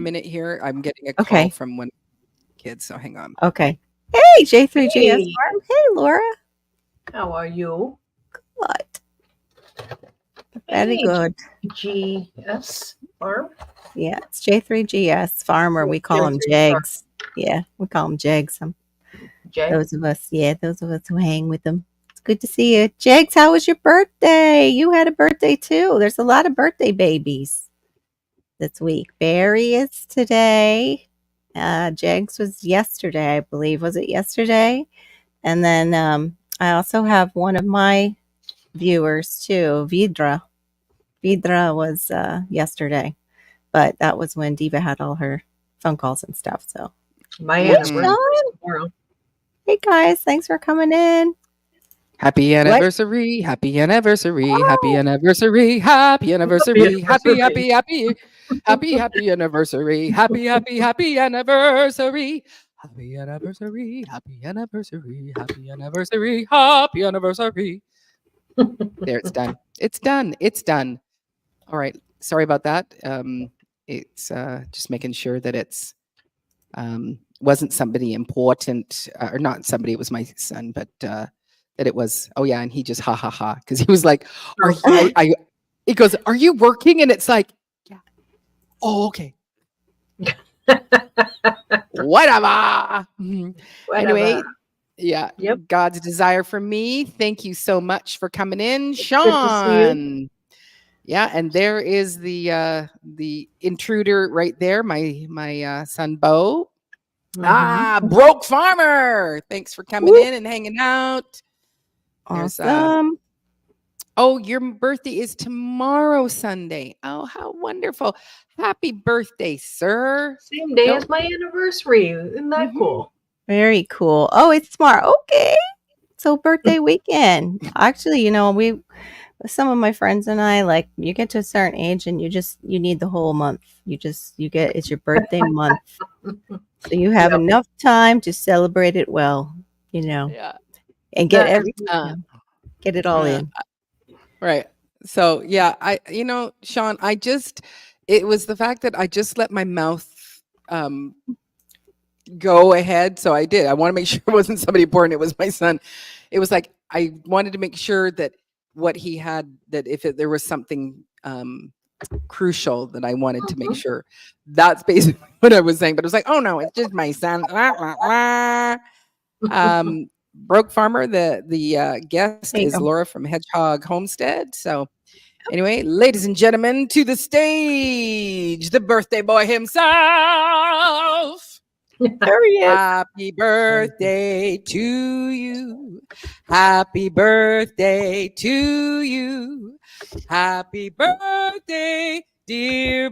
minute here. I'm getting a call Okay. from one of the kids, so hang on. Okay. Hey, J3GS Hey, Farm. Hey, Laura. how are you? What? Very Hey, good. GS Farm. Yeah, it's J3GS Farm, or we call him J3 Farm. Jags. Yeah, we call him Jags. Jay. Those of us who hang with them. It's good to see you. Jags, how was your birthday? You had a birthday too. There's a lot of birthday babies this week. Barry is today. Jags was yesterday, I believe. Was it yesterday? And then I also have one of my viewers too, Vidra. Vidra was yesterday, but that was when Diva had all her phone calls and stuff. So, My hey, anniversary Sean. is tomorrow. Hey guys, thanks for coming in. Happy What? anniversary, happy anniversary, happy Oh, anniversary, happy Happy anniversary, happy, anniversary. happy, happy, happy anniversary, happy, happy, happy anniversary. Happy anniversary, happy anniversary, happy anniversary, happy anniversary. There, it's done. It's done. It's done. All right. Sorry about that. It's just making sure that it's wasn't somebody important or not somebody. It was my son, but that it was. Oh yeah, and he just ha ha ha because he was like, "Are you?" He goes, "Are you working?" And it's like, "Yeah." Oh, okay. Whatever. Mhm. Whatever. Anyway, yeah. Yep. God's desire for me. Thank you so much for coming in, It's good to see you. Sean. Yeah, and there is the intruder right there, my son Bo. Mm-hmm. Broke Farmer. Thanks for coming whoop, in and hanging out. There's awesome. oh, your birthday is tomorrow, Sunday. Oh, how wonderful. Happy birthday, sir. Same day Don't as my anniversary. Isn't that mhm. cool? Very cool. Oh, it's tomorrow. Okay. So birthday weekend. Actually, we some of my friends and I, like, you get to a certain age and you need the whole month. It's your birthday month. So you have Yep. enough time to celebrate it well, Yeah. and get Uh, get it all uh, in. right. So yeah, Sean, it was the fact that I just let my mouth um go ahead. So I did. I want to make sure it wasn't somebody important. It was my son. It was like I wanted to make sure that what he had, that if there was something crucial, that I wanted to make Mm-hmm. sure. That's basically what I was saying. But it was like, oh no, it's just my son. Broke Farmer. The guest There you is go. Laura from Hedgehog Homestead. So anyway, ladies and gentlemen, to the stage, the birthday boy himself. There he is. Happy birthday to you. Happy birthday to you. Happy birthday, dear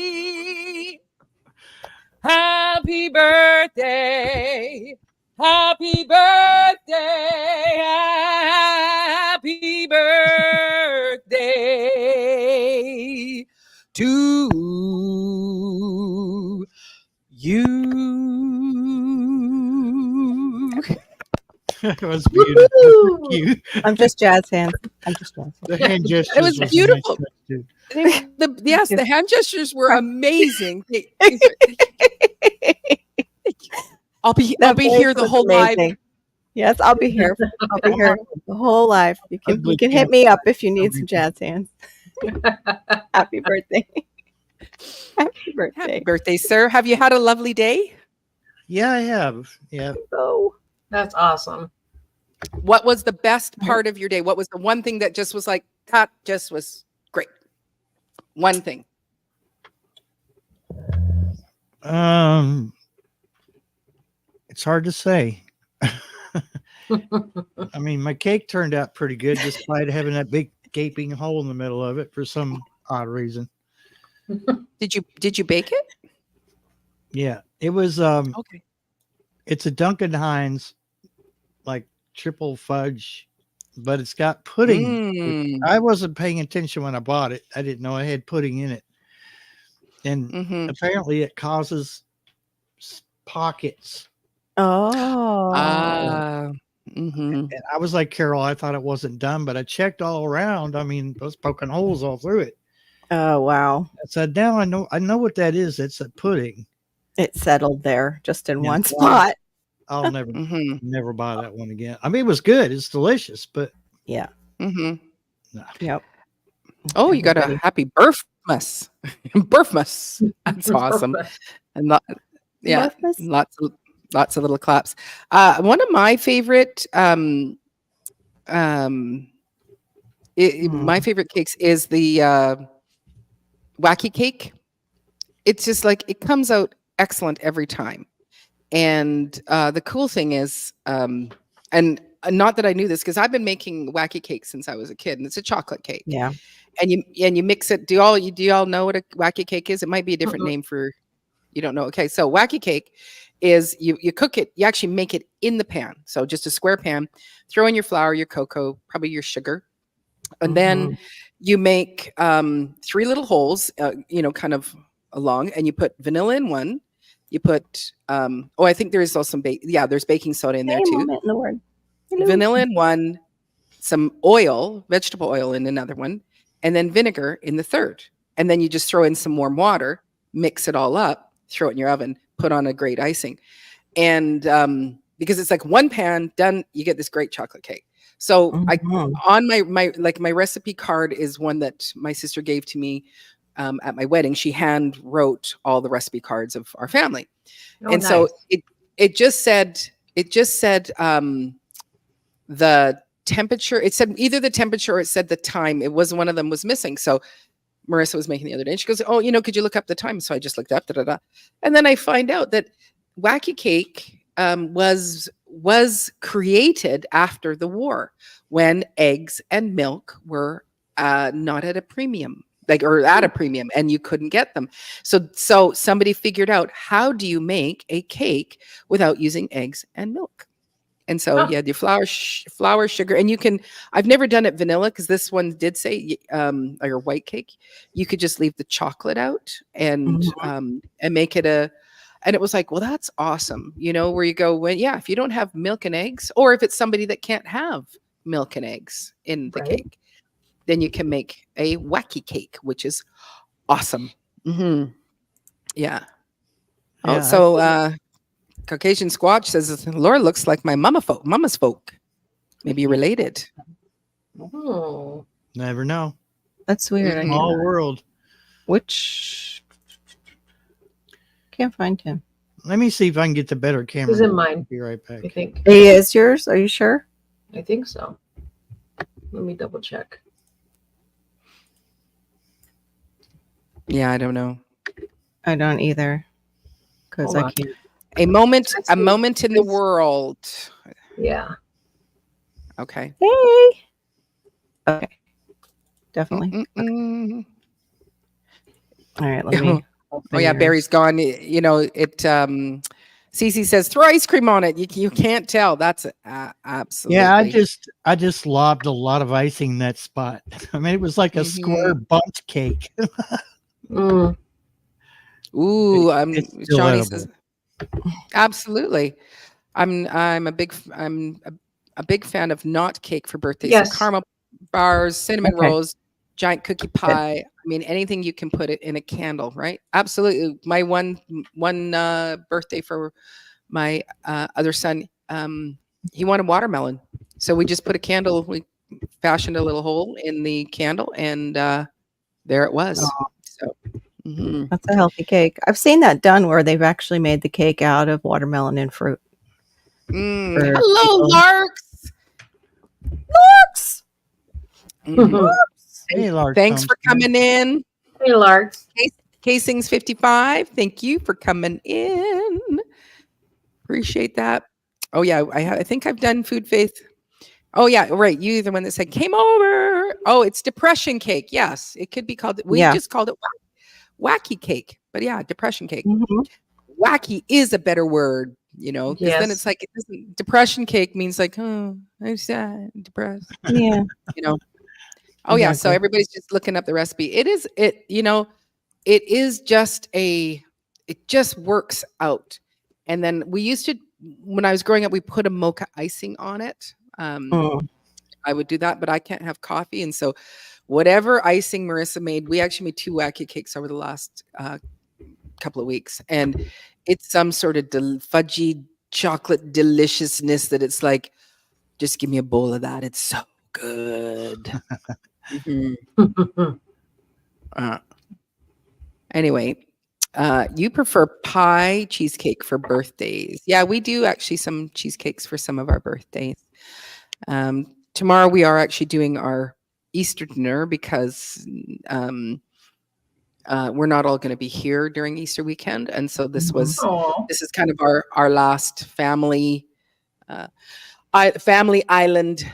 Barry. Happy birthday. Happy birthday. Happy birthday to you. It was beautiful. Woo! Thank you. I'm just jazz hands. The hand It gestures was was a nice beautiful. touch too. Yes, the Just hand gestures were crack. amazing. I'll That be voice here the was whole live. amazing. Yes, I'll be here. I'll be here the whole life. You Ugly can hit camp. me up if you need some jazz hands. Happy birthday. Happy Happy birthday. birthday, sir. Have you had a lovely day? Yeah, I have. Yeah. Oh. That's awesome. What was the best part of your day? What was the one thing that just was like, that just was great? One thing. It's hard to say. I mean, my cake turned out pretty good despite having that big gaping hole in the middle of it for some odd reason. Did you bake it? Yeah. It was Okay. it's a Duncan Hines like triple fudge, but it's got pudding. Mm. I wasn't paying attention when I bought it. I didn't know I had pudding in it. And Mm-hmm. apparently it causes pockets. Oh. Ah. Mhm. And I was like Carol, I thought it wasn't done, but I checked all around. I mean, I was poking holes all through it. Oh wow. I said, now I know what that is. It's a pudding. It settled there just in Yeah. one spot. I'll never Mhm. never buy that one again. I mean, it was good. It's delicious, but Yeah. Mhm. no. Yep. Oh, you got a Everybody- happy birthmas. Birthmas. That's awesome. And yeah, Birthmas? lots of little claps. One of my favorite my favorite cakes is the wacky cake. It's just like it comes out excellent every time. And the cool thing is, and not that I knew this because I've been making wacky cakes since I was a kid, and it's a chocolate cake. Yeah. And you mix it. Do y'all know what a wacky cake is? It might be a different Mm-mm. name for you don't know. Okay, so wacky cake is you cook it. You actually make it in the pan. So just a square pan. Throw in your flour, your cocoa, probably your sugar, and then you make 3 little holes. Kind of along, and you put vanilla in one. You put I think there is also some there's baking soda in there Hey, too. moment in the word. Hello. Vanilla in one, some oil, vegetable oil in another one, and then vinegar in the third. And then you just throw in some warm water, mix it all up, throw it in your oven, put on a great icing. And because it's like one pan done, you get this great chocolate cake. So Mhm. on my recipe card is one that my sister gave to me at my wedding. She hand wrote all the recipe cards of our family. Oh, And so nice. it just said the temperature. It said either the temperature or it said the time. It was one of them was missing. So Marissa was making the other day. And she goes, "Oh, could you look up the time?" So I just looked up, and then I find out that wacky cake was created after the war when eggs and milk were not at a premium. Or at a premium, and you couldn't get them. So somebody figured out, how do you make a cake without using eggs and milk? And so Huh. you had your flour, sugar, and you can. I've never done it vanilla because this one did say or white cake. You could just leave the chocolate out and make it and it was like, well, that's awesome. Where you go if you don't have milk and eggs, or if it's somebody that can't have milk and eggs in the Right. cake, then you can make a wacky cake, which is awesome. Yeah. Yeah, Oh, so Caucasian Squatch says Laura looks like my mama's folk. Maybe related. Oh. never know. That's weird. I Mhm. can't- Small world. Which can't find him. Let me see if I can get the better camera. He's in mine, Be right back. I think. He is yours? Are you sure? I think so. Let me double check. Yeah, I don't know. I don't either. Because Hold I on. can't. A moment Let's a see. moment in the world. Yeah. Okay. Hey. Okay. Definitely. Mm-mm. All right. Let me. Oh yeah, Barry's gone. Cece says throw ice cream on it. You can't tell. That's absolutely. Yeah, I just lobbed a lot of icing in that spot. I mean, it was like a square bundt cake. Mm. Ooh, It's still Johnny edible. says absolutely. I'm a big fan of not cake for birthdays. Yes. So caramel bars, cinnamon Okay. rolls, giant cookie pie. I mean, anything you can put it in a candle, right? Absolutely. My one birthday for my other son, he wanted watermelon, so we just put a candle. We fashioned a little hole in the candle, and there it was. So. Mhm. That's a healthy cake. I've seen that done where they've actually made the cake out of watermelon and fruit. For Hello, people. Larks. Larks! Mhm. Hey, Lark Thanks for Thompson. coming in. Hey, Larks. Casings 55. Thank you for coming in. Appreciate that. Oh yeah, I think I've done Food Faith. Oh yeah, right. You the one that said came over. Oh, it's depression cake. Yes, it could be called. We Yeah. just called it wacky cake. But yeah, depression cake. Mhm. Wacky is a better word, because then Yes. it's like it doesn't. Depression cake means like, oh, I'm sad, depressed. Yeah. Oh yeah, so Exactly. everybody's just looking up the recipe. It is just it just works out. And then we used to when I was growing up, we put a mocha icing on it. Mm. I would do that, but I can't have coffee. And so whatever icing Marissa made, we actually made 2 wacky cakes over the last couple of weeks. And it's some sort of fudgy chocolate deliciousness that it's like, just give me a bowl of that. It's so good. Mhm. Anyway, you prefer pie, cheesecake for birthdays. Yeah, we do actually some cheesecakes for some of our birthdays. Tomorrow we are actually doing our Easter dinner because we're not all going to be here during Easter weekend, and so this is kind of our last family family island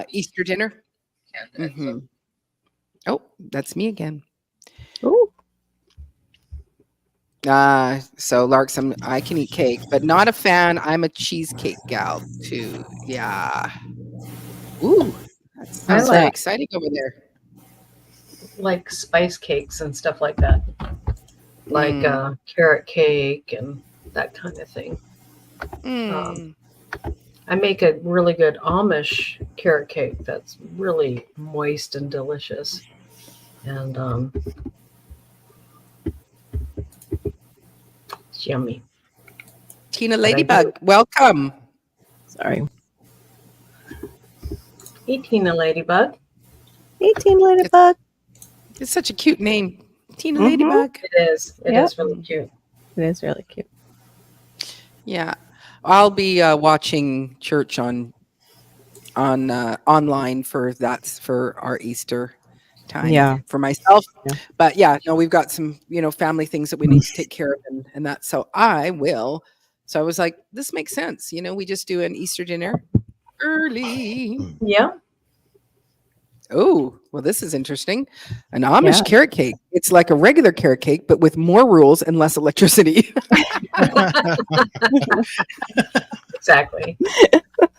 Easter dinner. Mhm. Oh, that's me again. Ooh. So Lark, I can eat cake, but not a fan. I'm a cheesecake gal too. Yeah. Ooh, that sounds very exciting over there. Like spice cakes and stuff like that, like carrot cake and that kind of thing. I make a really good Amish carrot cake that's really moist and delicious, and it's yummy. Tina Ladybug, welcome. Sorry. Hey, Tina Ladybug. Hey, Tina Ladybug. It's such a cute name, Tina Ladybug. It is. It is really cute. It is really cute. Yeah, I'll be watching church on online for our Easter time for myself. Yeah. But yeah, no, we've got some family things that we need to take care of and that. So I will. So I was like, this makes sense. We just do an Easter dinner early. Yeah. Oh, well, this is interesting. An Amish carrot cake. It's like a regular carrot cake, but with more rules and less electricity. Exactly.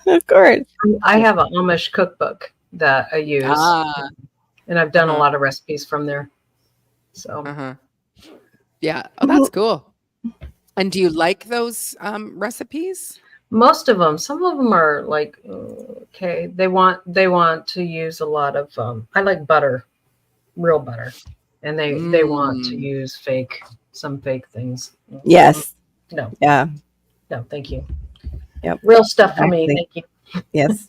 Of course. I have an Amish cookbook that I use, and I've done a lot of recipes from there. So, yeah. Oh, that's cool. And do you like those recipes? Most of them. Some of them are like, okay, they want to use a lot of. I like butter, real butter, and they want to use some fake things. Yes. No. Yeah. No, thank you. Yep. Real stuff for me. Thank you. Yes.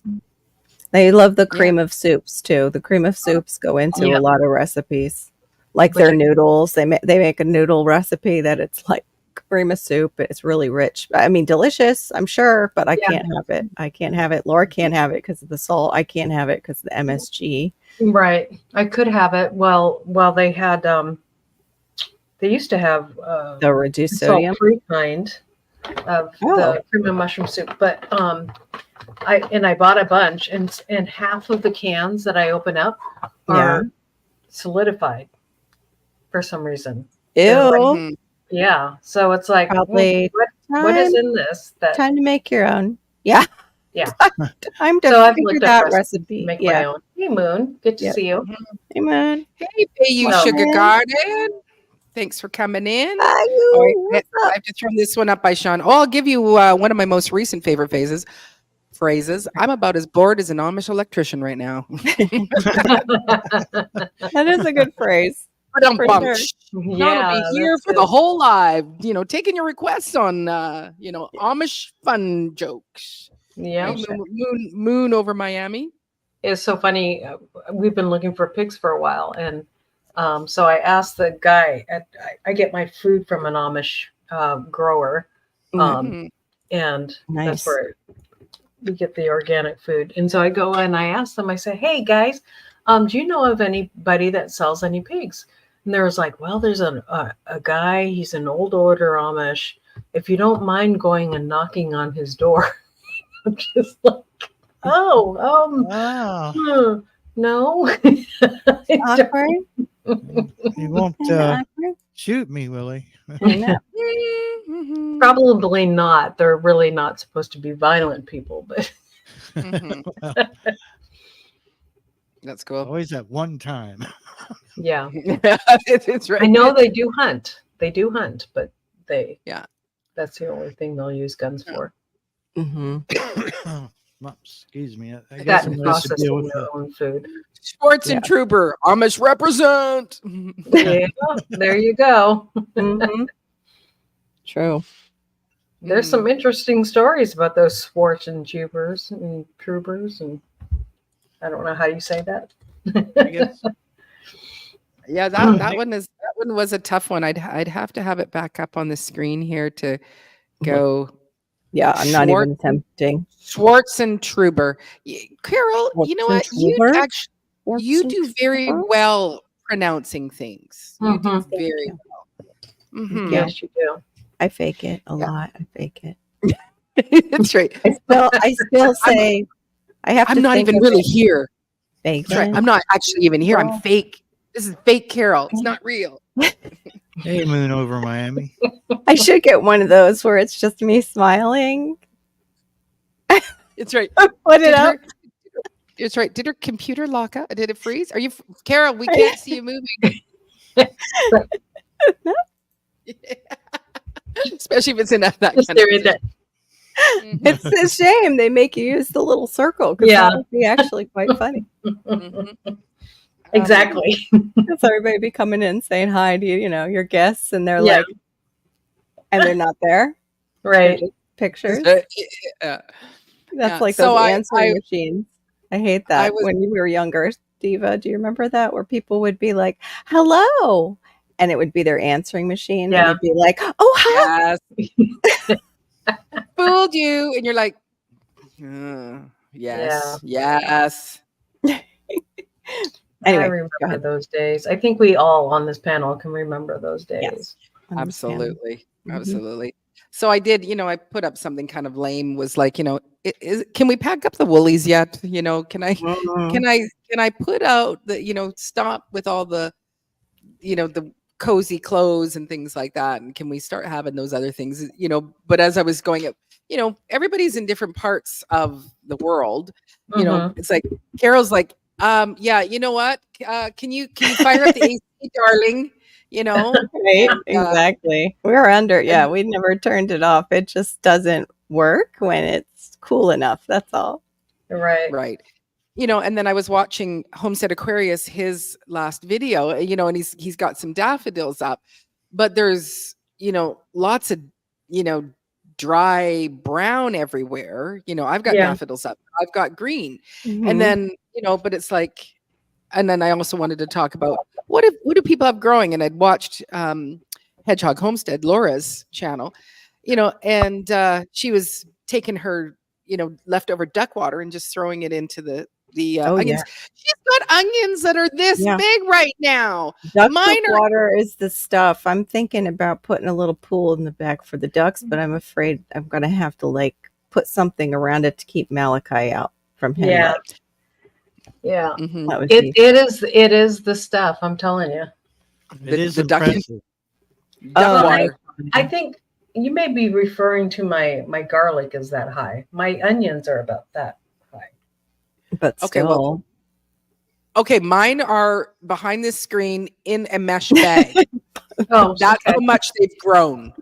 They love the cream of soups too. The cream of soups go into a lot of recipes, like their noodles. They make a noodle recipe that it's like cream of soup. It's really rich. I mean, delicious, I'm sure, but I can't have it. I can't have it. Laura can't have it because of the salt. I can't have it because of the MSG. Right. I could have it. Well, they had, they used to have the reduced sodium salt-free kind of the cream of mushroom soup, but I bought a bunch, and half of the cans that I open up are solidified for some reason. Ew. Yeah, so it's like, probably what is in this? Time to make your own. Yeah. Yeah. Time to figure that recipe. Make my own. Hey, Moon. Good to see you. Hey, Moon. Hey, Sugar Garden. Thanks for coming in. I have to turn this one up by Sean. Oh, I'll give you one of my most recent favorite phrases. I'm about as bored as an Amish electrician right now. That is a good phrase. I'll be here for the whole live, taking your requests on, Amish fun jokes. Yeah. Moon over Miami. It's so funny. We've been looking for pigs for a while. And so I asked the guy, I get my food from an Amish grower. And that's where we get the organic food. And so I go and I ask them, I say, hey guys, do you know of anybody that sells any pigs? And there was like, well, there's a guy, he's an old order Amish. If you don't mind going and knocking on his door. I'm just like, no. Awkward. You won't shoot me, will he? Probably not. They're really not supposed to be violent people, but that's cool. Always at one time. Yeah. It's right. I know they do hunt. But they That's the only thing they'll use guns for. Mm-hmm. Well, excuse me. I guess That I'm and supposed to deal processing with their the own food. Schwartz Yeah. and Truber, Amish represent. Yeah, there you go. Mm-hmm. True. There's some interesting stories about those Schwartz and Troopers, and I don't know how you say that. I guess. Yeah, that one was a tough one. I'd have to have it back up on the screen here to go. Yeah, I'm not even attempting. Schwartz and Truber. Carol, you know what? Schwartz and Truber? You do very well pronouncing things. You do Mhm. very you. well. Mhm. Yes, you do. I fake it a lot. I fake it. That's right. I still say I have to. I'm not think even of really it. here. Fake That's right. it. I'm not actually even here. I'm Well- fake. This is fake Carol. It's not real. Hey, Moon over Miami. I should get one of those where it's just me smiling. It's right. Put it Did up. It's right. Did her computer lock up? Did it freeze? Are you, Carol? We can't see you moving. No. Especially if it's in that kind of There it is. position. Mhm. It's a shame they make you use the little circle because Yeah. that would be actually quite funny. Mhm. Exactly. Because everybody be coming in saying hi to your guests, and they're Yeah. like, and they're not there. They're Right. just pictures. Yeah. That's Yeah, like so those I- answering machines. I hate that. was- When we were younger, Diva, do you remember that? Where people would be like, hello. And it would be their answering machine. And Yeah. you'd be like, oh, hi. Yes. Fooled you, and you're like, yes, yes. Anyway, I go remember ahead. those days. I think we all on this panel can remember those days. Yes. Understand. Absolutely. Mhm. Absolutely. So I did, I put up something kind of lame, was like, can we pack up the woolies yet? Can I Mhm. can I put out the, stop with all the, the cozy clothes and things like that? And can we start having those other things? But as I was going up, everybody's in different parts of the world. Mhm. It's like Carol's like, yeah, you know what? Can you fire up the AC, darling? Right? Exactly. We're under. Yeah, we never turned it off. It just doesn't work when it's cool enough. That's all. Right. Right. And then I was watching Homestead Aquarius, his last video, and he's got some daffodils up, but there's, lots of, dry brown everywhere. I've got Yeah. daffodils up. I've got green. Mhm. And then, but it's like, and then I also wanted to talk about what do people have growing? And I'd watched Hedgehog Homestead, Laura's channel, and she was taking her, leftover duck water and just throwing it into the Oh, onions. yeah. She's got onions that are this Yeah. big right now. Duck Mine poop are- water is the stuff. I'm thinking about putting a little pool in the back for the ducks, but I'm afraid I'm gonna have to put something around it to keep Malachi out from him. Yeah. Yeah. Mhm. That would It be it is the stuff, I'm telling you. It is the duck- impressive. Duck Oh, water. I think you may be referring to my garlic is that high. My onions are about that high. but Okay, still. well- Okay, mine are behind this screen in a mesh bag. Oh, That's okay. how much they've grown.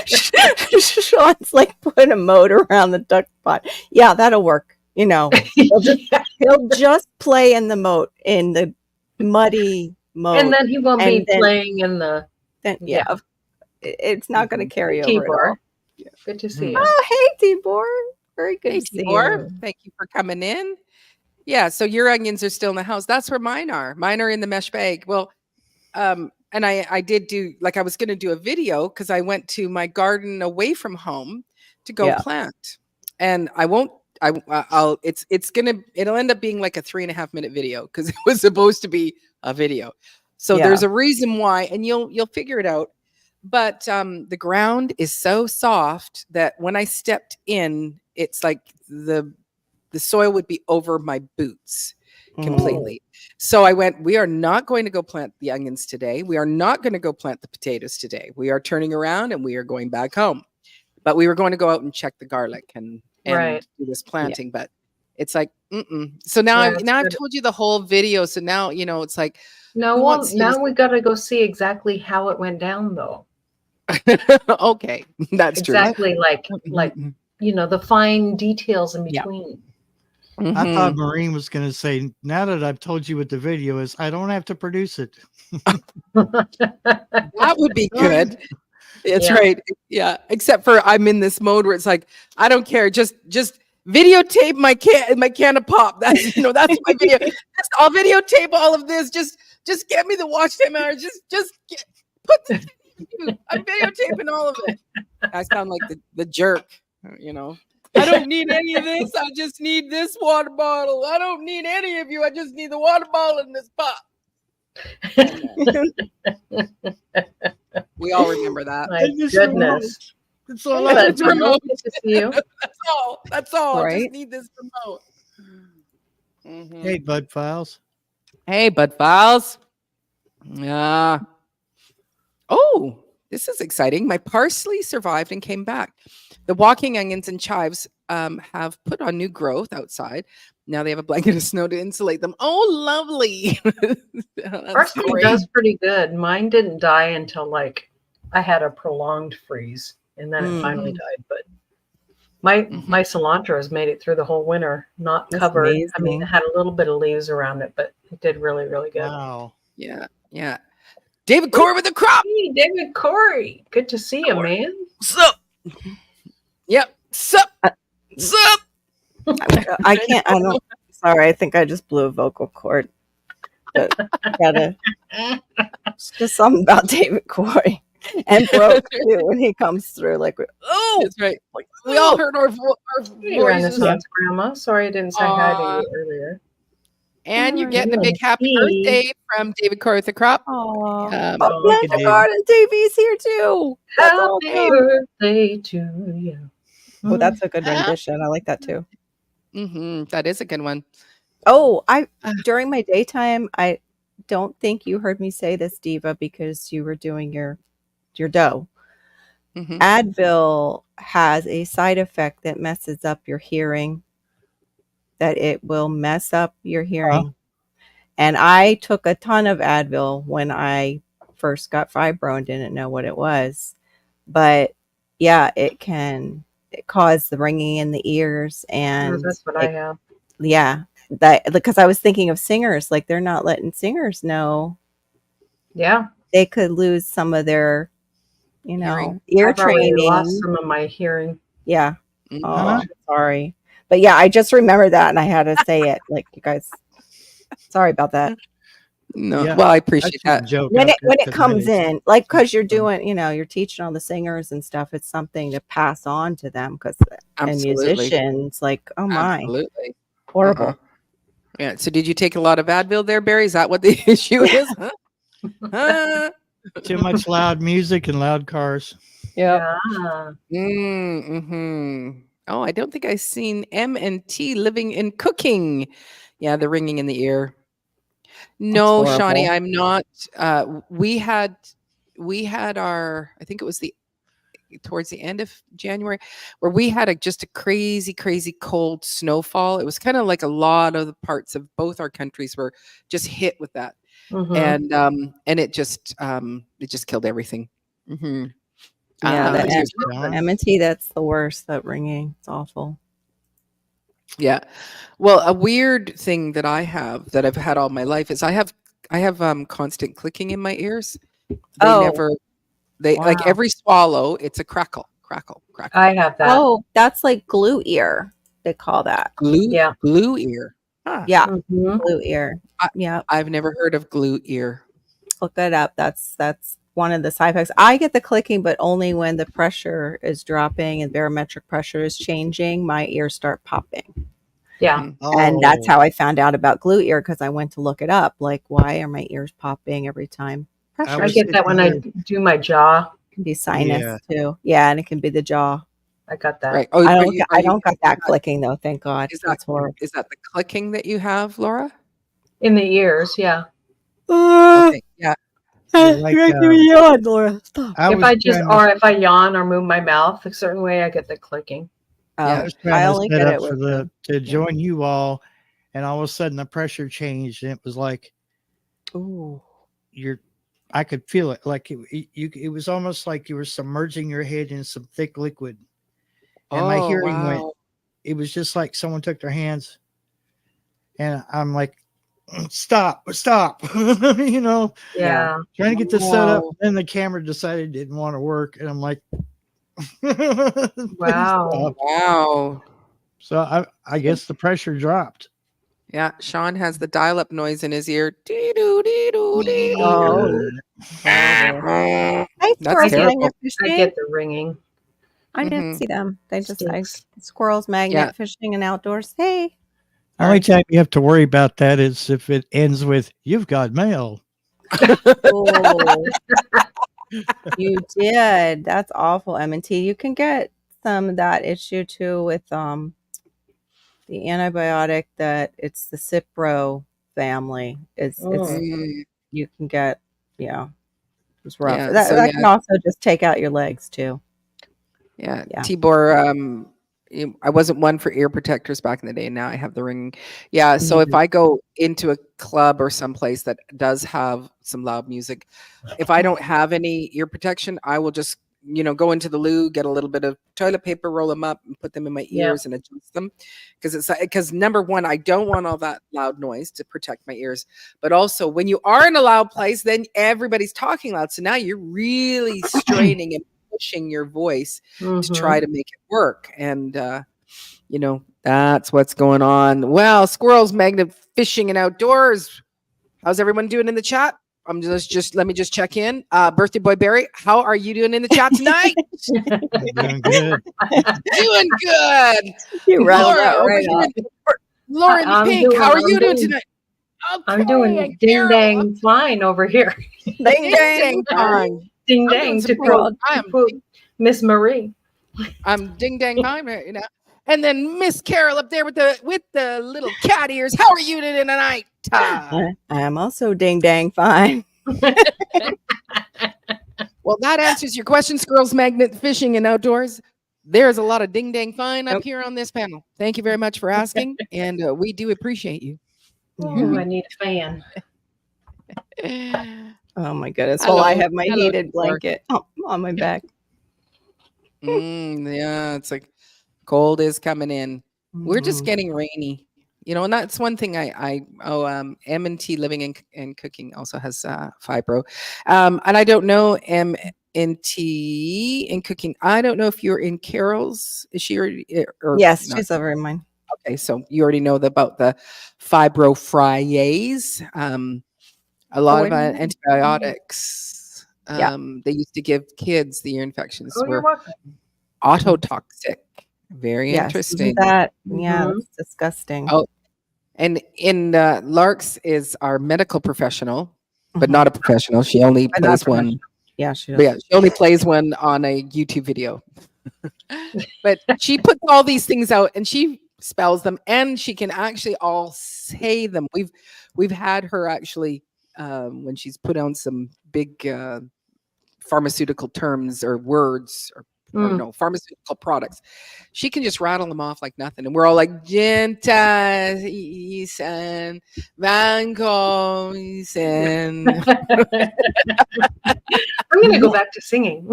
Sean's like put a moat around the duck pot. Yeah, that'll work. He'll just play in the moat in the muddy moat. And then he won't be And then- playing in the Then, yeah, it's not going to carry over. at all. Tibor. Good to see you. Oh, hey, Tibor. Very good Hey, to see Tibor, you. thank you for coming in. Yeah, so your onions are still in the house. That's where mine are. Mine are in the mesh bag. Well, and I did do, I was going to do a video because I went to my garden away from home to go Yeah. plant, and it'll end up being like a 3.5-minute video because it was supposed to be a video. So Yeah. there's a reason why, and you'll figure it out. But the ground is so soft that when I stepped in, it's like the soil would be over my boots completely. So I went, we are not going to go plant the onions today. We are not going to go plant the potatoes today. We are turning around and we are going back home. But we were going to go out and check the garlic and Right. do this planting. But it's like, So now Yeah, it's I've good. told you the whole video. So now, it's like, No, Who well, wants to now use- we got to go see exactly how it went down, though. Okay, that's Exactly like true. the fine details in Yeah. between. I thought Mhm. Maureen was going to say, now that I've told you what the video is, I don't have to produce it. That would be good. It's Yeah. right. Yeah. Except for I'm in this mode where it's like, I don't care. Just videotape my can of pop. That's that's my video. I'll videotape all of this. Just get me the watch time hour. Put this in YouTube. I'm videotaping all of it. I sound like the jerk, you know. I don't need any of this. I just need this water bottle. I don't need any of you. I just need the water bottle and this pop. We all remember that. My goodness. It's all But I It's Michael, remote. good to see you. That's all. I Right. just need this remote. Mhm. Hey, Bud Files. Hey, Bud Files. Yeah. Oh, this is exciting. My parsley survived and came back. The walking onions and chives have put on new growth outside. Now they have a blanket of snow to insulate them. Oh, lovely. That's Parsley great. does pretty good. Mine didn't die until like I had a prolonged freeze, and then it finally died. But my cilantro has made it through the whole winter, not That's covered. I mean, amazing. it had a little bit of leaves around it, but it did really, really good. Wow. Yeah. Yeah. David Corey with the crop. Hey, David Corey, good to see you, man. Sup? Yep. Sup? Sup? I can't. I don't. Sorry, I think I just blew a vocal cord. But gotta. It's just something about David Corey and Brooke too when he comes through. Like, oh, That's right. We all heard our Hey, voices. Renaissance Grandma. Sorry I didn't say hi to Aw. you earlier. And you're getting a big happy Hey. birthday from David Corey with the crop. oh, Um, Oh, Magic David. Garden TV's here too. That's Happy awesome. birthday to you. Oh, that's a good rendition. I like that too. That is a good one. Oh, during my daytime, I don't think you heard me say this, Diva, because you were doing your dough. Mhm. Advil has a side effect that messes up your hearing. That it will mess up your hearing. And I took a ton of Advil when I first got fibro and didn't know what it was. But yeah, it cause the ringing in the ears, Oh, and that's what I have. yeah, that because I was thinking of singers, like they're not letting singers know Yeah. they could lose some of their, Hearing. ear I've already training. lost some of my hearing. Yeah. Mhm. Oh, sorry. But yeah, I just remembered that and I had to say it. Like, you guys, sorry about that. No, Yeah, well, I That's appreciate just a that. joke. When I it when was it comes just in, like, because you're doing, you're teaching all the singers and stuff, it's something to pass on to them and Absolutely. musicians, like, oh my, Absolutely. horrible. Uh-huh. Yeah. So, did you take a lot of Advil there, Barry? Is that what the issue is? Huh? Huh? too much loud music and loud cars. Yeah. Yeah. Mm-hmm. Oh, I don't think I've seen M&T living in cooking. Yeah, the ringing in the ear. No, Shawnee, horrible. I'm not. We had our, I think it was towards the end of January, where we had just a crazy, crazy cold snowfall. It was kind of like a lot of the parts of both our countries were just hit with that. Mhm. And it just killed everything. Mm-hmm. Yeah, That the was John. M&T, that's the worst, that ringing. It's awful. Yeah. Well, a weird thing that I have that I've had all my life is I have constant clicking in my ears. Oh, Like wow. every swallow, it's a crackle, crackle, crackle. I have that. Oh, that's like glue ear, they call that. Yeah. Glue ear. Huh. Yeah, Mhm. glue ear. Yeah, I've never heard of glue ear. look that up. That's one of the side effects. I get the clicking, but only when the pressure is dropping and barometric pressure is changing. My ears start popping, Yeah. and that's Oh. how I found out about glue ear, because I went to look it up. Like, why are my ears popping every time? Pressure I was get that when I thinking do my jaw. can be sinus Yeah. too. Yeah, and it can be the jaw. I got that. Right. Oh, I don't got that clicking though. Thank God. That's horrible. Is that the clicking that you have, Laura? In the ears, yeah. Okay. Yeah. You're like, yawn, Laura. Stop. I If was I just trying to- or if I yawn or move my mouth a certain way, I get the clicking. Yeah. I was I trying to only set get up it for with to join you all, and all of a sudden the pressure changed, and it was like ooh. your I could feel it. Like it was almost like you were submerging your head in some thick liquid. And my hearing went, it was just like someone took their hands and I'm like, stop. You know, Yeah. trying to get this set up. Wow. Then the camera decided it didn't want to work. And I'm like, Wow. stop. Wow. So I guess the pressure dropped. Yeah, Sean has the dial-up noise in his ear. Dee-doo, dee-doo, dee-doo. Oh. Hi, That's squirrels terrible. magnet I fishing. get the ringing. I didn't Mhm. see them. They just Stinks. squirrels magnet Yeah. fishing and outdoors. Hey. Only time you have to worry about that is if it ends with "You've got mail." Oh, you did. That's awful, M&T. You can get some of that issue too with the antibiotic that it's the Cipro family. It's Mm, you can get, yeah, it's rough. Yeah, That, so that yeah. can also just take out your legs too. Yeah, Yeah. Tibor, I wasn't one for ear protectors back in the day. Now I have the ring. Yeah, so if I go into a club or someplace that does have some loud music, if I don't have any ear protection, I will just, go into the loo, get a little bit of toilet paper, roll them up, and put them in my Yeah. ears and adjust them. Because number one, I don't want all that loud noise to protect my ears. But also, when you are in a loud place, then everybody's talking loud. So now you're really straining and pushing your voice to try to make it work. And, that's what's going on. Well, squirrels, magnet fishing and outdoors. How's everyone doing in the chat? I'm just let me just check in. Birthday boy Barry, how are you doing in the chat tonight? Doing good. Doing good. You rattled Laura, that over right here up. in- Lauren I'm Pink, how are doing- you I'm doing doing- tonight? I'm Okay, doing and ding Carol, dang fine over here. Ding ding dang. fine. Ding I'm doing dang, some to good. quote Miss Marie. I'm ding dang fine right now. And then Miss Carol up there with the little cat ears. How are you doing tonight? I'm also ding dang fine. Well, that answers your question, squirrels, magnet fishing and outdoors. There's a lot of ding dang fine up here on this panel. Thank you very much for asking, and we do appreciate you. Ooh, I need a fan. Oh my goodness. Well, I have my Hello, heated Tibor. blanket on my back. Yeah, it's like cold is coming in. We're just Mhm. getting rainy, and that's one thing M&T Living and Cooking also has fibro. And I don't know M&T in cooking. I don't know if you're in Carol's. Is she already? Or Yes, not? she's over in mine. Okay, so you already know about the fibro friases. A lot of I know. antibiotics. Yeah. They used to give kids the ear infections Oh, you're were welcome. autotoxic. Very Yes, interesting. yeah, Mhm. it's disgusting. Oh, and in Larks is our medical professional, but Mhm. not a professional. She only But not plays one. Yeah, she But does. yeah, she only plays one on a YouTube video. But she puts all these things out and she spells them, and she can actually all say them. We've had her actually when she's put on some big pharmaceutical terms or words or no pharmaceutical products, she can just rattle them off like nothing, and we're all like Gentaisen, Vancomycin. I'm gonna go back to singing.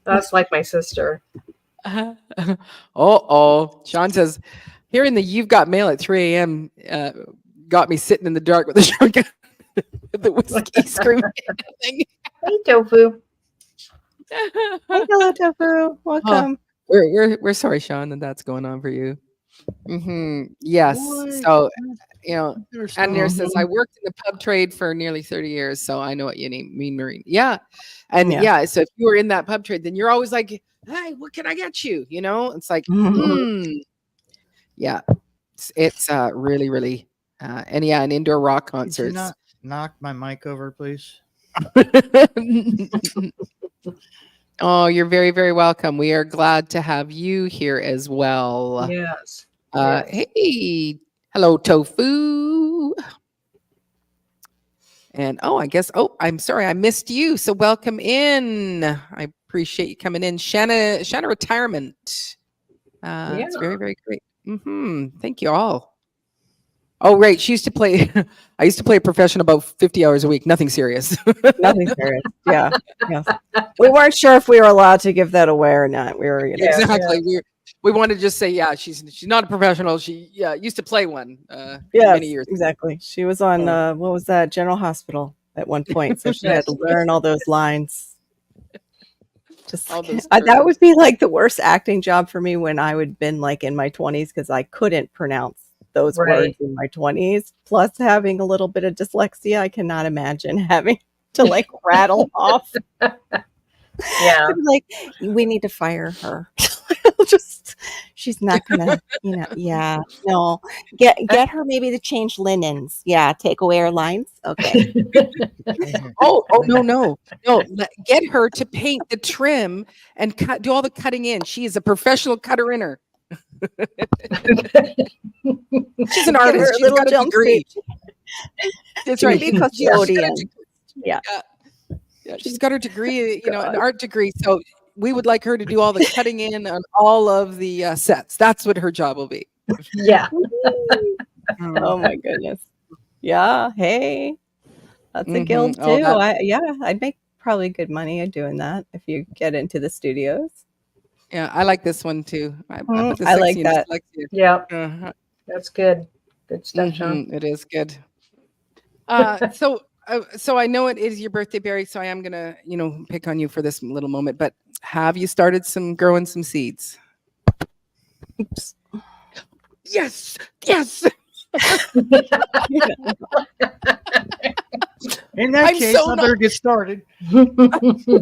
That's like my sister. Sean says, hearing the "You've Got Mail" at 3 a.m. Got me sitting in the dark with a shotgun, with the whiskey screaming. Hey, Tofu. Hey, hello, Tofu. Welcome. We're sorry, Sean, that's going on for you. Yes. What? So, and there Understand. says, I worked in the pub trade for nearly 30 years, so I know what you mean, Marine. Yeah. And Yeah. so if you were in that pub trade, then you're always like, hey, what can I get you? It's like, yeah, it's really, really, and yeah, an indoor rock Could you concerts. not knock my mic over, please? Oh, you're very, very welcome. We are glad to have you here as well. Yes. Hey, hello, Tofu. And I'm sorry, I missed you. So welcome in. I appreciate you coming in. Shanna Retirement. It's very, very great. Thank you all. Oh, right. She used to play. I used to play a profession about 50 hours a week. Nothing serious. Nothing serious. Yeah. Yes. We weren't sure if we were allowed to give that away or not. We were, Yeah. Exactly. We want to just say, yeah, she's not a professional. She used to play one yeah, many years. exactly. She was on what was that, General Hospital at one point, so she had to learn all those lines. Just All those that terms. would be like the worst acting job for me when I would been like in my 20s because I couldn't pronounce those Right. words in my 20s. Plus having a little bit of dyslexia, I cannot imagine having to like rattle off. Yeah. I'd be like, we need to fire her. Just she's not gonna, yeah, no. Get her maybe to change linens. Yeah, take away her lines. Okay. Oh no! Get her to paint the trim and do all the cutting in. She is a professional cutter inner. She's an Get her artist. a She's little got a jump degree. suit. That's She right. could be a custodian. Yeah, she's got her degree, an art degree. So we would like her to do all the cutting in on all of the sets. That's what her job will be. Yeah. Oh my goodness. Yeah. Hey, that's a guild too. Oh, that- I'd make probably good money at doing that if you get into the studios. Yeah, I like this one too. I put the I like sexy in that. dyslexia. Yeah. Uh-huh. That's good. Good stuff, Sean. It is good. So I know it is your birthday, Barry. So I am gonna, pick on you for this little moment. But have you started growing some seeds? Oops. Yes. In that I'm case, so I not- better get started. Man.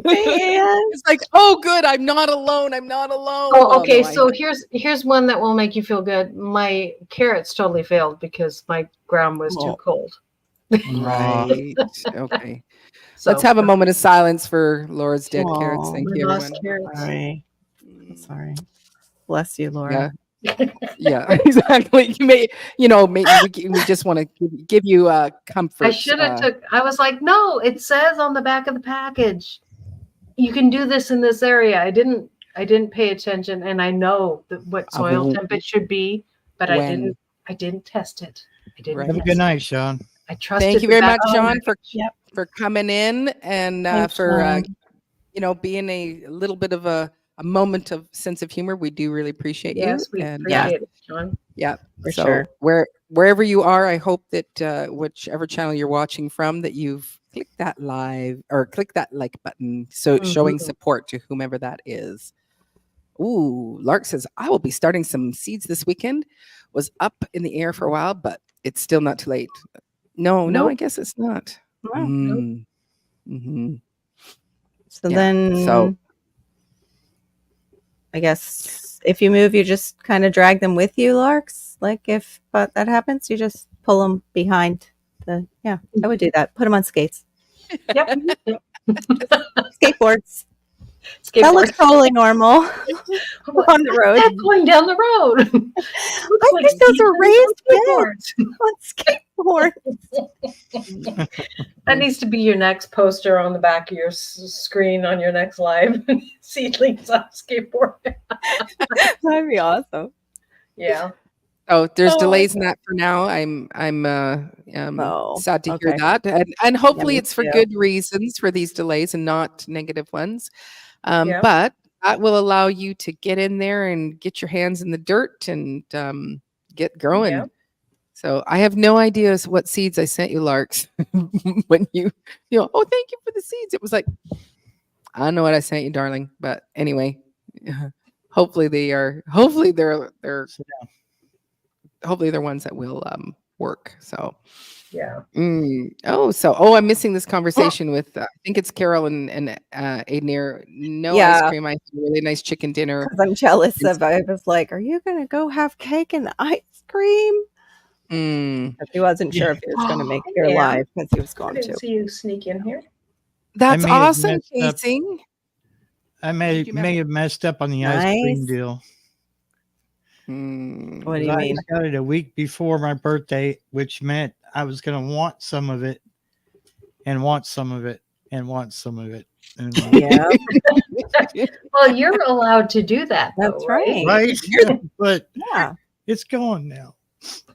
It's like, oh, good. I'm not alone. Oh, Well, okay. no, So here's one that will make you feel good. My carrots totally failed because my ground was too Oh. cold. Right. Okay. So Let's have a moment of silence for Laura's dead carrots. Aw, Thank my you, lost everyone. carrots. Sorry. Sorry. Bless you, Laura. Yeah, exactly. Maybe we just want to give you comfort. I should have I was like, no, it says on the back of the package, you can do this in this area. I didn't pay attention, and I know what soil temp it should be, but I didn't test it. I didn't. Right. Have a test good it. night, Sean. I trusted. Thank you the very back much, of the Sean, package. Yep. for coming in and Thanks, for Sean. being a little bit of a moment of sense of humor. We do really appreciate Yes, you. we And appreciate it, Sean. yeah, For so sure. wherever you are, I hope that whichever channel you're watching from, that you've clicked that live or click that like button, so showing Mhm. support to whomever that is. Ooh, Lark says, I will be starting some seeds this weekend. Was up in the air for a while, but it's still not too late. No, I Nope. guess it's not. No. Mm-hmm. So Yeah, then, so- I guess if you move, you just kind of drag them with you, Larks. Like if that happens, you just pull them behind the. Yeah, I would do that. Put them on skates, Yep. skateboards. That Skateboard. looks totally normal on the road. That's going down the road. I think those are raised beds on skateboards. That needs to be your next poster on the back of your screen on your next live. Seedlings on skateboard. That'd be awesome. Yeah. Oh, there's Oh my delays in that for now. I'm Oh, sad to hear okay. that, and hopefully me it's for too. good reasons for these delays and not negative ones. Yeah. But that will allow you to get in there and get your hands in the dirt and get growing. Yeah. So I have no idea what seeds I sent you, Larks. When oh, thank you for the seeds. It was like, I don't know what I sent you, darling. But anyway, hopefully they're hopefully they're ones that will work. So Yeah. I'm missing this conversation with I think it's Carol and Aidnir. No ice Yeah. cream. I had a really nice chicken dinner. Because I'm jealous of. I was like, "Are you gonna go have cake and ice cream?" But he wasn't sure if he was going to make it here Yeah. live because he was I going didn't to. see you sneak in here. That's may have awesome, messed up. Casey. I may you have messed up on the ice cream Nice. deal. What do you mean? I got it a week before my birthday, which meant I was going to want some of it and want some of it and want some of it. And Yeah, Well, you're allowed to do that. That's though, right. right? But yeah. it's gone now.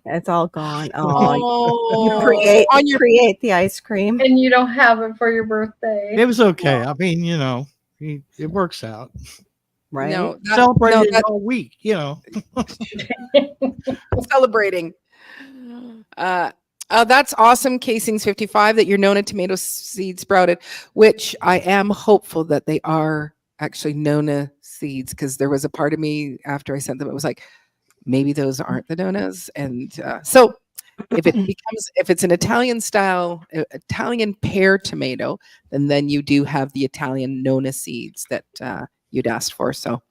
It's all gone. Oh, Oh, create on your create the ice cream. And you don't have it for your birthday. It was okay. I mean, it works out. Right. no, Celebrated that- all week, celebrating. That's awesome. Casings 55 that your Nona tomato seed sprouted, which I am hopeful that they are actually Nona seeds, because there was a part of me after I sent them, it was like, maybe those aren't the Nonas. And so if it's an Italian style, Italian pear tomato, then you do have the Italian Nona seeds that you'd asked for. So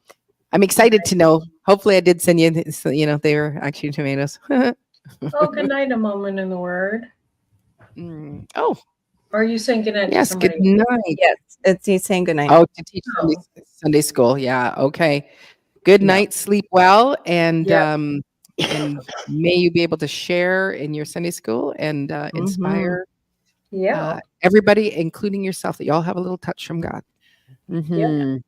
I'm excited to know. Hopefully I did send you, they were actually tomatoes. Oh, good night, a moment in the word. Oh, Or are you saying good night to yes. somebody? Good night. Yes, he's saying good night. Oh, to teach Oh. Sunday school. Yeah. Okay. Good Yeah. night. Sleep well. And, Yeah. and may you be able to share in your Sunday school and inspire Yeah. everybody, including yourself, that y'all have a little touch from God. Mhm.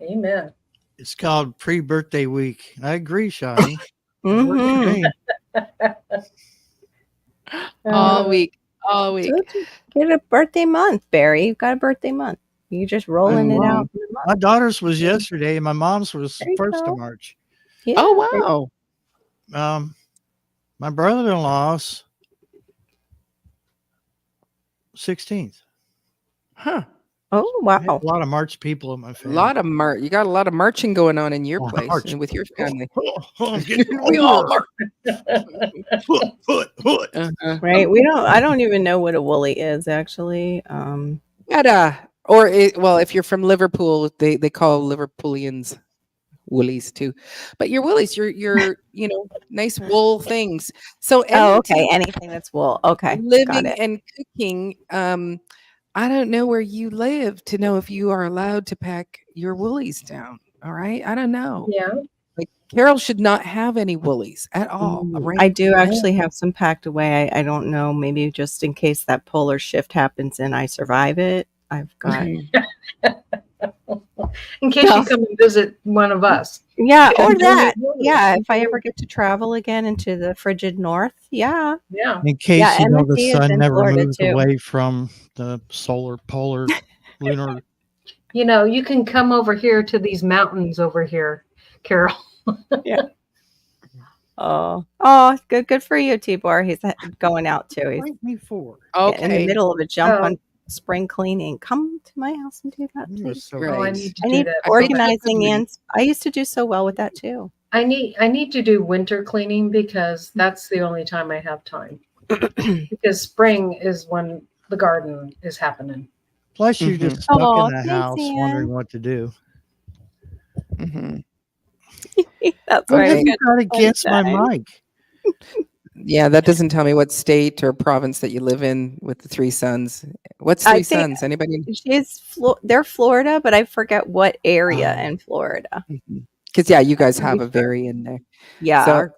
Amen. It's called pre-birthday week. I agree, Shani. Mhm. All week. All week. Get a birthday month, Barry. You've got a birthday month. You just rolling it out. in the month. My daughter's was yesterday, and my mom's was There you 1st go. of March. Yeah. Oh, wow. My brother-in-law's 16th. Huh. Oh, I have wow. a lot of March people in my A family. lot of you got a lot of marching going on in your Oh, place march. and with your family. I'm getting We all older. Foot. Uh-huh. Right. I don't even know what a woolly is actually. If you're from Liverpool, they call Liverpoolians woolies too. But your woolies, your nice wool things. So Oh, okay. Edmonton, Anything that's wool. Okay. Got living it. and cooking. I don't know where you live to know if you are allowed to pack your woolies down. All right. I don't know. Yeah. Like Carol should not have any woolies at all. Right. I do actually have some packed away. I don't know, maybe just in case that polar shift happens and I survive it. I've got In case you come and visit one of us. yeah, or Yeah. that. Yeah, if I ever get to travel again into the frigid north. Yeah. Yeah. In case Yeah, the Embassy is sun in never Florida, moves too. away from the polar, lunar. You can come over here to these mountains over here, Carol. Oh, good for you, Tibor. He's going out too. He's Rank me 4. in the Okay. middle of a jump Oh. on spring cleaning. Come to my house and do that, You were please. so Great. Oh, I Right. need to I do need that. I think organizing, that's and I used to do so well with that too. I need to do winter cleaning because that's the only time I have time. Because spring is when the garden is happening. Plus, you're Mhm. just stuck Aw, in the thanks, house Ian. wondering what to do. Mhm. That's What right. have I you got got against my time. mic? Yeah, that doesn't tell me what state or province that you live in with the 3 sons. What's 3 I think sons? Anybody? they're Florida, but I forget what area Oh. in Florida. Because you guys have Pretty a very in there. Yeah, So our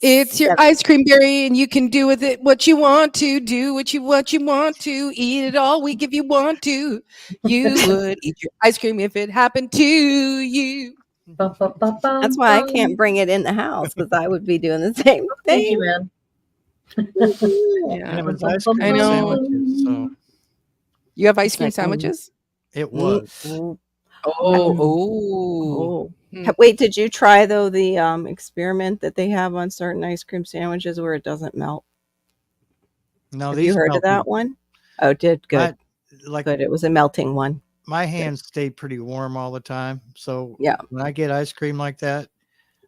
it's your Seven. ice cream berry, and you can do with it what you want to. Do what you want to. Eat it all week if you want to. You would eat your ice cream if it happened to you. That's why I can't bring it in the house because I would be doing the same Thank you, thing. man. And Yeah. it was ice cream I know. sandwiches, so You have ice cream Like, sandwiches? it was. Oh. Oh. Hmm. Wait, did you try though the experiment that they have on certain ice cream sandwiches where it doesn't melt? No, Have these you heard of melted. that one? Oh, good. Like Good. It was a melting one. my hands stay pretty warm all the time, so Yeah. when I get ice cream like that,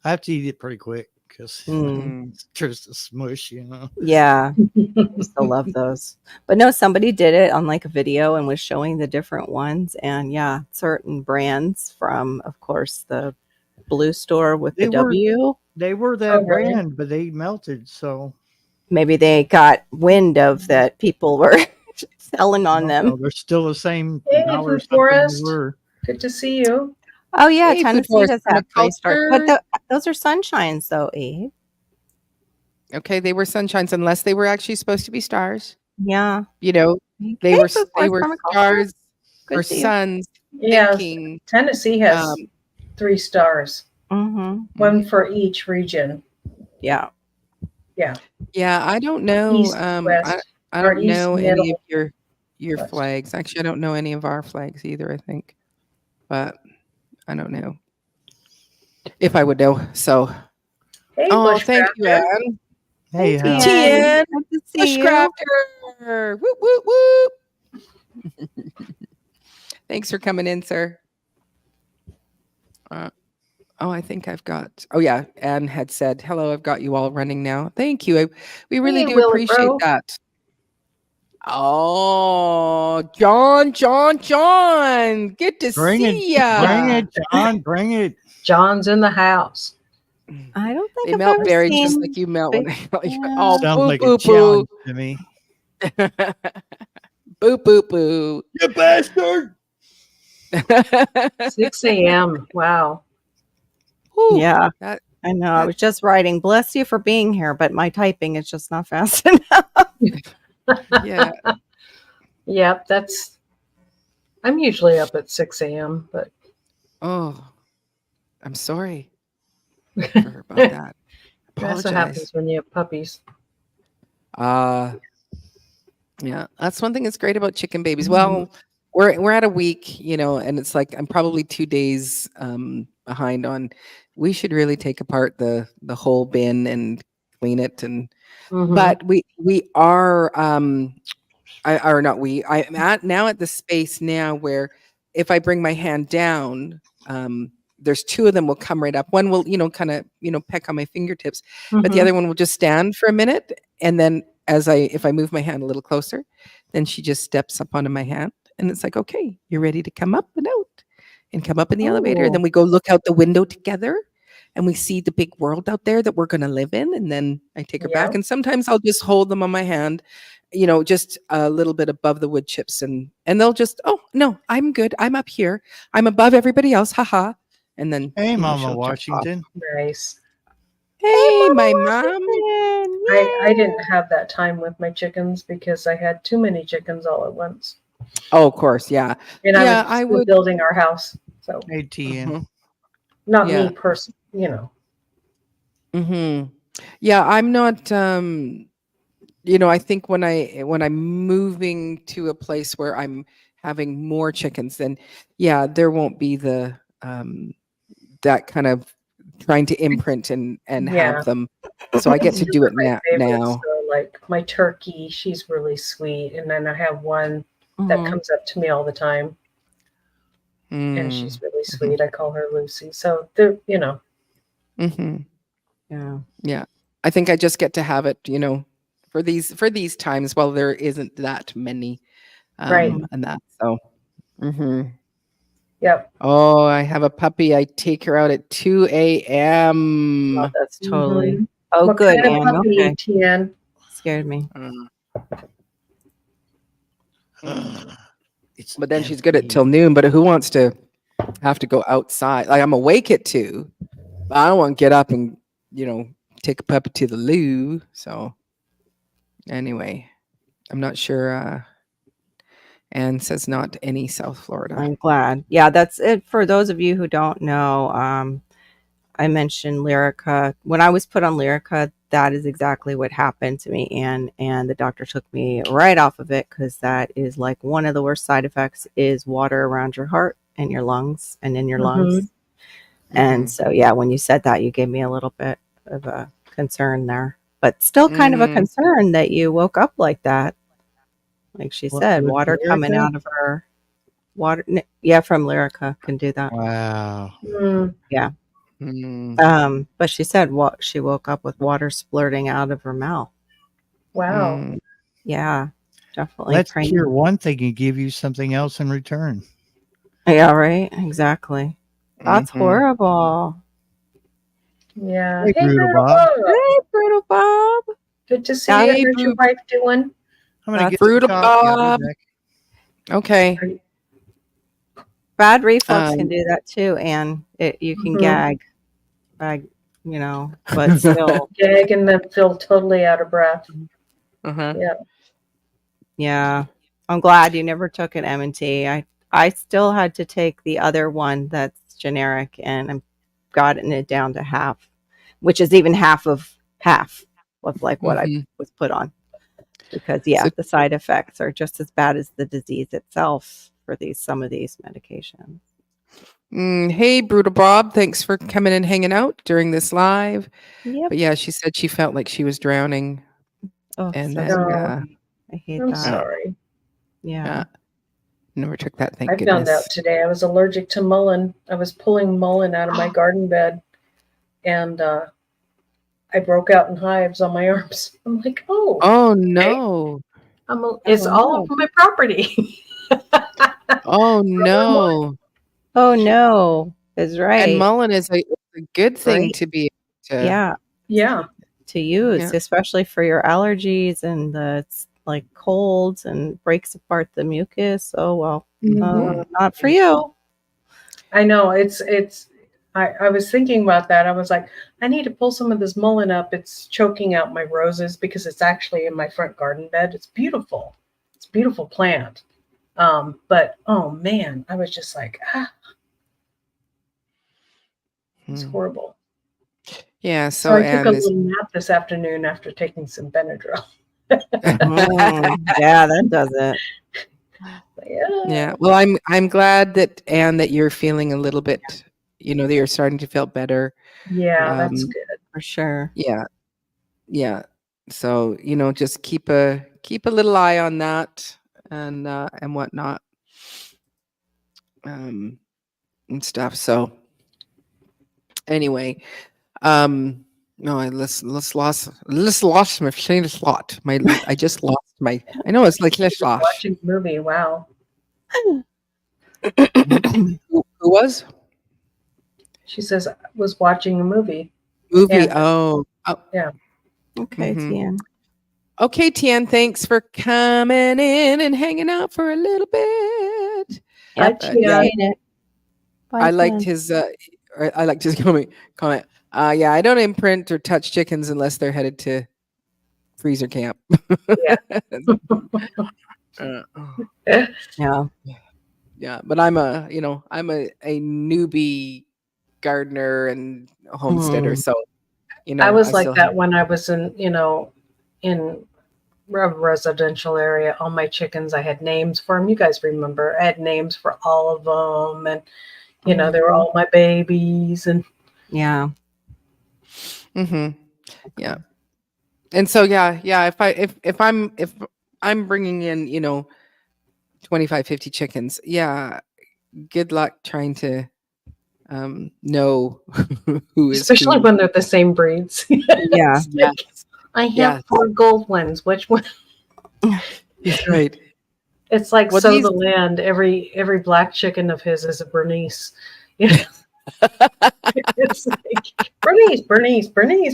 I have to eat it pretty quick because Mm. it's just a smush, Yeah. I used to love those. But no, somebody did it on like a video and was showing the different ones. And yeah, certain brands from, of course, the blue store with the They were- W. They were that Oh, really? brand, but they melted. So Maybe they got wind of that people were selling on no, them. they're still the same Hey, dollar Food something Forest. they were. Good to see you. Oh yeah, Hey, Food Tennessee Forest does have Permaculture. Play Store. But those are sunshines though, Eve. Okay, they were sunshines unless they were actually supposed to be stars. Yeah. They Hey, were Food they Forest were Permaculture. stars Good or to see you. suns Yes, thinking. Tennessee has 3 stars, Mm-hmm. one for each region. Yeah. Yeah. Yeah, I don't know. East, west, I or don't east, know any middle, of your west. flags. Actually, I don't know any of our flags either, I think. But I don't know if I would know. So, Hey, oh, thank you, bushcrafter. Anne. Hey, Thank you, Hal. Tien. Good to see you. Bushcrafter. Whoop, whoop, whoop. Thanks for coming in, sir. Oh, I think I've got. Oh, yeah. Anne had said, hello, I've got you all running now. Thank you. We really Hey, do Willie appreciate Bro. that. Oh, John. Good to Bring it, see ya. bring it, John, bring it. John's in the house. I don't think They I've melt ever berries just seen. like you melt when they melt. Yeah. Oh, Sounds boo, like boo, a challenge to me. boo. Boo, boo, boo. You bastard! 6 a.m. Wow. Whew, Yeah, that- I know. I was just writing, bless you for being here, but my typing is just not fast enough. yeah. Yep, I'm usually up at 6 a.m., but Oh, I'm sorry about that. that's what Apologize. happens when you have puppies. Yeah, that's one thing that's great about chicken babies. Well, we're at a week, and it's like I'm probably 2 days behind on. We should really take apart the whole bin and clean it, and Mhm. but we are I'm at the space now where if I bring my hand down, there's two of them will come right up. One will, kind of, peck on my fingertips, but the Mhm. other one will just stand for a minute. And then if I move my hand a little closer, then she just steps up onto my hand and it's like, okay, you're ready to come up and out and come up in the elevator. And Oh. then we go look out the window together and we see the big world out there that we're going to live in. And then I take her back Yeah. and sometimes I'll just hold them on my hand, just a little bit above the wood chips and they'll just, oh no, I'm good. I'm up here. I'm above everybody else. Haha. And then, Hey, Mama she'll jump off. Washington. Nice. Hey, Mama my mom. Washington, I yay. didn't have that time with my chickens because I had too many chickens all at once. Oh, of course. Yeah. And Yeah, I I was would- building our house. So Hey, Tien. Mhm. not Yeah. me person, Yeah. I'm not, I think when I'm moving to a place where I'm having more chickens, then yeah, there won't be the, that kind of trying to imprint and Yeah. have them. So I get to do it my favorites. now. So like my turkey, she's really sweet. And then I have one that Mhm. comes up to me all the time. And Mm, she's really sweet. I call her Lucy. So they're, mhm. Yeah. I think I just get to have it, for these times while there isn't that many, Right. and that. So, Yep. oh, I have a puppy. I take her out at 2 a.m. Oh, that's totally. Mhm. Oh, What good, kind of Anne. puppy, Okay. Tien? Scared me. But then she's good at till noon. But who wants to have to go outside? Like I'm awake at 2, but I don't want to get up and take a puppy to the loo. So anyway, I'm not sure. Anne says not any South Florida. I'm glad. Yeah, that's it. For those of you who don't know, I mentioned Lyrica. When I was put on Lyrica, that is exactly what happened to me. And the doctor took me right off of it because that is like one of the worst side effects is water around your heart and your lungs and in your lungs. And so, yeah, when you said that, you gave me a little bit of a concern there, but still kind of a concern that you woke up like that. Like she said, with water coming Lyrica? out of her water. Yeah, from Lyrica can do that. Wow. Mm, But she said what she woke up with water splurting out of her mouth. wow. Yeah, definitely. Let's praying. cure one thing and give you something else in return. Yeah, right. Exactly. That's horrible. Yeah. Hey, Hey, Brutal Brutal Bob. Bob. Hey, Brutal Bob. Good to see Hey, you. How's your wife doing? I'm gonna That's get some Brutal coffee. I'll be Bob. back. Okay. Bad reflux can do that too, and you can gag, but still. Gag and then feel totally out of breath. Yeah. Yeah, I'm glad you never took an M&T. I still had to take the other one that's generic, and I've gotten it down to half, which is even half of half of like what I Mhm. was put on. Because yeah, So- the side effects are just as bad as the disease itself for some of these medications. Hey, Brutal Bob, thanks for coming and hanging out during this live. Yep. But yeah, she said she felt like she was drowning, Oh, and so that sorry. I hate I'm that. sorry. Yeah. never took that. Thank I goodness. found out today I was allergic to mullein. I was pulling mullein out of my garden bed, and I broke out in hives on my arms. I'm like, oh, Oh no! it's Oh, all no. over my property. Oh no! Oh no, is And right. mullein is a good thing Right. to be. Yeah, Yeah. to use, Yeah. especially for your allergies and the like colds and breaks apart the mucus. Oh well, Mhm. not for you. I know it's. I was thinking about that. I was like, I need to pull some of this mullein up. It's choking out my roses because it's actually in my front garden bed. It's beautiful. It's a beautiful plant. But oh man, I was just like, it's Hmm. horrible. Yeah. So So I took a Anne is. little nap this afternoon after taking some Benadryl. Yeah, that does it. Yeah. Well, I'm glad that Anne that you're feeling a little bit. That you're starting to feel better. Yeah, that's Um, good. For sure. Yeah. Yeah. So just keep a little eye on that and whatnot, and stuff. So anyway, no, I just lost my train of thought. I just lost my. I know it's like let's lost. Watching the movie. Wow. Who was She says I was watching a movie. movie? And- Oh. Okay, Mhm. Tian. Okay, Tian. Thanks for coming in and hanging out for a little bit. Bye, Yep, Tian. appreciate it. Bye, I liked Tian. his. I liked his comment. Yeah, I don't imprint or touch chickens unless they're headed to freezer camp. Yeah. Uh, Yeah. yeah, but I'm a newbie gardener and homesteader, so I was like still that have- when I was in a residential area. All my chickens, I had names for them. You guys remember? I had names for all of them, and they were all my babies. And Yeah. Mhm. Yeah. And so yeah, if I'm bringing in 25 50 chickens, yeah, good luck trying to know who is especially who. when they're the same breeds. Yeah. It's like, I have Yes. 4 gold ones. Which one? That's right. It's like Well, sow these- the land. Every black chicken of his is a Bernice. It's like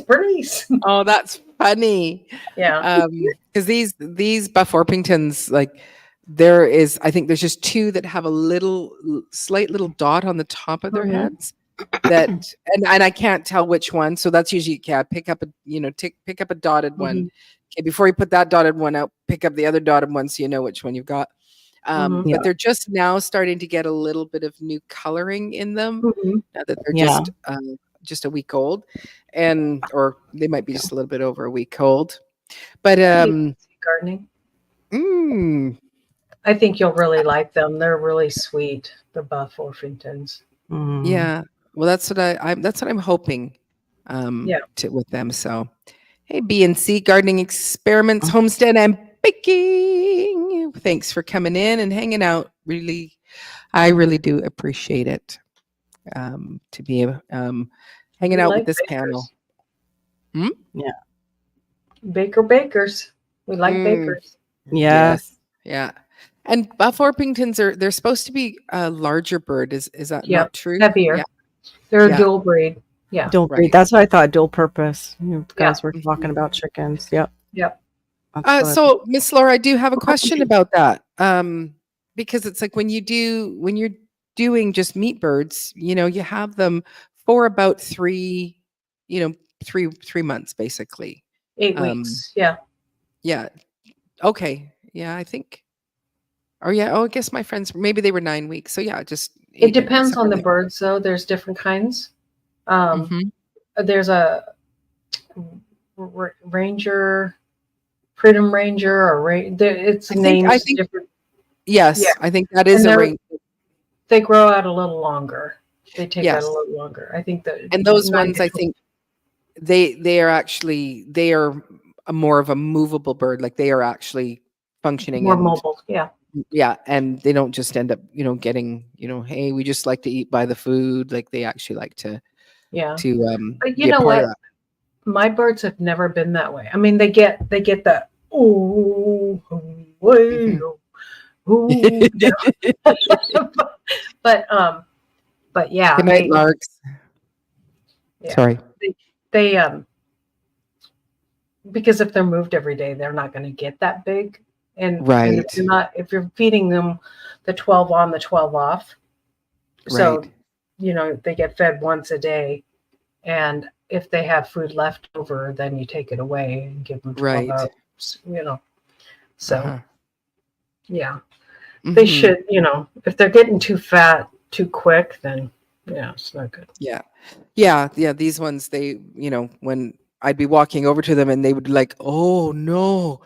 Bernice. Oh, that's funny. Yeah. Because these Buff Orpingtons, like I think there's just 2 that have a slight little dot on the top of their Mhm. heads. That and I can't tell which one. So that's usually pick up a dotted one. Mhm. Okay, before you put that dotted one out, pick up the other dotted one so you know which one you've got. Mhm. Yeah. But they're just now starting to get a little bit of new coloring in them Mhm. now that they're Yeah. just a week old, or they might be just a little bit over a week old. But Gardening. mm, I think you'll really like them. They're really sweet. The Buff Orpingtons. Mm. yeah, well, that's what I'm hoping Yeah. with them. So hey, B&C Gardening Experiments, Homestead and Baking, thanks for coming in and hanging out. I really do appreciate it, to be hanging We out like with this bakers. panel. Bakers. We like Mm. bakers. Yes. Yeah. And Buff Orpingtons they're supposed to be a larger bird. Is that Yep, not true? heavier. Yeah. They're Yeah. a dual breed. Yeah. Dual breed. Right. That's what I thought. Dual purpose. You guys were Mhm. talking about chickens. Yep. Yep. That's what I So Miss Laura, I do have a question about that. Because it's like when you're doing just meat birds, you have them for about 3 months basically. 8 Um, weeks. Yeah. Yeah. Okay. Yeah, I think. Oh yeah. Oh, I guess my friends maybe they were 9 weeks. So yeah, just It depends on the birds, though. There's different kinds. Mhm. There's a Ranger, Freedom Ranger, or it's names I think different. yes, Yeah. I think that is And a they're- ring. They grow out a little longer. They take out Yes. a little longer. I think that. And those 9 ones, to I 12 think they are a more of a movable bird. Like they are actually functioning more and mobile. Yeah. yeah, and they don't just end up, getting, hey, we just like to eat by the food. Like they actually like to Yeah. But you be a know part of what? that. My birds have never been that way. I mean, they get the oh, way, oh, but yeah, Good night, larks. yeah, Sorry. they because if they're moved every day, they're not going to get that big. And Right. if you're feeding them the 12 on, the 12 off, so Right. they get fed once a day, and if they have food left over, then you take it away and give them 12 Right. hours. So Uh-huh. yeah, they Mhm. should. If they're getting too fat too quick, then yeah, it's not good. Yeah. Yeah. Yeah. These ones, they, when I'd be walking over to them and they would be like, oh no,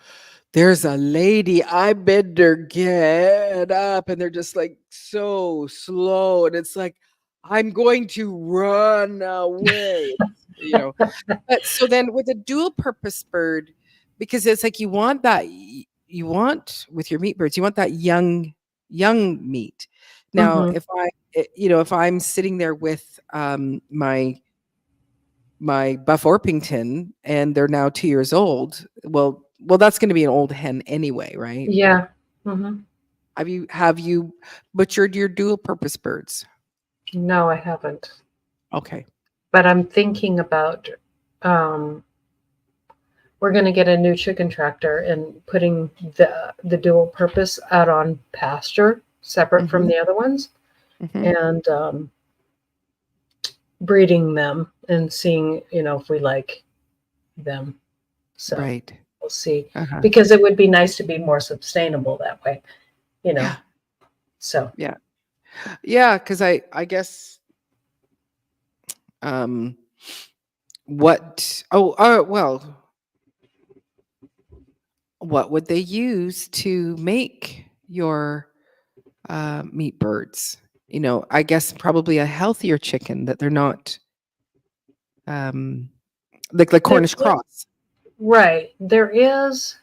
there's a lady, I better get up. And they're just like so slow. And it's like, I'm going to run away. But so then with a dual purpose bird, because it's like you want with your meat birds, you want that young meat. Now, Mhm. if I'm sitting there with my Buff Orpington and they're now 2 years old, well, that's going to be an old hen anyway, right? Yeah. Mhm. Have you butchered your dual purpose birds? No, I haven't. Okay. But I'm thinking about we're going to get a new chicken tractor and putting the dual purpose out on pasture separate from the other ones, Mhm. and breeding them and seeing if we like them. So Right. we'll see, Uh-huh. because it would be nice to be more sustainable that way. Yeah. So Yeah. Yeah, because I guess what what would they use to make your meat birds? I guess probably a healthier chicken that they're not like the Cornish cross. Right. There is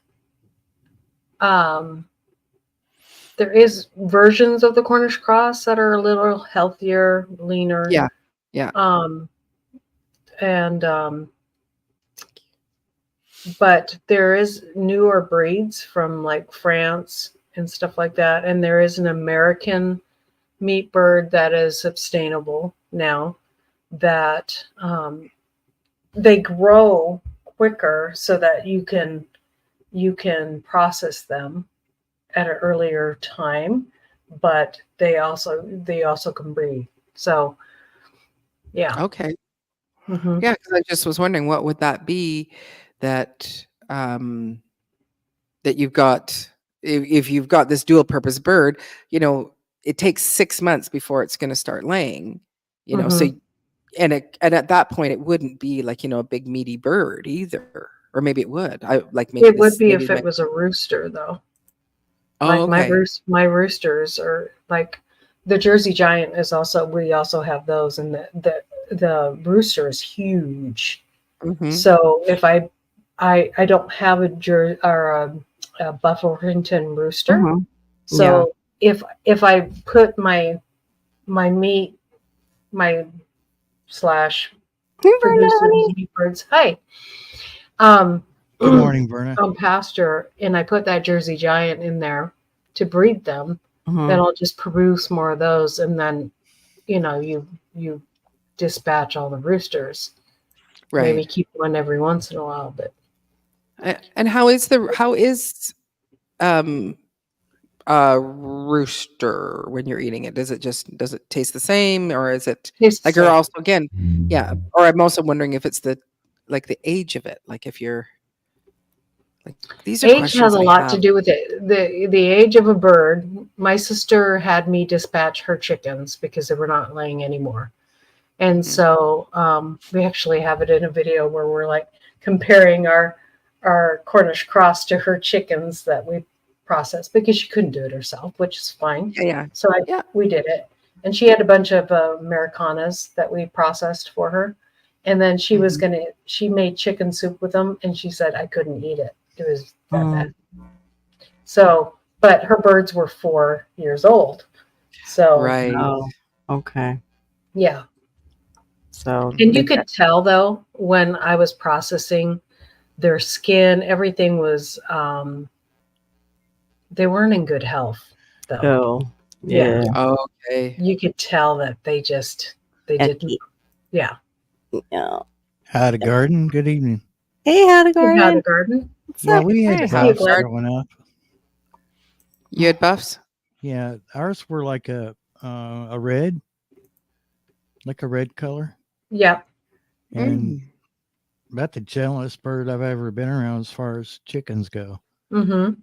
versions of the Cornish cross that are a little healthier, leaner. Yeah. Yeah. But there is newer breeds from like France and stuff like that, and there is an American meat bird that is sustainable now, that they grow quicker so that you can process them at an earlier time, but they also can breed. So yeah. Okay. Mhm. Yeah, because I just was wondering what would that be that that you've got if you've got this dual purpose bird, it takes 6 months before it's going to start laying, so Mhm. and at that point it wouldn't be like, a big meaty bird either, or maybe it would. I like maybe It would be maybe if it was a rooster, though. Oh, Like okay. my roosters are like the Jersey Giant is also, we also have those, and the rooster is huge. Mhm. So if I don't have a Buff Orpington rooster, Mhm. so if I put my meat, my slash producers meat birds, hi, Good morning, Verna. on pasture, and I put that Jersey Giant in there to breed them, Mhm. then I'll just produce more of those, and then you dispatch all the roosters. Maybe Right. keep one every once in a while, but And how is um rooster when you're eating it? Does it taste the same, or is it tastes the like, you're same. also again, yeah, or I'm also wondering if it's the age of it, like if you're like, these are Age questions has a I lot to have. do with it. The age of a bird. My sister had me dispatch her chickens because they were not laying anymore. And Mhm. so we actually have it in a video where we're like comparing our Cornish cross to her chickens that we processed because she couldn't do it herself, which is fine. Yeah. So Yeah. we did it. And she had a bunch of Americanas that we processed for her. And then she was she made chicken soup with them, and she said I couldn't eat it. It was that bad. So, but her birds were 4 years old. So, Right. Oh, okay. yeah. So And you could tell though, when I was processing their skin, everything was, they weren't in good health though. Oh, Yeah. Okay. You could tell that they didn't. Yeah. Yeah. Had a garden. Good evening. Hey, how'd it go? We had a garden. What's Yeah, up? we had Hey, how's buffs it? growing up. You had buffs? Yeah, ours were like a red, like a red color, Yeah. and about the gentlest bird I've ever been around as far as chickens go. Mm-hmm.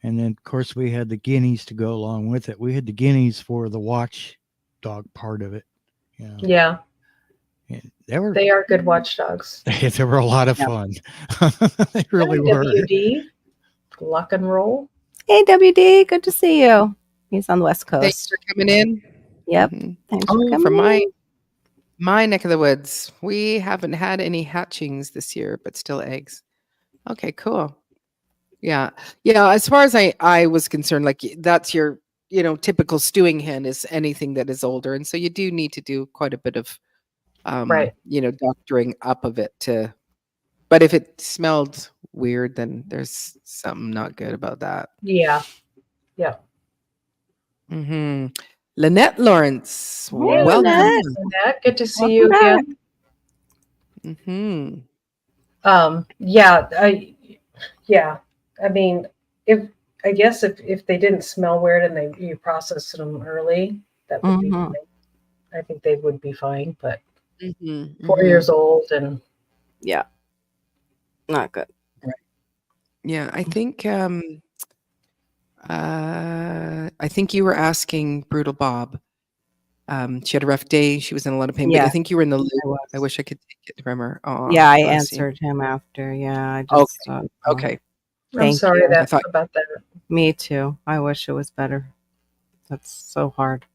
And then, of course, we had the guineas to go along with it. We had the guineas for the watch dog part of it. You know, Yeah. and They are good watchdogs. they were a lot of fun. They really were. WD, Luck and Roll. Hey, WD, good to see you. He's on the West Coast. Thanks for coming in. Yep. Mhm. Thanks for Oh, coming. from in. my neck of the woods, we haven't had any hatchings this year, but still eggs. Okay, cool. Yeah. As far as I was concerned, like that's your, typical stewing hen is anything that is older. And so you do need to do quite a bit of, Right. doctoring up of it but if it smelled weird, then there's something not good about that. Yeah. Mm-hmm. Lynette Lawrence, Hey, welcome. Lynette. Annette, good to see you Welcome again. Mm-hmm. I mean, if they didn't smell weird and you processed them early, that would be fine. I think they would be fine, but Mm-hmm. 4 years old and Yeah. Not good. Yeah, I think you were asking Brutal Bob. She had a rough day. She was in a lot of pain, but I Yeah, think you were in the loop. I was. I wish I could take it from her. Aw, Yeah, I bless you. answered him after. Yeah, I Okay. just. Okay. I'm Thank sorry you. about that. Me too. I wish it was better. That's so hard.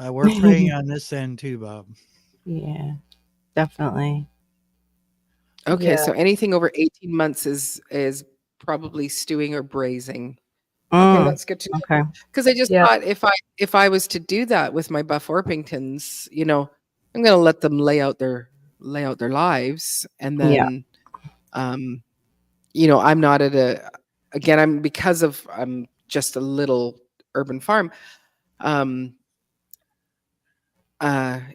We're praying on this end too, Bob. Yeah, definitely. Okay, Yeah. so anything over 18 months is probably stewing or braising. Okay, Mm, that's good to know. okay. Because I just Yeah. thought if I was to do that with my Buff Orpingtons, I'm going to let them lay out their lives, and then, I'm not I'm just a little urban farm.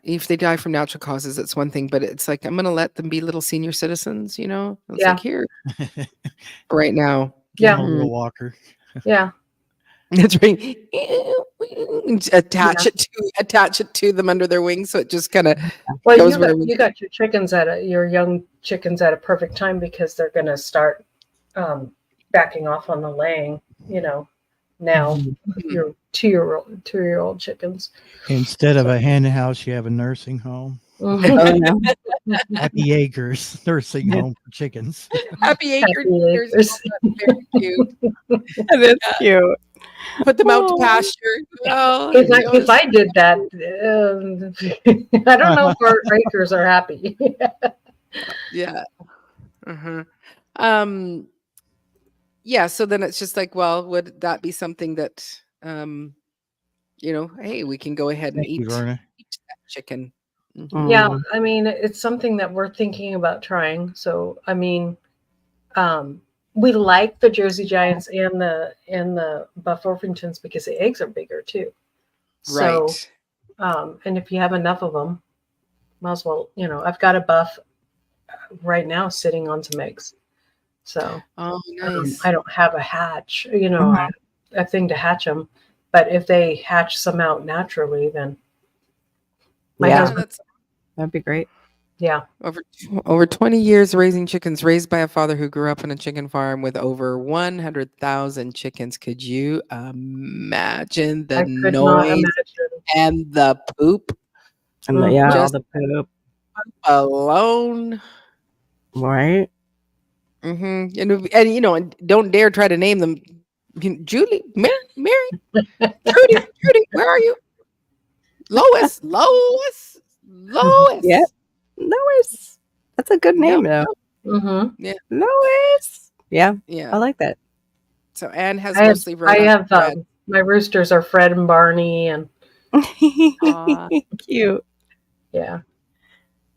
If they die from natural causes, it's one thing, but it's like I'm going to let them be little senior citizens. It's Yeah. like here right now. Give 'em Yeah. a little walker. Yeah. That's right. Attach it to them under their wings, so it just kind of Well, goes where you got your chickens your young chickens at a perfect time because they're going to start backing off on the laying. Now your 2-year-old chickens. Instead of a hen house, you have a nursing home. Mhm. Oh no. Happy Acres nursing home for chickens. Happy acres. Happy acres. Very cute. That's cute. Put them out to Oh. pasture. Oh, If I did that, I don't know if our acres are happy. yeah. Uh-huh. Yeah. So then it's just like, well, would that be something that, hey, we can go ahead and Thank you, eat Verna. that chicken. Mhm. Mm. Yeah, I mean, it's something that we're thinking about trying. So, I mean, we like the Jersey Giants and the Buff Orpingtons because the eggs are bigger too. So, Right. and if you have enough of them, might as well. I've got a Buff right now sitting on some eggs. So, Oh, nice. I don't have a hatch, Mhm. a thing to hatch them. But if they hatch some out naturally, then my Yeah. husband, That'd be great. yeah. Over 20 years raising chickens, raised by a father who grew up on a chicken farm with over 100,000 chickens. Could you imagine I the could not noise imagine. and the poop And all Just- the poop. alone? Right? And you know, and don't dare try to name them. Julie, Mary, Trudy, where are you? Lois. Yeah. Lois. That's a good name, Yep. though. Mm-hmm. Lois. Yeah, Yeah. I like that. So Anne has I mostly Rhode have Island my roosters are Fred and Barney, and Aw. Cute. yeah.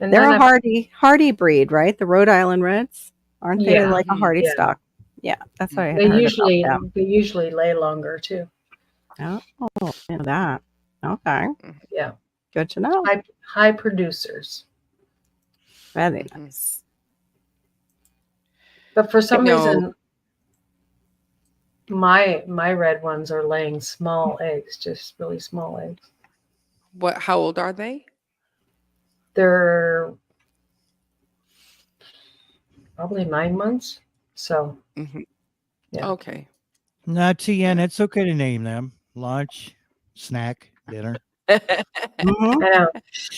And They're then a hardy breed, right? The Rhode Island Reds, aren't they? Yeah. Like a hardy Yeah. stock. Yeah, that's what I had they heard about them. usually lay longer too. Oh, I know that. Okay, Yeah. good to know. High producers. Very Mhm. nice. But for some No. reason, my red ones are laying small eggs, just really small eggs. How old are they? They're probably 9 months. So Mhm. Yeah. Okay. Not Tien. It's okay to name them. Lunch, snack, dinner, Mhm. I know.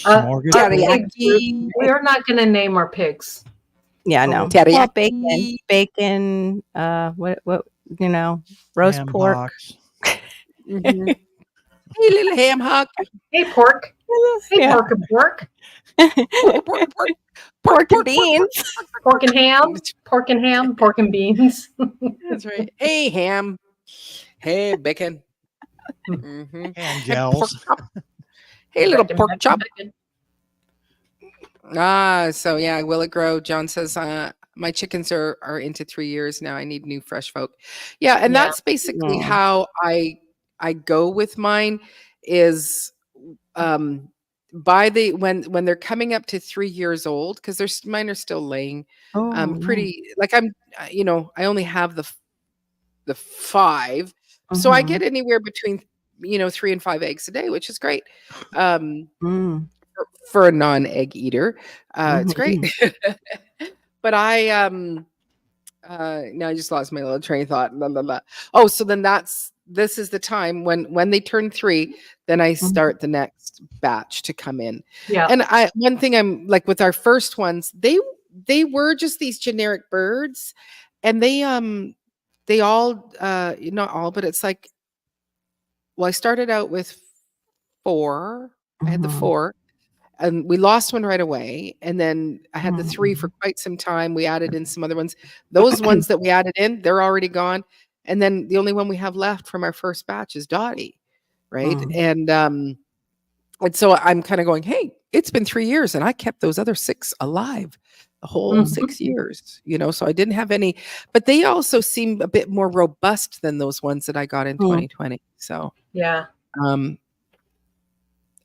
smorgasbord. We are not going to name our pigs. Yeah, I know. Teriyaki. Well, bacon. What roast ham pork. hocks. Mhm. Hey, little ham hock. Hey, pork. Hey, Yeah. pork and pork. Pork and beans. Pork and ham. Pork and ham. Pork and beans. That's right. Hey, ham. Hey, bacon. Mhm. Ham Hey, pork gels. chop. Hey, little Bacon, pork bacon, chop. bacon. So yeah, will it grow? John says, my chickens are into 3 years now. I need new fresh folk. Yeah, and Yeah. that's basically Mm. how I go with mine is by when they're coming up to 3 years old, because mine are still laying Oh, pretty like I'm I only have the 5. So I get anywhere between 3 and 5 eggs a day, which is great. Mm. For a non-egg eater. It's great. But now I just lost my little train of thought. Blah, blah, blah. Oh, so then this is the time when they turn 3, then I start the next batch to come in. Yeah. And one thing I'm like with our first ones, they were just these generic birds, and they all not all, but it's like, well, I started out with 4. I had the 4. And we lost one right away, and then I had the 3 for quite some time. We added in some other ones. Those ones that we added in, they're already gone. And then the only one we have left from our first batch is Dottie, right? And so I'm kind of going, hey, it's been 3 years, and I kept those other 6 alive the whole 6 years, so I didn't have any. But they also seem a bit more robust than those ones that I got in 2020. So Yeah.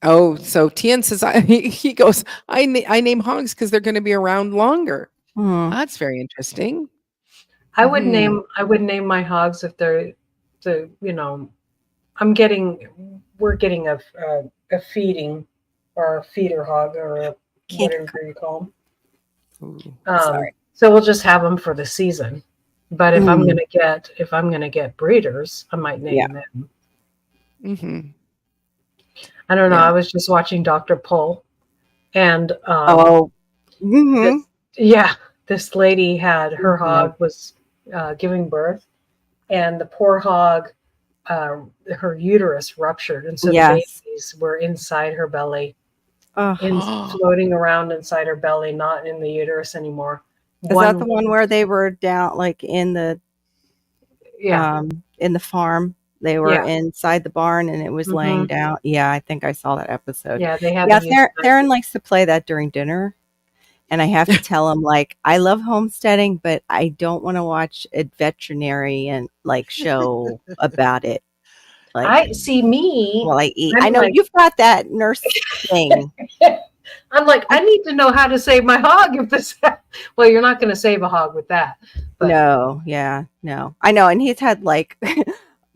Oh, so Tien says he goes, I name hogs because they're going to be around longer. That's very interesting. I would name my hogs if they're we're getting a feeding or a feeder hog or whatever you call them. So we'll just have them for the season. But if I'm gonna get breeders, I might name them. Mm-hmm. I don't know. I was just watching Dr. Pull, and this lady had her hog was giving birth, and the poor hog, her uterus ruptured, and so the babies were inside her belly, floating around inside her belly, not in the uterus anymore. Is that the one where they were down, like in the farm? They were inside the barn, and it was laying down. Yeah, I think I saw that episode. Yeah, they had. Theron likes to play that during dinner, and I have to tell him, like, I love homesteading, but I don't want to watch a veterinarian show about it. Like, I see me while I eat. I know you've got that nurse thing. I'm like, I need to know how to save my hog if this. Well, you're not going to save a hog with that. But. No, I know, and he's had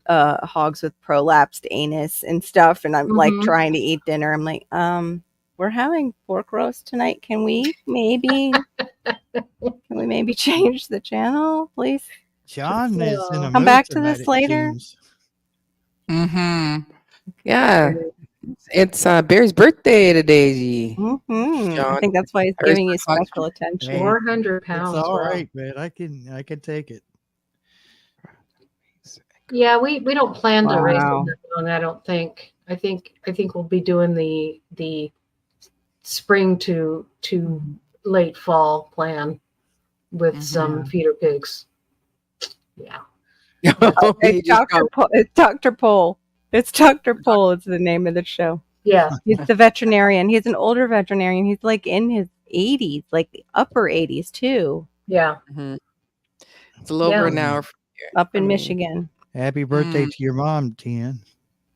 hogs with prolapsed anus and stuff, and I'm like trying to eat dinner. I'm like, we're having pork roast tonight. Can we maybe change the channel, please? John is in a come back to this later. Mm-hmm. Yeah. It's Barry's birthday today. I John, think that's why he's hers giving you was on- special attention. Hey, 400 it's pounds. all wow. right, man. I can take it. Yeah, we don't plan to race Wow. them that long. I don't think. I think we'll be doing the spring to late fall plan with some feeder pigs. Yeah. You It's just Dr. go, Pole. It's Dr. Pole. It's Dr. Pole. It's the name of the show. Yeah. He's the veterinarian. He's an older veterinarian. He's like in his 80s, like the upper 80s too, Yeah. Mhm. It's a little over an Yeah. hour. From here. up I in mean, Michigan. Happy birthday to your mom, Tian.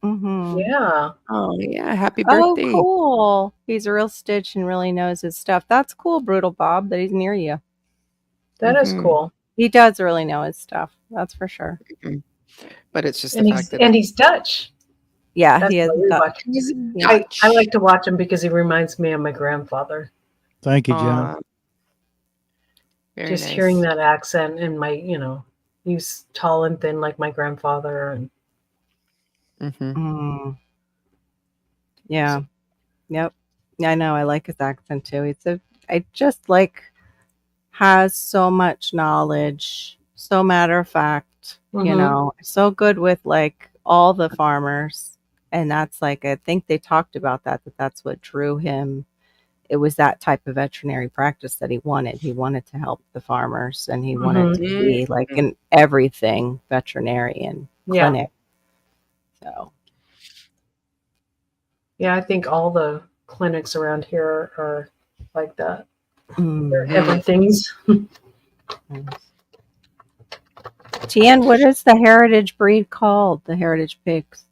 Mm-hmm. Yeah. Oh yeah, happy Oh, birthday! cool. He's a real stitch and really knows his stuff. That's cool, Brutal Bob, that he's near you. That is Mhm. cool. He does really know his stuff. That's for sure. But it's just And the he's fact that and he's Dutch. Yeah, That's he is. why we Dutch. watch. he's I like to watch him because he reminds me of my grandfather. Thank you, John. Very Just nice. hearing that accent and he's tall and thin like my grandfather. And Mhm. Mm. Yeah. Yep. Yeah, I know. I like his accent too. I just like has so much knowledge, so matter of fact, Mhm. so good with like all the farmers. And that's like, I think they talked about that's what drew him. It was that type of veterinary practice that he wanted. He wanted to help the farmers and he wanted to be like an everything veterinarian Yeah. clinic. So, Yeah, I think all the clinics around here are like that. They're mm. everything's. Tian, what is the heritage breed called? The heritage pigs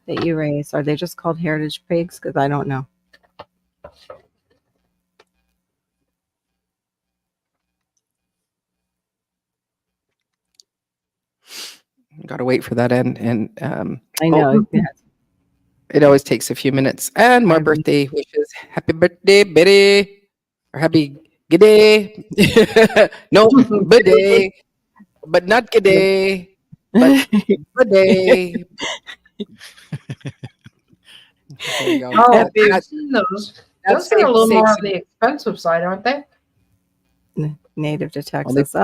that you raise? Are they just called heritage pigs? Because I don't know. Got to wait for that end, and I know. Yeah. it always takes a few minutes. And more birthday wishes. Happy birthday, Betty, or happy g'day. No, birthday, but not g'day, but birthday. There you go. Oh, Happy- I've seen those. That's Those are a little safe more to on the expensive side, aren't they? Native to Only, Texas.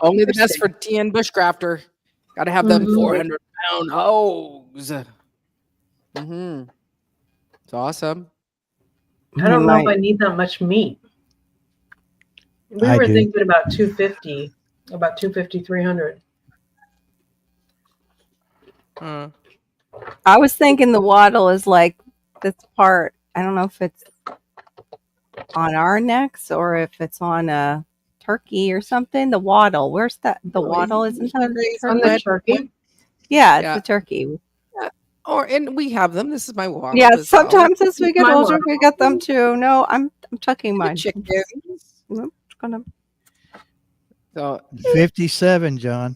only the best for TN Bushcrafter. Got to have them Mhm. 400-pound hogs. Mm-hmm. It's awesome. I don't know if I need that much meat. We I were do. thinking about 250, 300. I was thinking the waddle is like this part. I don't know if it's on our necks or if it's on a turkey or something. The waddle. Where's that? The waddle isn't that a On turkey? the turkey? Yeah, it's Yeah. the turkey. And we have them. This is my waddle. Yeah, as well. sometimes as we get My older, waddle. we get them too. No, I'm tucking The mine. chickens. Nope, it's gonna. So 57, John.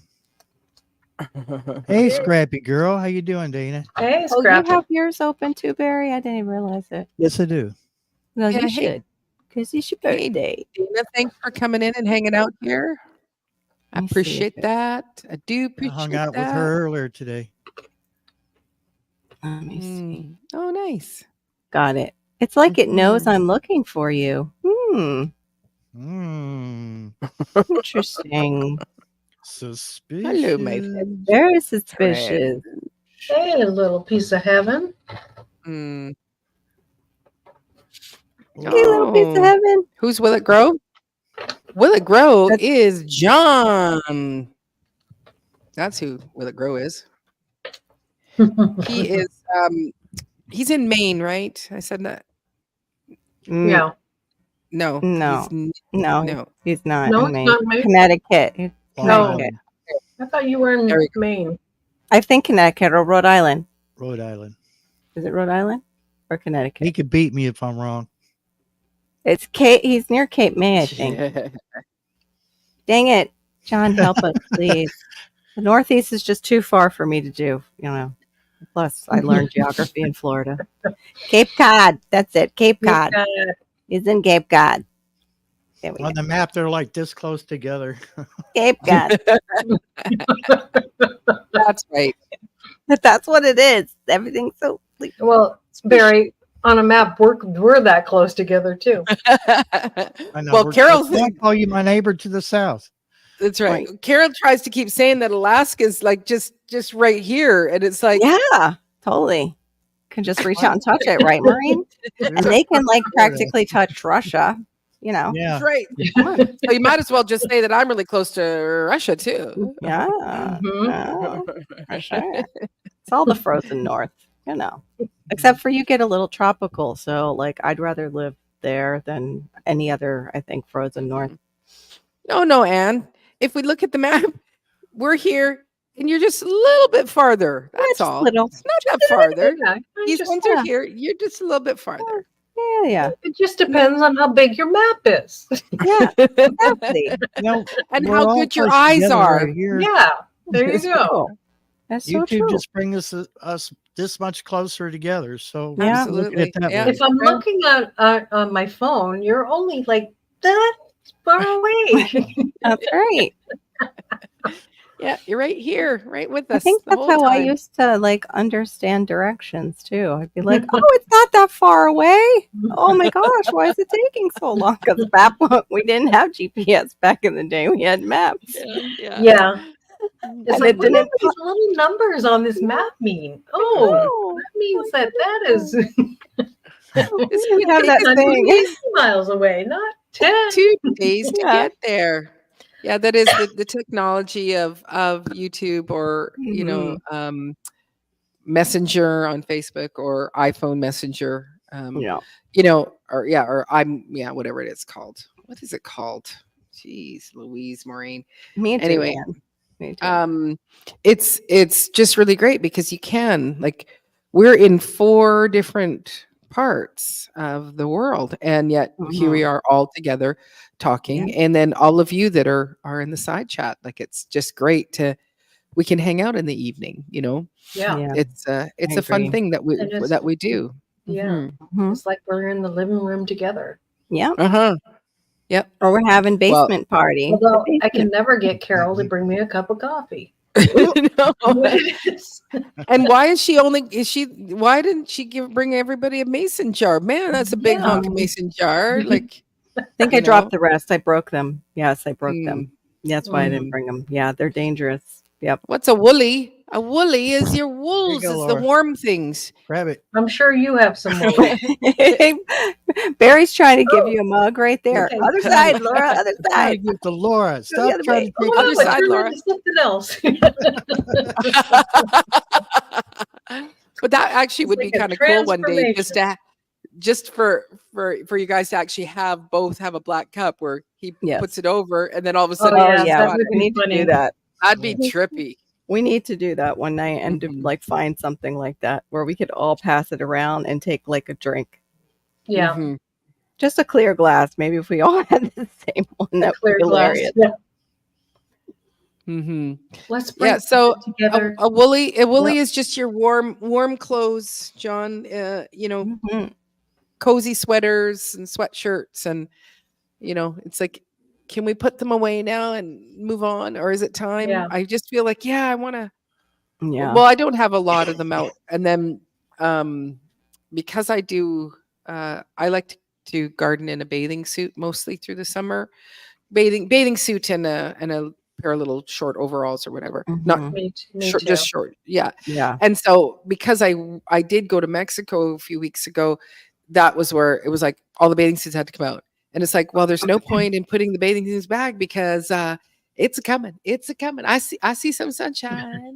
Hey, Scrappy girl. How you doing, Dana? Hey, Oh, you Scrappy. have yours open too, Barry? I didn't even realize it. Yes, I do. No, Yeah, you hey. should, because it's your Hey, birthday. Dana, thanks for coming in and hanging out here. I Let me see appreciate if it- that. I do I appreciate hung out that. with her earlier today. Let me see. Oh, nice. Got it. It's like it knows Mhm. I'm looking for you. Mm, Interesting. suspicious. Hello, my friend. Very suspicious. Hey, little piece of heaven. Mm. Hey, little piece of Oh. heaven. Who's Will It Grow? Will It Grow That's- is John. That's who Will It Grow is. He is he's in Maine, right? I said that. Yeah. No. No. he's No, no. he's not. No, in it's Maine. not Maine. Connecticut. He's Long No. Connecticut. Island, I thought you were in There we Maine. I think Connecticut or Rhode Island. Rhode Island. Is it Rhode Island or Connecticut? He could beat me if I'm wrong. It's Cape. He's near Cape May, I think. Dang it, John, help us, please. The Northeast is just too far for me to do. Plus, I learned geography in Florida. Cape Cod. That's it. Cape Cod. He's in Cape Cod. There we go. On the map, they're like this close together. Cape Cod. That's right. But that's what it is. Everything's so like, Well, Barry, on a map, we're that close together too. I know. Well, Carol's I call you my neighbor to the south. That's right. Carol tries to keep saying that Alaska's like just right here, and it's like, yeah, totally. Can just reach out and touch it, right, Maureen? And they can like practically touch Russia. You know. Yeah. that's right. So you might as well just say that I'm really close to Russia too. Yeah. Mhm. Yeah, for sure. It's all the frozen north, you know. Except for you get a little tropical, so like I'd rather live there than any other, I think, frozen north. No, Anne. If we look at the map, we're here, and you're just a little bit farther. That's just all. little. It's not that farther. Yeah, These just- ones are here. You're just a little bit farther. Yeah. it just depends on how big your map is. Yeah, exactly. You know, And we're how all good your close eyes together are. right here. Yeah, there you It's go. true. That's so YouTube true. just bring us this much closer together. So Yeah. look at it that Yeah. way. If I'm looking at on my phone, you're only like that far away. That's right. Yeah, you're right here, right with us. I think the that's whole how I time. used to like understand directions too. I'd be like, "Oh, it's not that far away. Oh my gosh, why is it taking so long?" Because we didn't have GPS back in the day. We had maps. Yeah. Yeah. It's And like, it what do didn't- these little numbers on this map mean? Oh, Oh, that means that is This we could have take that us thing. 20 miles away, not 10. 2 days to Yeah. get there. Yeah, that is the technology of YouTube or Messenger on Facebook or iPhone Messenger. Yeah. Or whatever it is called. What is it called? Jeez, Louise, Maureen. Me too. Anyway, man. Me too. It's just really great because you can we're in 4 different parts of the world, and yet here we are all together talking, and then all of you that are in the side chat. Like, it's just great we can hang out in the evening. Yeah. It's a I fun agree. thing that And it's- we do. Yeah. Mhm. It's like we're in the living room together. Yeah. Uh-huh. Yep. Or we're having basement party. Although The I can basement- never get Carol to bring me a cup of coffee. No. And why didn't she bring everybody a mason jar? Man, that's a big Yeah. hunk of mason jar. Like, I think I dropped the rest. I broke them. Yes, I broke Mm. them. That's why I didn't bring them. Yeah, they're dangerous. Yep. what's a woolly? A woolly is your wools. go, It's the Laura. warm things. Grab it. I'm sure you have some more. Barry's trying to give you a mug right there. Okay. Other side, Laura. Other Trying to side. give to Laura. the Stop other trying way. to take Oh, Other it side, turned Laura. into something else. But that actually It's would like be a kind of cool one day, just transformation. just for you guys to actually have a black cup where he Yes. puts it over, and then all of a sudden, Oh, Oh yeah, yeah, that would we be need to funny. do that. that'd be trippy. We need to do that one night and Mhm. find something like that where we could all pass it around and take like a drink. Yeah. Mhm. Just a clear glass. Maybe if we all had the same one, that would Clear be glass. hilarious. Yeah. Mhm. Let's bring Yeah. So it together. a woolly is just your warm clothes, John. Mhm. Cozy sweaters and sweatshirts, and it's like, can we put them away now and move on, or is it time? Yeah. I just feel like, I want to. Yeah. Well, I don't have a lot of them out, and then because I do, I like to garden in a bathing suit mostly through the summer, bathing suit and a pair of little short overalls or whatever, not Mhm. Me short, too. just short, yeah. Yeah. And so, because I did go to Mexico a few weeks ago, that was where it was like all the bathing suits had to come out, and it's like, well, there's no point in putting the bathing suits back because it's a coming. I see some sunshine,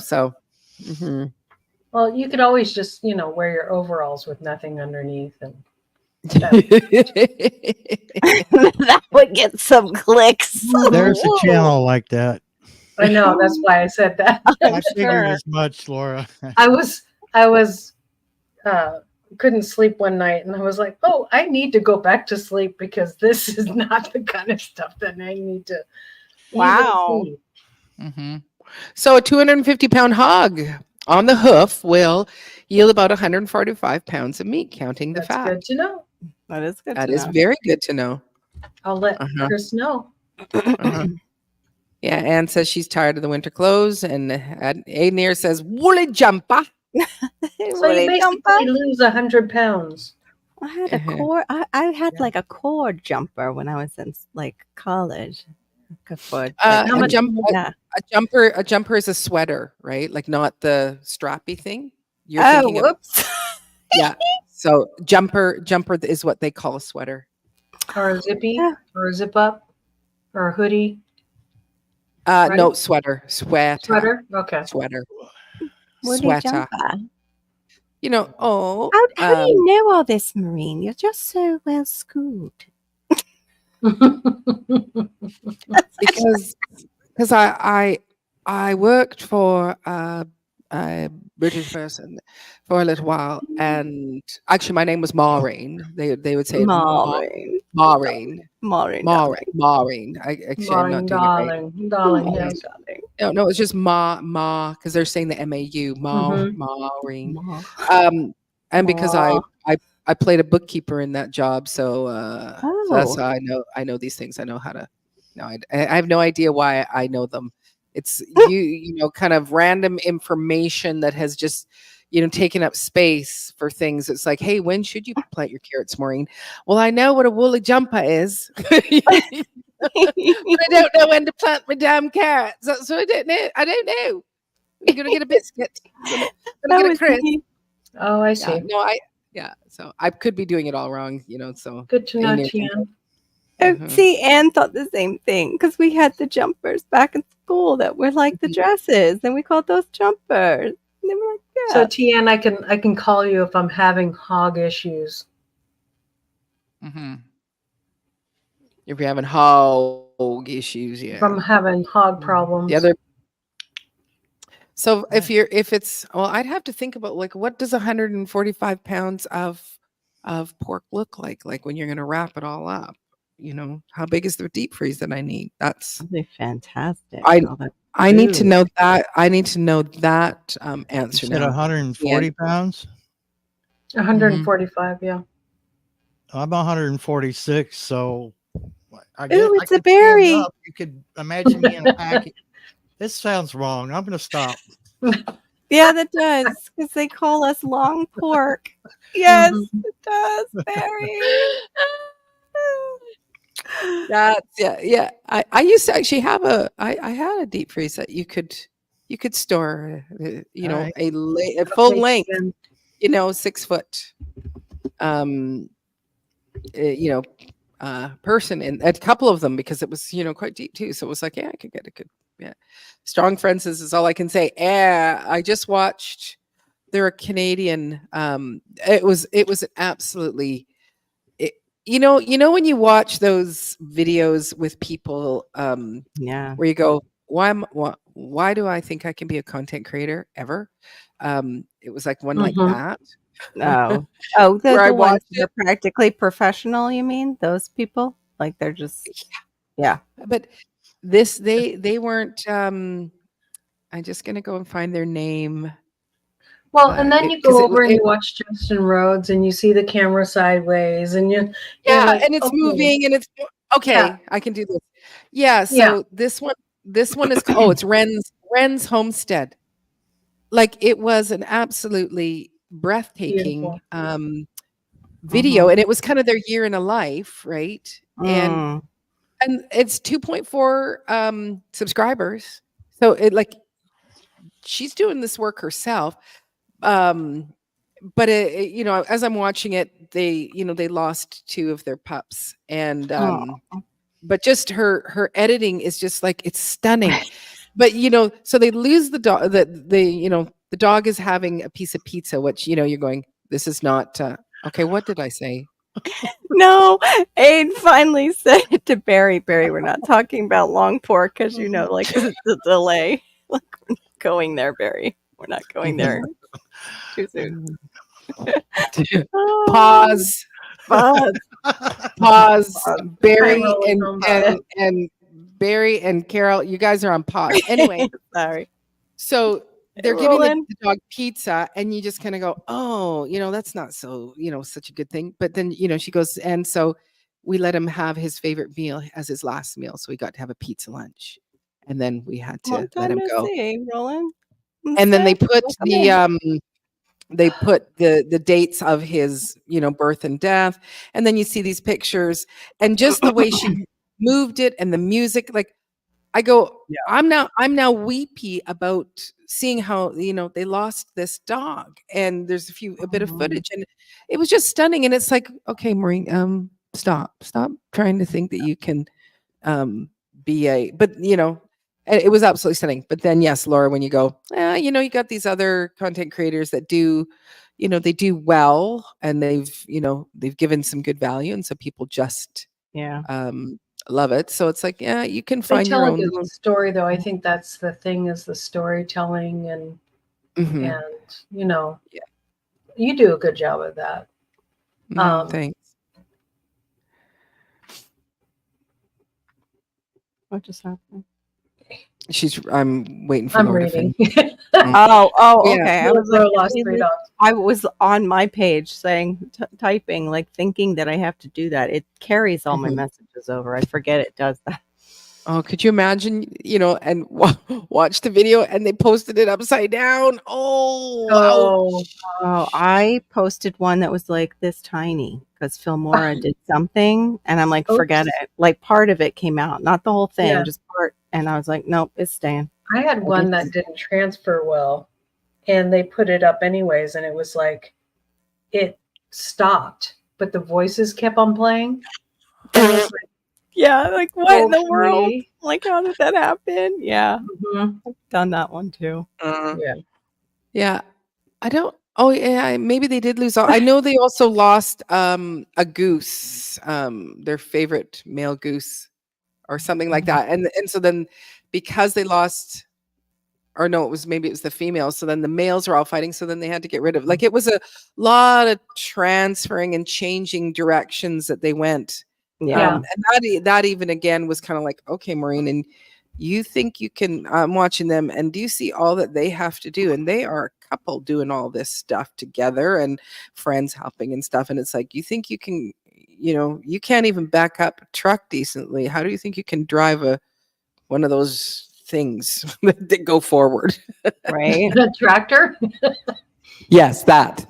So. Mhm. Well, you could always just, wear your overalls with nothing underneath. And That would get some clicks. There's a channel like that. I know that's why I said that. I figured Sure. as much, Laura. I was couldn't sleep one night and I was like, oh, I need to go back to sleep because this is not the kind of stuff that I need to. even Wow. see. Mhm. So a 250-pound hog on the hoof will yield about 145 pounds of meat, counting the That's fat. good to know. That is good. That to is know. very good to know. I'll let Uh-huh. Chris know. Uh-huh. Yeah, Anne says she's tired of the winter clothes, and Aidnir says woolly jumper. So Woolly you jumper. basically lose 100 pounds. I had a Uh-huh. cord. I had Yeah. like a cord jumper when I was in like college. For How A much- yeah. a jumper is a sweater, right? Like not the strappy thing. You're Oh, thinking of whoops. yeah. So jumper is what they call a sweater. Or a zippy, Yeah. or a zip up, or a hoodie, No, sweater. sweater. Okay. Sweater. Woolly Sweater. jumper. You know, How do you know all this, Maureen? You're just so well schooled. because I worked for a British person for a little while, and actually my name was Maureen. They would say Maureen. Maureen. Maureen. Maureen. I'm not doing it right. darling, yes. No, it's just Ma because they're saying the MAU Maureen. And because I played a bookkeeper in that job, so that's how I know these things. I know how to. No, I have no idea why I know them. It's you know, kind of random information that has just, you know, taken up space for things. It's like, hey, when should you plant your carrots, Maureen? Well, I know what a woolly jumper is, but I don't know when to plant my damn carrots. So I don't know. I'm gonna get a biscuit. I'm gonna get a crisp. Oh, I see. So I could be doing it all wrong, you know. So Good to know, Aidnir can Tian. Mhm. See, Anne thought the same thing because we had the jumpers back in school that were like the Mhm. dresses, and we called those jumpers. And they were like, yeah. So Tian, I can call you if I'm having hog issues. If you're having hog issues, yeah. If I'm having hog problems. The other. So if it's I'd have to think about like what does 145 pounds of pork look like when you're going to wrap it all up? You know, how big is the deep freeze that I need? That's That'd be fantastic. I All that- I need to Dude. know that. I need to know that You answer said now. 140 pounds? 145, yeah. I'm 146, so I guess Ooh, I it's a could stand berry. up. You could imagine me in a packet. This sounds wrong. I'm going to stop. Yeah, that does because they call us long pork. Yes, Mhm. it does, Barry. That's yeah. I used to actually have I had a deep freeze that you could store you know Alright. a full Okay, length, Tian. you know, 6 foot you know person, and a couple of them because it was, you know, quite deep too, so it was like, yeah, I could get a good strong friends is all I can say. I just watched, they're a Canadian, it was absolutely you know when you watch those videos with people Yeah. where you go, why do I think I can be a content creator ever? It was like one like Mhm. that. Oh, Where I the ones watched that are practically professional. You mean those people? Like they're just yeah. But this they weren't I'm just gonna go and find their name. Well, and then you 'Cause go it over and it you watch Justin Rhodes and you see the camera sideways and you're yeah, like, and it's okay. moving and it's okay, Yeah. I can do this. Yeah, so this one is it's Wren's Homestead. Like, it was an absolutely breathtaking, Beautiful. video, and it was kind of their year in a life, right? And it's 2.4 subscribers. So it like she's doing this work herself. But you know, as I'm watching it, they, you know, they lost 2 of their pups, and but just her editing is just like, it's stunning. But you know, so they lose the dog, you know, the dog is having a piece of pizza, which, you know, you're going, this is not okay, what did I say? No, Aid finally said it to Barry. Barry, we're not talking about long pork because you know, like the delay. Like we're not going there, Barry. We're not going there too soon. Pause. Pause. Barry rolling on that. and Barry and Carol, you guys are on pause. Anyway, Sorry. so they're giving Rolling. the dog pizza, and you just kind of go, oh, you know, that's not so, you know, such a good thing. But then, you know, she goes, and so we let him have his favorite meal as his last meal. So we got to have a pizza lunch. and then we had to Long let time him no go. see, Roland. And then they Welcome put in. the dates of his, birth and death, and then you see these pictures, and just the way she moved it and the music, like I go, Yeah. I'm now weepy about seeing how they lost this dog, and there's a bit of footage, and it was just stunning, and it's like, okay, Maureen, stop trying to think that you can but it was absolutely stunning. But then, yes, Laura, when you go, you got these other content creators that do, they do well, and they've given some good value, and so people just Yeah. love it. So it's like, yeah, you can They find tell your a own good little. story, though. I think that's the thing, is the storytelling, and Mhm. Yeah. You do a good job of that. Thanks. What just happened? I'm waiting for I'm Laura to reading. finish. Oh, Yeah. okay. I Little was like, girl lost 3 dogs. I was on my page saying, typing, like thinking that I have to do that. It carries all my Mhm. messages over. I forget it does that. Oh, could you imagine, and watch the video and they posted it upside down? Oh, Oh, ouch. Oh, I posted one that was like this tiny because Filmora did something, and I'm like, forget Oops. it. Like part of it came out, not the whole thing, Yeah. just part. And I was like, nope, it's staying. I had one that didn't transfer well, and they put it up anyways, and it was like it stopped, but the voices kept on playing. And I was like, Yeah, like what in the world? okay. Like, how did that happen? Yeah, Mhm. I've done that one too. Yeah. Yeah. I don't. Oh, yeah. Maybe they did lose all. I know they also lost a goose, their favorite male goose, or something like that. And so then, because they lost, or no, maybe it was the females. So then the males are all fighting. So then they had to get rid of. Like, it was a lot of transferring and changing directions that they went. Yeah. And that even again was kind of like, okay, Maureen, and you think you can? I'm watching them, and do you see all that they have to do? And they are a couple doing all this stuff together, and friends helping and stuff. And it's like, you think you can? You can't even back up a truck decently. How do you think you can drive one of those things that go forward? Right. The tractor. Yes, that.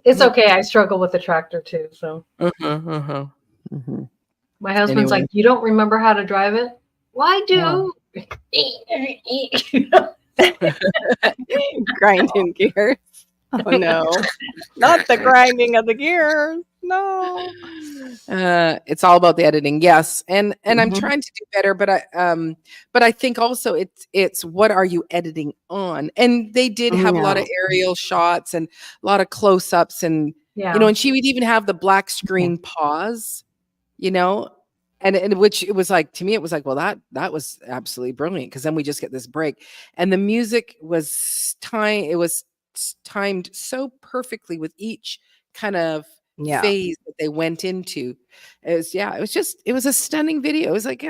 It's okay. I struggle with the tractor too. So Mhm. my husband's Anyway. like, "You don't remember how to drive it?" Well, I do. Grinding gears. Oh no, not the grinding of the gears. No. It's all about the editing, yes, and I'm Mhm. trying to do better, but I think also it's what are you editing on? And they did have a lot of aerial shots and a lot of close-ups, and Yeah. and she would even have the black screen pause, and which it was like, to me it was like, well, that was absolutely brilliant, because then we just get this break, and the music was timed so perfectly with each kind of Yeah. phase that they went into. It was a stunning video. It was like,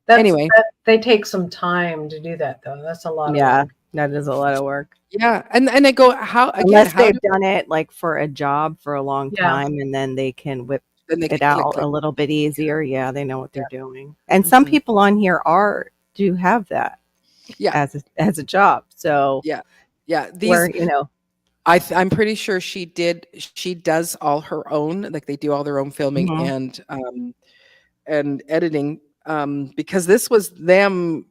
anyway. They take some time to do that, though. That's a lot of work. That is a lot of work. Yeah, and I go, how again? Unless How they've done it like for a job for a long Yeah. time, and then they can whip then they it click, out click. a little bit easier. Yeah, they know what they're doing. And some people on here do have that. Yeah. as a job. So Yeah. where I'm pretty sure she does all her own, like they do all their own filming and editing, because this was them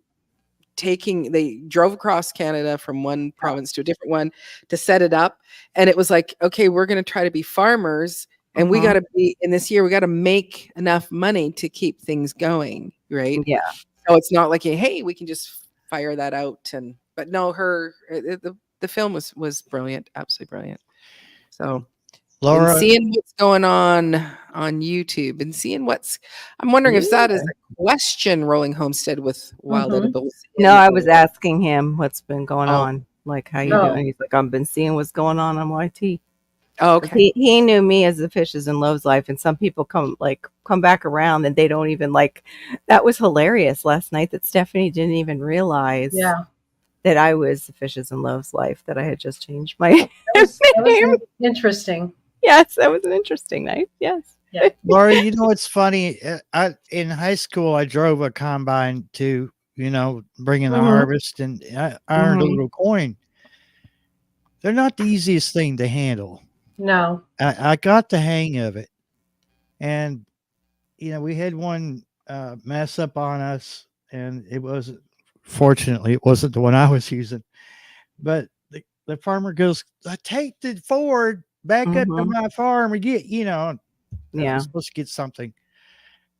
they drove across Canada from one province to a different one to set it up. And it was like, okay, we're going to try to be farmers, and we got to be, in this year, we got to make enough money to keep things going. Right. Yeah. So it's not like, hey, we can just fire that out. But no, the film was brilliant. Absolutely brilliant. So Laura, and seeing what's going on YouTube, and seeing I'm wondering if that is a question Rolling Homestead with Wild Edibles. No, I was asking him what's been going Oh. on. Like, how you doing? He's like, I've been seeing what's going on YT. Oh, okay. He knew me as the Fishes and Loaves Life, and some people come back around and they don't even that was hilarious last night that Stephanie didn't even realize that I was the Fishes and Loaves Life, that I had just changed my that was interesting. Yes, that was an interesting night. Yes. Laura, you know what's funny? In high school, I drove a combine to, bring in the Mhm. harvest, and I earned a Mhm. little coin. They're not the easiest thing to handle. No. I got the hang of it, and we had one mess up on us, and fortunately it wasn't the one I was using, but the farmer goes, "I take it forward, back up to Mhm. my farm and get," I'm Yeah. supposed to get something.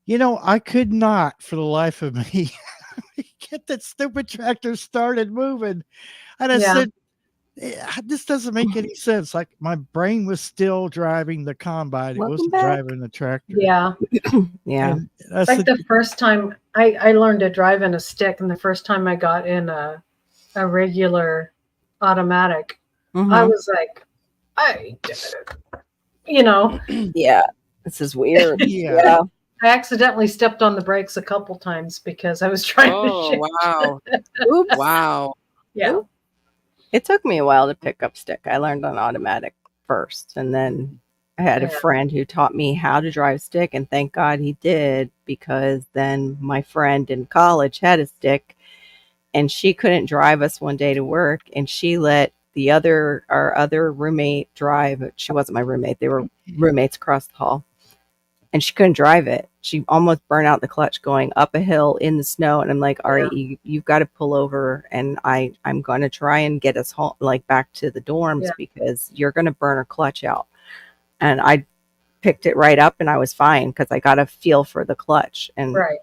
I could not for the life of me get that stupid tractor started moving. And I Yeah. said, this doesn't make any sense. Like my brain was still driving the combine. It Welcome wasn't back. driving the tractor. Yeah. Yeah. And I Like said, the first time I learned to drive in a stick, and the first time I got in a regular automatic, I Mhm. was like, I, you know, Yeah. This is weird. yeah. Yeah. I accidentally stepped on the brakes a couple times because I was trying to Oh, shift. wow. Oops. Wow. Yeah. It took me a while to pick up stick. I learned on automatic first, and then I had a Yeah. friend who taught me how to drive stick, and thank God he did, because then my friend in college had a stick, and she couldn't drive us one day to work, and she let our other roommate drive. She wasn't my roommate; they were roommates across the hall, and she couldn't drive it. She almost burned out the clutch going up a hill in the snow. And I'm like, all right, you've got to pull over, and I'm going to try and get us home, like back to the dorms, Yeah. because you're going to burn her clutch out. And I picked it right up, and I was fine because I got a feel for the clutch. And Right.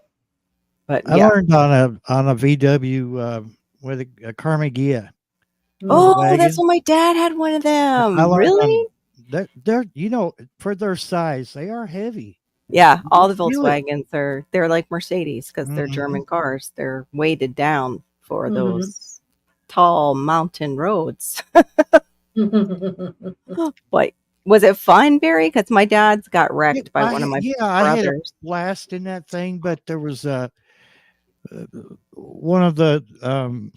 but I yeah. learned on a VW with a Carmagia. Oh, that's wagon. what my dad had one of them. I learned Really? they're for their size, they are heavy. Yeah, all the Feel it. Volkswagens they're like Mercedes because they're Mhm. German cars. They're weighted down for Mhm. those tall mountain roads. Like, was it fun, Barry? Because my dad's got wrecked by one of my I had a brothers. blast in that thing, but there was one of the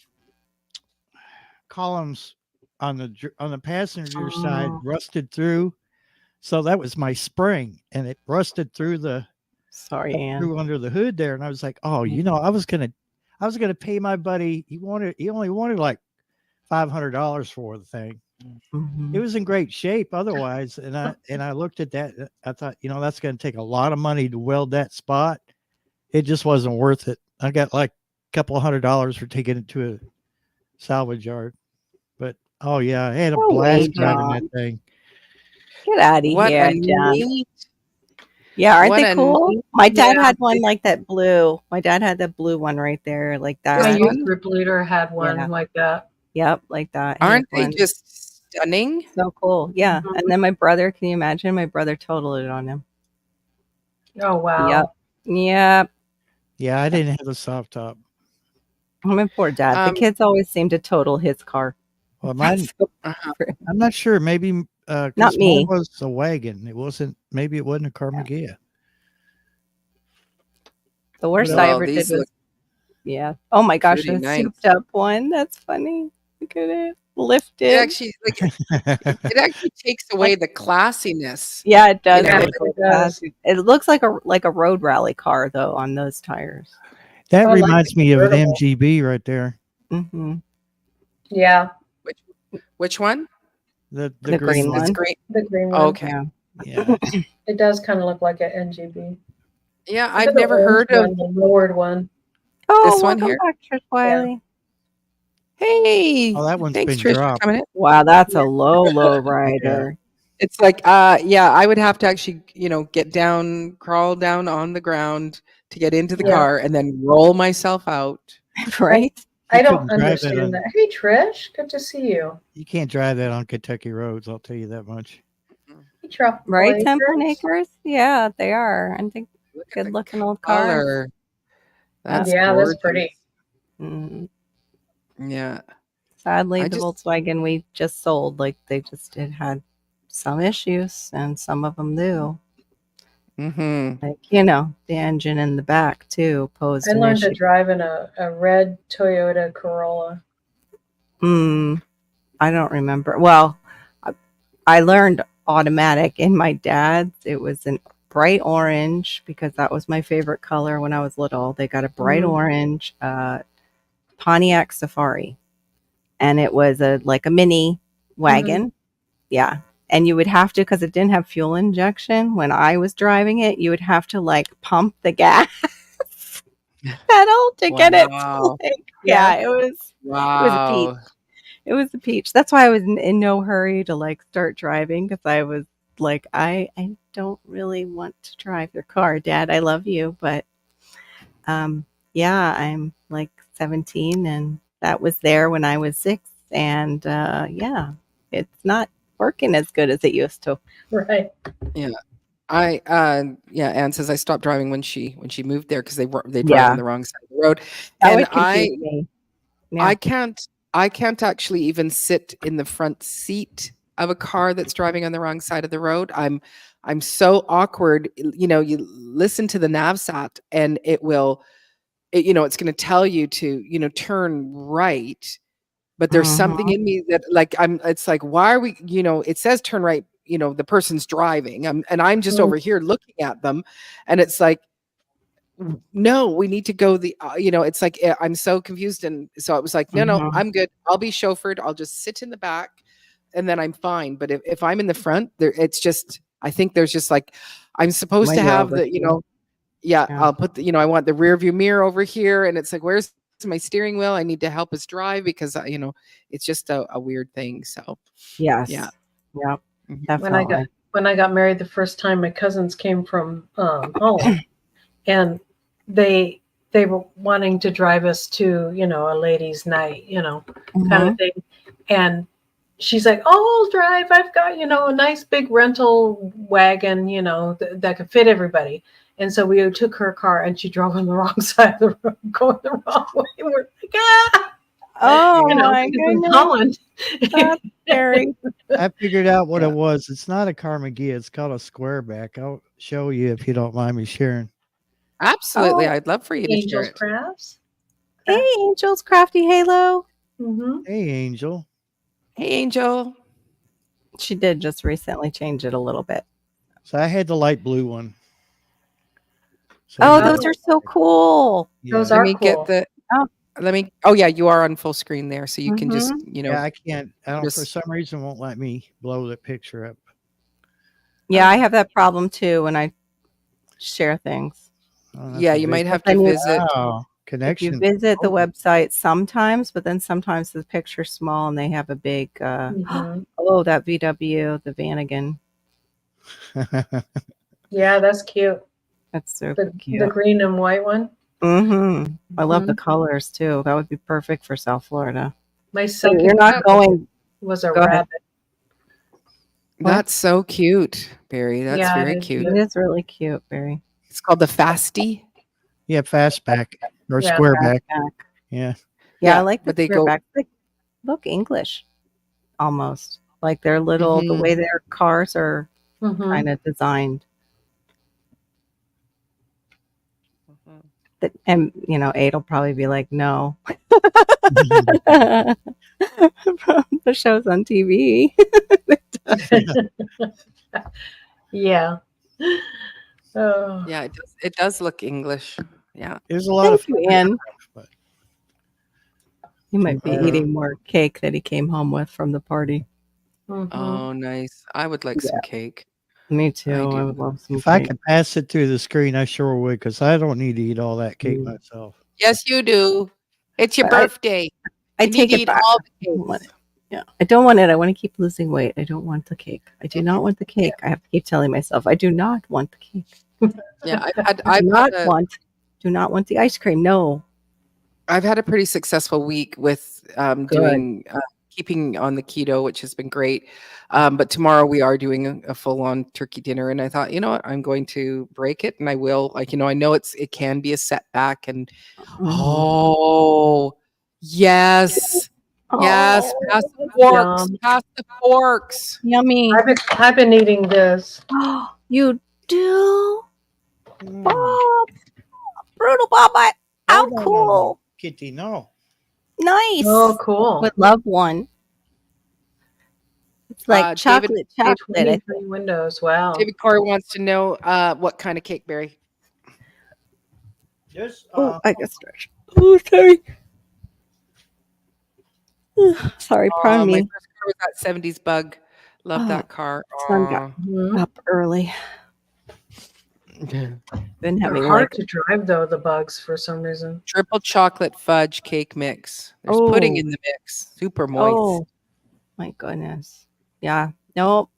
columns on the passenger side Oh, rusted through, so that was my spring, and it rusted through sorry, Ann. under the hood there, and I was like, oh, I was gonna pay my buddy. He only wanted like $500 for the thing. Mhm. It was in great shape otherwise, and I looked at that. I thought, that's going to take a lot of money to weld that spot. It just wasn't worth it. I got like a couple $100 for taking it to a salvage yard. But oh yeah, I had a No way, blast driving that John. thing. Get out of What here, a John. neat, Yeah, aren't what they a cool? neat, My dad Yeah. had one like that blue. My dad had that blue one right there, like My This that. youth one? group leader had one Yeah. like that. Yep, like that. He had Aren't they one. just stunning? So cool. Yeah. Mhm. And then my brother, can you imagine? My brother totaled it on him. Oh wow. Yep. Yep. Yeah, I didn't have a soft top. My poor dad. The Um, kids always seem to total his car. Well, mine, So, uh-huh. I'm not sure. Maybe not because me. mine was a wagon. It wasn't. Maybe it wasn't a Carmagia. The worst What I Well, ever did these was, look yeah. Oh my gosh, pretty the nice. souped up one. That's funny. Look at it. It Lifted. actually, it actually takes away the classiness. Yeah, it does. know, Yeah, look it like does. that. It looks like a road rally car though on those tires. That I like reminds the me of an convertible. MGB right there. Hmm. Yeah, Which one? The The green It's one. green. the green one. Okay. Yeah. Yeah. It does kind of look like an NGB. Yeah, Look I've at the never orange heard of one, the lowered one. Oh, this one welcome here. back, Trish Wiley. Hey, Oh, that one's thanks, been Trish, for dropped. coming in. Wow, that's a low rider. It's like, yeah, I would have to actually, crawl down on the ground to get into the Yeah. car and then roll myself out. Right? I don't couldn't drive that on- understand that. Hey, Trish, good to see you. You can't drive that on Kentucky roads. I'll tell you that much. Hey, Tropical Right, Acres. Temple Acres? Yeah, they are. I think Look at good the looking old cars. color. That's Yeah, gorgeous. that's pretty. Mm. Yeah. Sadly, I the just- Volkswagen we just sold, like it had some issues, and some of them do. Mm-hmm. Like, the engine in the back too posed I an learned to issue. drive in a red Toyota Corolla. I don't remember. Well, I learned automatic. In my dad's, it was an bright orange because that was my favorite color when I was little. They got a bright Mhm. orange Pontiac Safari, and it was like a mini wagon. Yeah. And you would have to, because it didn't have fuel injection when I was driving it, you would have to like pump the gas pedal to get it. Wow. Yeah, Yeah. it was a peach. Wow. It was a peach. That's why I was in no hurry to like start driving, because I was like, I don't really want to drive your car, Dad. I love you, but yeah, I'm like 17, and that was there when I was 6, and yeah, it's not working as good as it used to. Right. Anne says I stopped driving when she moved there because they drive Yeah. on the wrong side of the road. That And would confuse me. Yeah. I can't actually even sit in the front seat of a car that's driving on the wrong side of the road. I'm so awkward. You know, you listen to the NavSat and it's going to tell you to, turn right. But there's something in me that it's like, why are we, it says turn right, the person's driving. And I'm just over here looking at them. And it's like, no, we need to go it's like, I'm so confused. And so I was like, no, I'm good. I'll be chauffeured. I'll just sit in the back and then I'm fine. But if I'm in the front there, it's just, I think there's just like, I'm supposed to have I'll put I want the rear view mirror over here. And it's like, where's my steering wheel? I need to help us drive because, it's just a weird thing. So, yes. Yeah. Yep. Mhm. Definitely. When I got married the first time, my cousins came from Holland, and they were wanting to drive us to a ladies' night, kind of thing. And she's like, "Oh, I'll drive. I've got a nice big rental wagon, that could fit everybody." And so we took her car, and she drove on the wrong side of the road, going the wrong way. We're like, ah! Oh my In goodness. Holland. That's scary. I figured out what Yeah. it was. It's not a Carmageddon. It's called a squareback. I'll show you if you don't mind me sharing. Absolutely. Oh, I'd love for you to share Angels it. Crafts. Hey, Angels Crafty Halo. Mm-hmm. Hey, Angel. Hey, Angel. She did just recently change it a little bit. So I had the light blue one. So Oh, you those know, are so cool. Those Let are me cool. get oh yeah, you are on full screen there. So you can just, Yeah, I can't. I don't. For just- some reason, won't let me blow the picture up. Yeah, I have that problem too when I share things. Oh, that's yeah, a you big- might have Then to you- visit. Wow, If you connection. visit the website sometimes, but then sometimes the picture's small and they have a big Mhm. oh, that VW, the Vanagon. Yeah, that's cute. That's super The cute. green and white one. I love the Mhm. colors too. That would be perfect for South Florida. My So second you're not going. was a Go ahead. rabbit. That's so cute, Barry. That's Yeah, very it is cute. It is really cute, Barry. It's called the Fasty. Yeah, fastback or Yeah, squareback. Back. Yeah. Yeah, I like the but they go. back. Like, look English, almost like they're little. The Mhm. way their cars are Mhm. kind of designed. And Aid will probably be like, no. The show's on TV. Yeah. Oh. Yeah, it does look English. Yeah. There's a lot of Thank you, Ann. but He might be Yeah. eating more cake that he came home with from the party. Mhm. Oh, nice. I would like some cake. Me too. I I, do. would love some if I cake. could pass it through the screen, I sure would, because I don't need to eat all that cake Mm. myself. Yes, you do. It's your But birthday. I You need take to it eat back. all the I don't cakes. want it. Yeah, I don't want it. I want to keep losing weight. I don't want the cake. I do not want the cake. I have to keep telling myself I do not want the cake. Yeah, I do not want the ice cream. No. I've had a pretty successful week with doing keeping on the keto, which has been great. But tomorrow we are doing a full-on turkey dinner, and I thought, you know what, I'm going to break it, and I will. Like, I know it can be a setback, and yes, yes, pass the forks, Yum. pass the forks. Yummy. I've been eating this. You do? Mm. Bob. Brutal Bob. How No, no, no, cool. no. Kitty, no. Nice. Oh, cool. Would love one. It's like David, chocolate. I think. 23 windows. Wow. David Corey wants to know what kind of cake, Barry. Just, Oh, I got stretched. Oh, sorry. Sorry, pardon My me. first car was that 70s bug. Love Oh, that car. Son got Mhm. up early. Aw. Been They're having hard like to drive though, the bugs for some reason. Triple chocolate fudge cake mix. There's pudding Oh. in the mix. Super moist. oh my goodness. Yeah. Nope.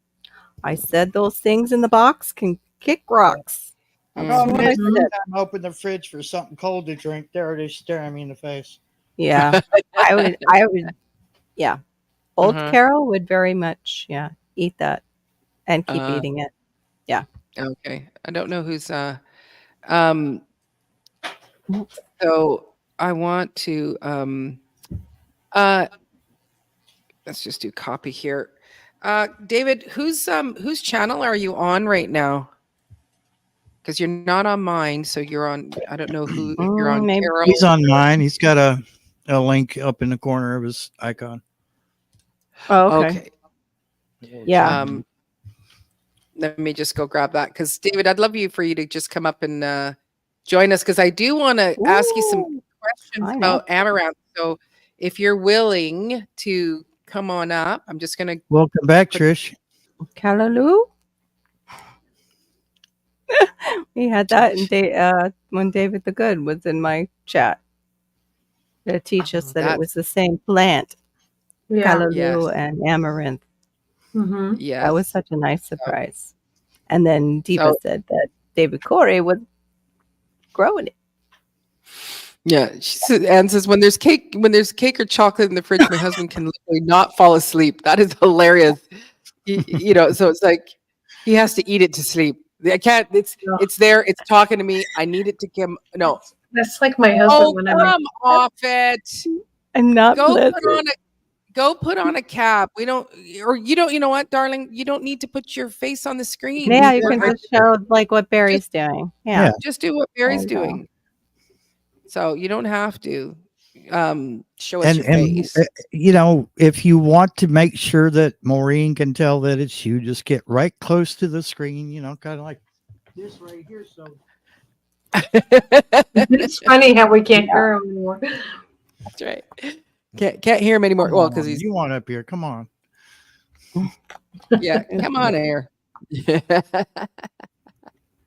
I said those things in the box can kick rocks. That's problem what I is, said. every time I open the fridge for something cold to drink, there it is staring me in the face. Yeah. I would yeah. Old Uh-huh. Carol would very much, eat that and keep Uh, eating it. Okay. I don't know who's um so I want to let's just do copy here. David, whose channel are you on right now? Because you're not on mine, so you're on I don't know who you're on. Maybe. Carol. He's on mine. He's got a link up in the corner of his icon. Oh, okay. Yeah. Let me just go grab that because David, I'd love for you to just come up and join us because I do want to ask you some Ooh, questions I know. about Amaranth. So if you're willing to come on up, I'm just gonna Welcome back, Trish. Callaloo. We had that in when David the Good was in my chat to teach us that it was the same plant, Yeah. Callaloo Yes. and Amaranth. hmm yes. That was such a nice surprise. And then Deepa said that David Corey was growing it. Yeah, she said, Anne says when there's cake or chocolate in the fridge, my husband can literally not fall asleep. That is hilarious. You know, so it's like he has to eat it to sleep. I can't. It's there. It's talking to me. I need it to come. No. That's like my husband Oh, when come off it. I'm not Go put on a cap. We don't, or you don't. You know what, darling? You don't need to put your face on the screen. Yeah, you can just show like what Barry's doing. Yeah. Just do what Barry's There you go. doing. So you don't have to show us your face. You know, if you want to make sure that Maureen can tell that it's you, just get right close to the screen, you know, kind of like this right here. So it's funny how we can't hear him anymore. That's right. Can't hear him anymore. Well, because he's you want up here. Come on. Yeah, come on, Air.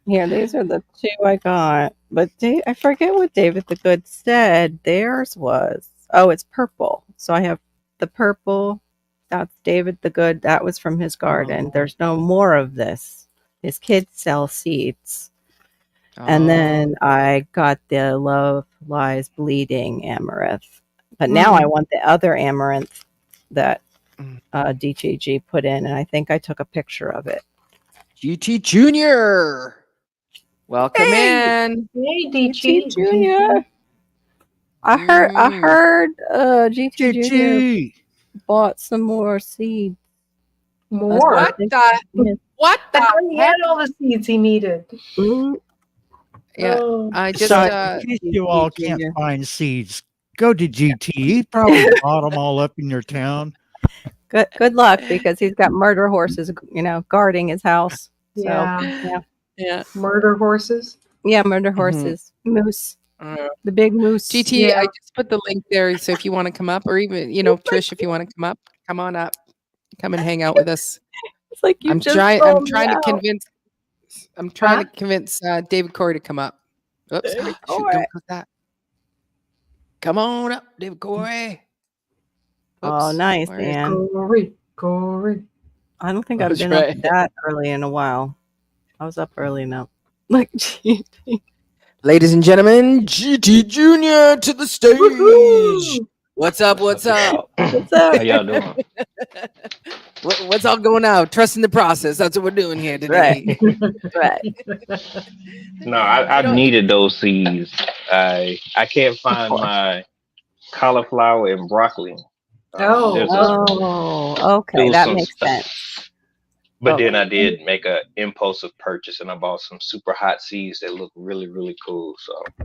Here, these are the two I got. But I forget what David the Good said. Theirs was, it's purple. So I have the purple. That's David the Good. That was from his garden. There's no more of this. His kids sell seeds. And then I got the Love Lies Bleeding Amaranth. But now I want the other amaranth that DTG put in. And I think I took a picture of it. GT Junior. Welcome in. Hey, DG Junior. I heard GT Junior bought some more seeds. More. What the He had all the seeds he needed. Yeah, Oh. I just So, in case you all can't find seeds, go to GT. He probably bought them all up in your town. Good luck, because he's got murder horses, guarding his house. So, yeah. Murder horses. Yeah, murder horses, moose, the big moose. GT, I just put the link there, so if you want to come up, or even Trish, if you want to come up, come on up, come and hang out with us. It's like I'm trying to convince David Corey to come up. Oops, shoot, don't put that. Come on up, David Corey. Oh, nice, man. Corey. I don't think I've been up that early in a while. I was up early enough. Like, GT. Ladies and gentlemen, GT Junior to the stage. Woo-hoo! What's up? What's up? How y'all doing? What's all going on? Trust in the process. That's what we're doing here today. Right. No, I needed those seeds. I can't find my cauliflower and broccoli. Okay, that makes sense. But then I did make an impulsive purchase, and I bought some super hot seeds that look really, really cool. So I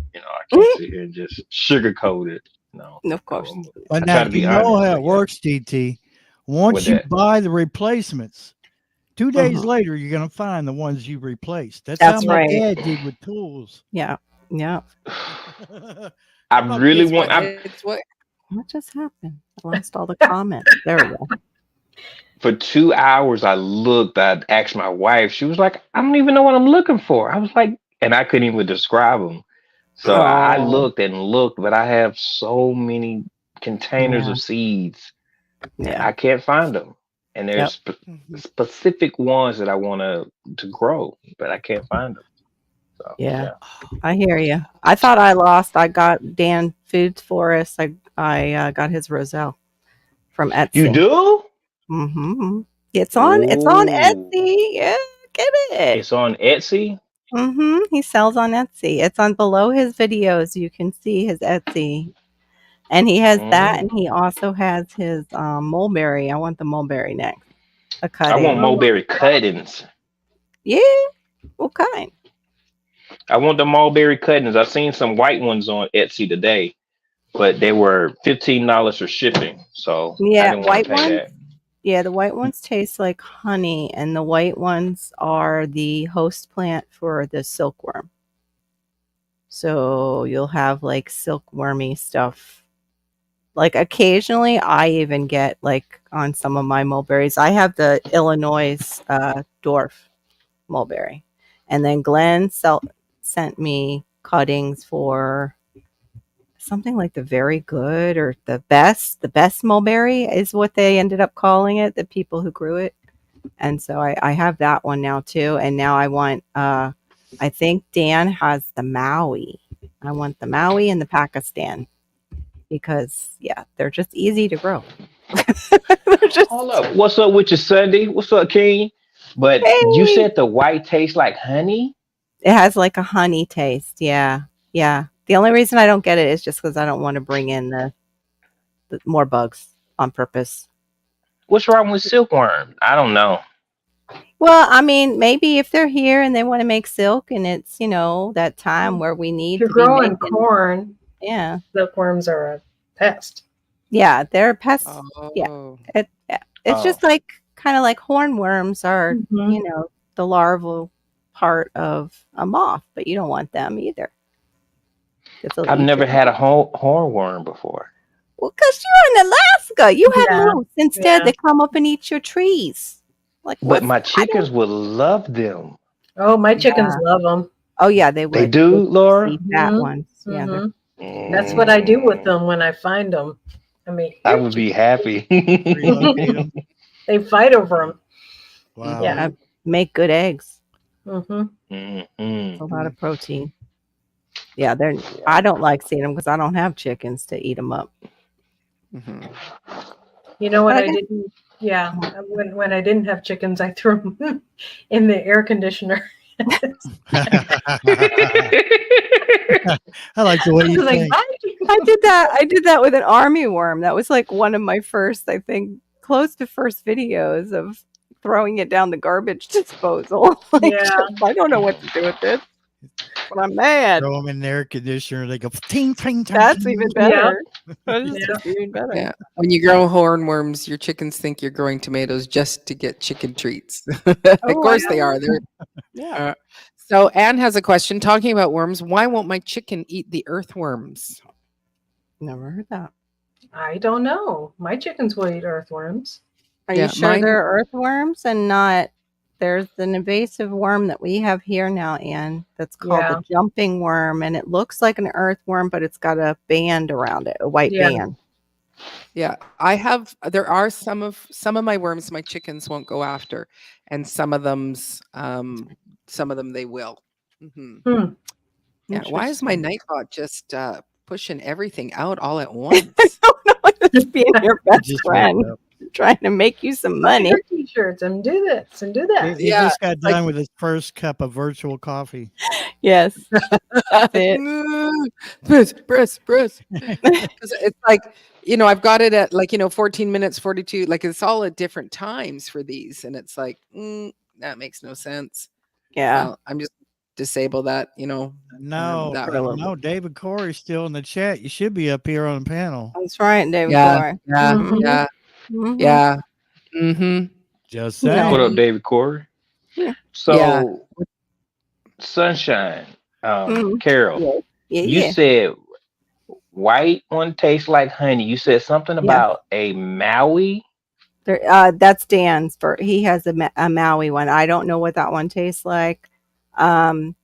can't sit here and just sugarcoat it. No, of course. But now you know how it works, DT. Once with you that. buy the replacements, 2 days Mhm. later, you're going to find the ones you replaced. That's That's how my right. dad did with tools. Yeah. Yeah. I How about really this want. one? It's what What just happened? I lost all the comments. There we go. For 2 hours, I looked. I asked my wife. She was like, "I don't even know what I'm looking for." I was like, and I couldn't even describe them. So I Oh, looked and looked, but I have so many containers yeah. of seeds, and Yeah. I can't find them. And Yep. there's Mhm. specific ones that I want to grow, but I can't find them. So Yeah. yeah. I hear you. I thought I lost. I got Dan Foods Forest. I got his roselle from You Etsy. do? Mm-hmm. It's on Ooh, Etsy. Yeah, get it. it's on Etsy. Mm-hmm. He sells on Etsy. It's on below his videos. You can see his Etsy. And he has that, and Mm. he also has his mulberry. I want the mulberry next. A I want cutting. Oh, mulberry cuttings. Yeah. What kind? I want the mulberry cuttings. I've seen some white ones on Etsy today, but they were $15 for shipping, so I Yeah, didn't want white to pay ones. that. Yeah, the white ones taste like honey, and the white ones are the host plant for the silkworm. So you'll have like silkwormy stuff. Like occasionally, I even get like on some of my mulberries. I have the Illinois dwarf mulberry, and then Glenn sent me cuttings for something like the very good or the best. The best mulberry is what they ended up calling it. The people who grew it. And so I have that one now too. And now I want I think Dan has the Maui. I want the Maui and the Pakistan because yeah, they're just easy to grow. They're just Hold up. What's up with you, Sunday? What's up, King? But you hey. said the white tastes like honey? It has like a honey taste. Yeah. Yeah. The only reason I don't get it is just because I don't want to bring in the more bugs on purpose. What's wrong with silkworm? I don't know. Well, I mean, maybe if they're here and they want to make silk and it's, that time where we if need you're to be growing making. corn, Yeah. silkworms are a pest. Yeah, they're pests. Yeah. Oh. It's Oh, just like kind of like hornworms are, Mhm. the larval part of a moth, but you don't want them either. 'Cause they'll I've eat never your had a hornworm before. Well, because you're in Alaska. You have Yeah, moose. Instead, yeah. they come up and eat your trees. Like, But what's my I chickens don't would love them. Oh, my chickens Yeah. love them. Oh, yeah, they They would. do, Those Laura? juicy fat hmm ones. Yeah, they're That's what I do with Mm, them when I find them. I mean, I here, would be chicken. happy. Relocate them. They fight over them. Wow. Yeah. make good eggs. hmm It's Mhm. a lot of protein. Yeah, I don't like seeing them because I don't have chickens to eat them up. Mhm. You know what But I I guess didn't? Yeah, when I didn't have chickens, I threw them in the air conditioner. I like the way I you was like, think. bye, chicken. I did that with an army worm. That was like one of my first, I think, close to first videos of throwing it down the garbage disposal. Yeah. I don't know what to do with this, but I'm mad. Throw them in the air conditioner. They go ting, ting, ting, That's ting. even Yeah. better. That is Yeah. just even better. Yeah. When you grow hornworms, your chickens think you're growing tomatoes just to get chicken treats. Of Oh, course I they are. They're, Yeah. so Anne has a question talking about worms. Why won't my chicken eat the earthworms? Never heard that. I don't know. My chickens will eat earthworms. Are Yeah, you sure mine- they're earthworms and not? There's an invasive worm that we have here now, Anne, that's called Yeah. the jumping worm, and it looks like an earthworm, but it's got a band around it, a white Yeah. band. Yeah, there are some of my worms my chickens won't go after, and some of them they will. Mhm. Hmm. Yeah, why is my Interesting. Nightbot just pushing everything out all at once? It's being your best Just friend, woke up. trying to make you some Buy money. your t-shirts and do this and do that. He Yeah, just got like- done with his first cup of virtual coffee. Yes. That's it. Press. Because it's like, I've got it at like, 14 minutes, 42. Like it's all at different times for these. And it's like, that makes no sense. Yeah. Well, I'm just disable that, No, that For a little no, David Corey's still in the chat. You should be up here on the panel. That's right, David Yeah. Gore. Yeah. Mhm. Yeah. Mhm. Yeah. Mm-hmm. Just No. saying. What up, David Corey? Yeah. So, Sunshine, Mhm. Carol, Yeah, you yeah. said white one tastes like honey. You said something Yeah. about a Maui. That's Dan's. He has a Maui one. I don't know what that one tastes like. Um,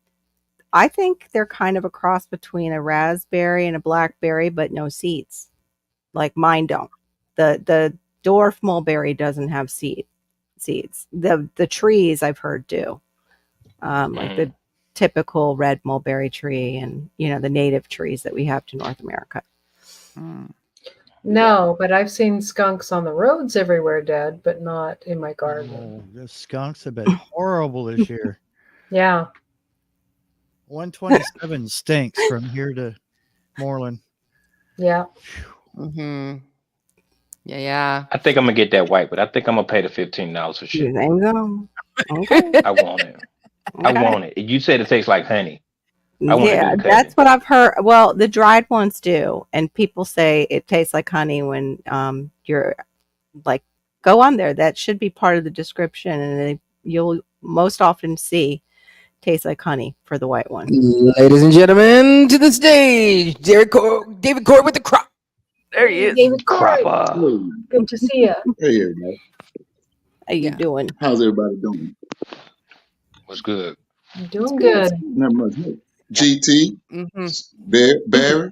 I think they're kind of a cross between a raspberry and a blackberry, but no seeds. Like mine don't. The dwarf mulberry doesn't have seeds. The trees I've heard do. Like the typical red mulberry tree and the native trees that we have to North America. No, but I've seen skunks on the roads everywhere, Dad, but not in my garden. Oh, the skunks have been horrible this year. Yeah. 127 stinks from here to Moreland. Yeah. Mm-hmm. Yeah. I think I'm gonna get that white, but I think I'm gonna pay the $15 for shit. There you go. Okay. I want it. I want it. You said it tastes like honey. I want to Yeah, do the that's cutting. what I've heard. Well, the dried ones do, and people say it tastes like honey when you're like, go on there. That should be part of the description, and you'll most often see tastes like honey for the white one. Ladies and gentlemen, to the stage, David Corey with the crop. There he is. David Corey, Crapper. good to see you. Hey, everybody. How you Yeah. doing? How's everybody doing? What's good? I'm doing good. Not much. Hey, GT, Mm-hmm. Barry,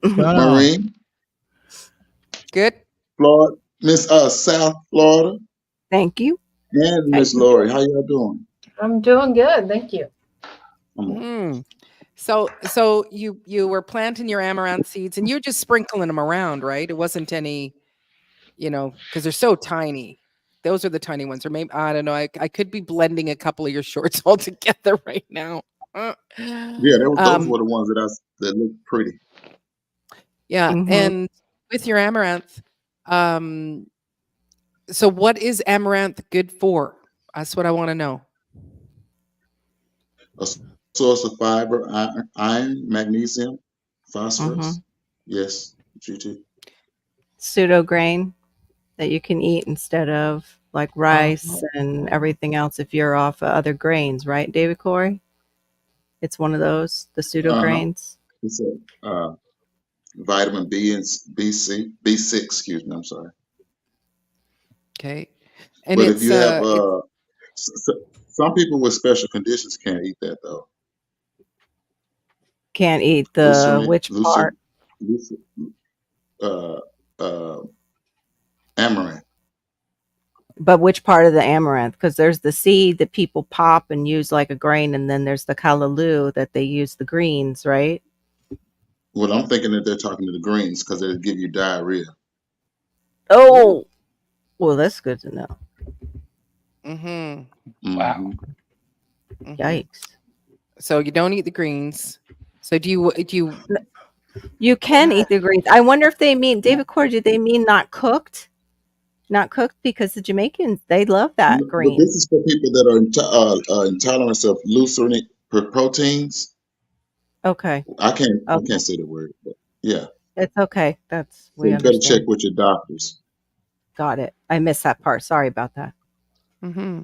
Going on. Marine, Good. Florida, Miss South Florida, Thank you. and Miss Lori. How y'all doing? I'm doing good. Thank you. Mm-hmm. So you were planting your amaranth seeds and you're just sprinkling them around, right? It wasn't any, because they're so tiny. Those are the tiny ones, or maybe I don't know. I could be blending a couple of your shorts all together right now. Yeah, those were the ones that looked pretty. Yeah, Mhm. and with your amaranth, so what is amaranth good for? That's what I want to know. A source of fiber, iron, magnesium, phosphorus. Yes, GT. Pseudo grain that you can eat instead of like rice and everything else if you're off of other grains, right, David Corey? It's one of those, the pseudo grains. It's a vitamin B and B6. Excuse me. I'm sorry. Okay, and But it's if you have some people with special conditions can't eat that though. Can't eat the which part? Amaranth. But which part of the amaranth? Because there's the seed that people pop and use like a grain, and then there's the callaloo that they use the greens, right? Well, I'm thinking that they're talking to the greens because they'll give you diarrhea. Oh, well, that's good to know. Mm-hmm. Wow. Mm-hmm. Yikes! So you don't eat the greens. So do you? You can eat the greens. I wonder if they mean, David Corey, do they mean not cooked? Not cooked, because the Jamaicans, they love that green. This is for people that are intolerant of lucerne proteins. Okay. I can't say the word, but yeah. It's okay. So we you better understand. check with your doctors. Got it. I missed that part. Sorry about that. Mm-hmm.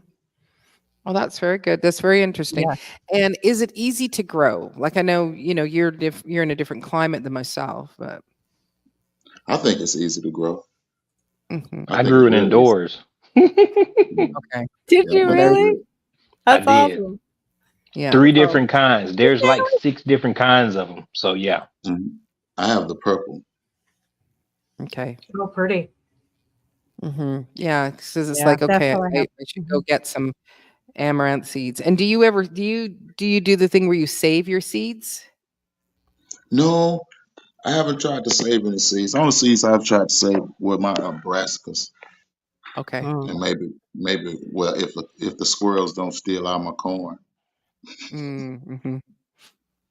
Well, that's very good. That's very interesting. Yeah. And is it easy to grow? Like I know, you're in a different climate than myself, but I think it's easy to grow. mm-hmm. I grew it indoors. Okay. Did you really? That's I did. awesome. Yeah. 3 different kinds. There's like 6 different kinds of them. So yeah. I have the purple. Okay. Oh, pretty. Mm-hmm. Yeah, because it's Yeah, like, okay, definitely. I should go get some amaranth seeds. And do you do the thing where you save your seeds? No, I haven't tried to save any seeds. The only seeds I've tried to save were my brassicas. Okay. And maybe well, if the squirrels don't steal all my corn. Mm-hmm.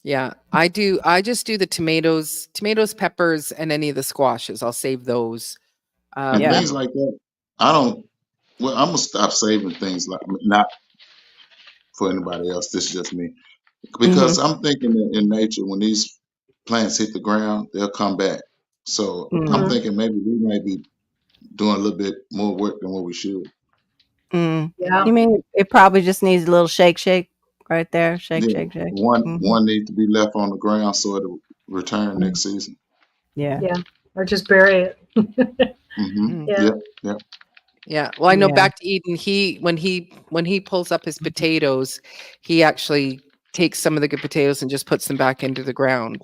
Yeah, I do. I just do the tomatoes, peppers, and any of the squashes. I'll save those. And things like that. I'm gonna stop saving things like, not for anybody else. This is just me, because I'm thinking that in nature, when these plants hit the ground, they'll come back. So I'm thinking maybe we may be doing a little bit more work than what we should. Mm. Yeah. You mean it probably just needs a little shake right there? Shake, Yeah, shake, shake. one Mhm. one needs to be left on the ground so it'll return next season. Yeah. Yeah. Or just bury it. Mm-hmm. Yeah. Yep. Yeah. Well, I know Yeah. back to Eden, when he pulls up his potatoes, he actually takes some of the good potatoes and just puts them back into the ground.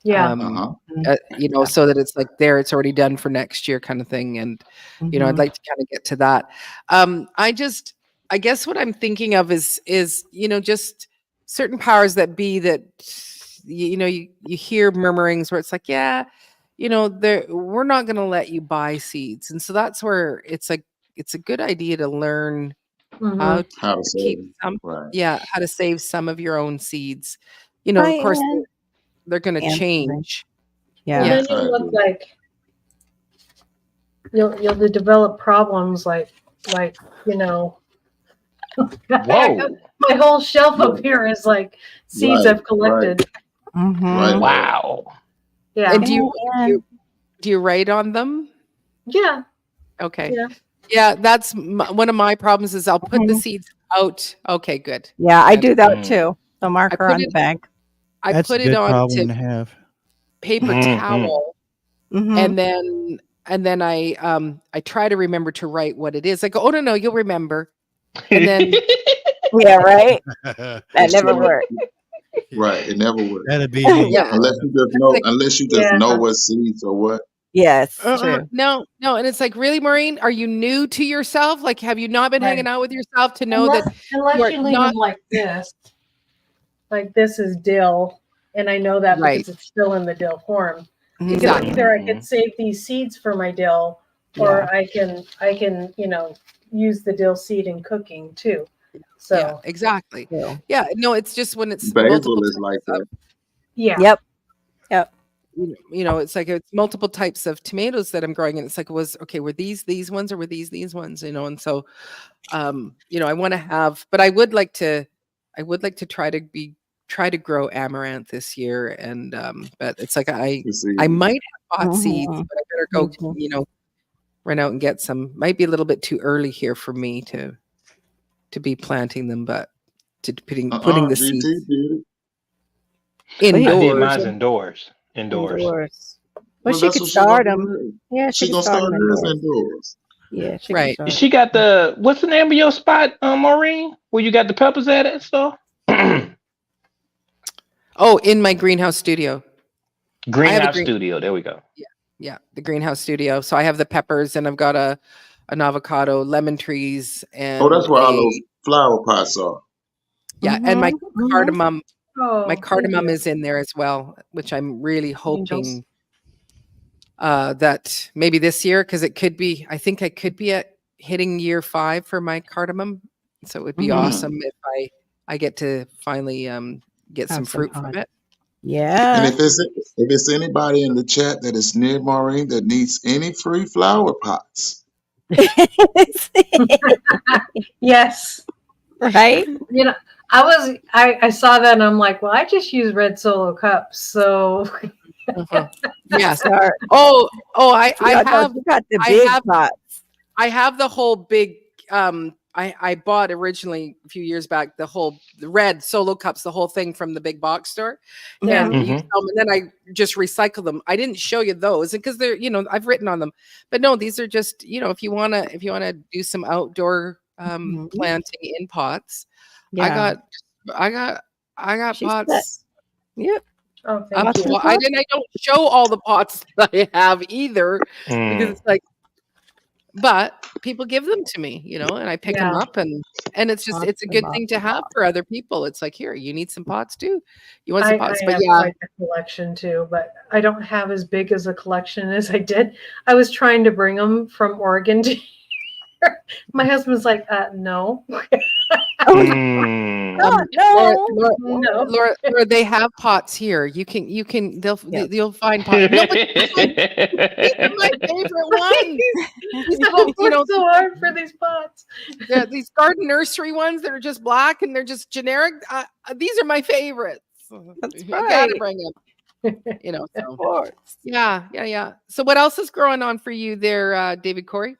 Yeah. Uh-huh. So that it's like it's already done for next year kind of thing. And, I'd Mhm. like to kind of get to that. I guess what I'm thinking of is, just certain powers that be that, you hear murmurings where it's like, yeah, we're not going to let you buy seeds. And so that's where it's like, it's a good idea to learn Mhm. how to How to save keep them. some, Right. how to save some of your own seeds. Hi, Of course, Ann. they're going to Ann's coming. change. Yeah. Well, then I you look agree. like you'll develop problems like Whoa. my whole shelf up here is like seeds Right, I've collected. Mhm. Right. Wow. Yeah. And Yeah. do you write on them? Yeah. Okay. Yeah. Yeah, that's one of my problems is I'll put the Mhm. seeds out. Okay, good. Yeah, I And do that Mm. too. The marker put on it- the bag. I That's put a it good on problem to to have. paper Mhm. towel, Mhm. and then I try to remember to write what it is. I go, oh no, you'll remember. And then Yeah, right. That'd That never So, worked. right. It never works. be me. Yeah. Unless you just It's know like, Yeah. what seeds or what. Yes, true. no, and it's like, really, Maureen, are you new to yourself? Like, have you not been Right. hanging out with yourself to know that Unless you are you leave not- them like this. Like this is dill. And I know that Right. because it's still in the dill form. Mhm. Because Exactly. either I could save these seeds for my dill, or I can use the dill seed in cooking too. So yeah, exactly. Yeah. Yeah, no, it's just when it's Basil multiple is types like of, that. yeah. Yep. it's like it's multiple types of tomatoes that I'm growing, and it's like, were these ones or were these ones, and so I want to have, but I would like to try to grow amaranth this year, and but it's like I You see, might have bought seeds, Mhm. but I better Me go, too. run out and get some. Might be a little bit too early here for me to be planting them, but to putting the GT seeds did it. I did indoors. mine's indoors. Indoors. Well, she that's could what start gonna them. do. Yeah, She she gonna could start start them hers indoors. indoors. Yeah, she Right. could start. She got what's the name of your spot, Maureen? Where you got the peppers at and stuff? Oh, in my greenhouse studio. Greenhouse studio. There we go. Yeah, the greenhouse studio. So I have the peppers, and I've got an avocado, lemon trees, and Oh, that's where all those flower pots are. and my Mhm. cardamom. Oh, My thank cardamom you. is in there as well, which I'm really Angels. hoping that maybe this year, because it could be. I think I could be at hitting year 5 for my cardamom, so it would be Mhm. awesome if I get to finally get Have some some fruit from fun. it. And Yeah. if it's anybody in the chat that is near Maureen that needs any free flower pots, Yes. Right? I saw that and I'm like, well, I just use red Solo cups, so Yes. Start. Oh, I have. You got the I big have- pots. I have the whole big I bought originally a few years back the red Solo cups, the whole thing from the big box store. Yeah. And you sell them, and then I just recycle them. I didn't show you those because they're, I've written on them. But no, these are just, if you wanna do some outdoor Mhm. planting in pots. Yeah. I got She's pots. Yep. oh, thank Lots you. of I don't show all the pots that I have either, because Mm. it's like, but people give them to me, and I pick them Yeah. up, and it's just, it's a good thing to have for other people. It's like, here, you need some pots too. You want some I pots? have But yeah, quite a collection too, but I don't have as big as a collection as I did. I was trying to bring them from Oregon to here. My husband's like, no. Mm. No. No. Laura, they have pots here. You'll find pots. No, but these are my favorite ones. These are I've the, worked so hard for these pots. these garden nursery ones that are just black and they're just generic. These are my favorites. That's You gotta right. bring them. You know, Of so course. yeah. So what else is growing on for you there, David Corey?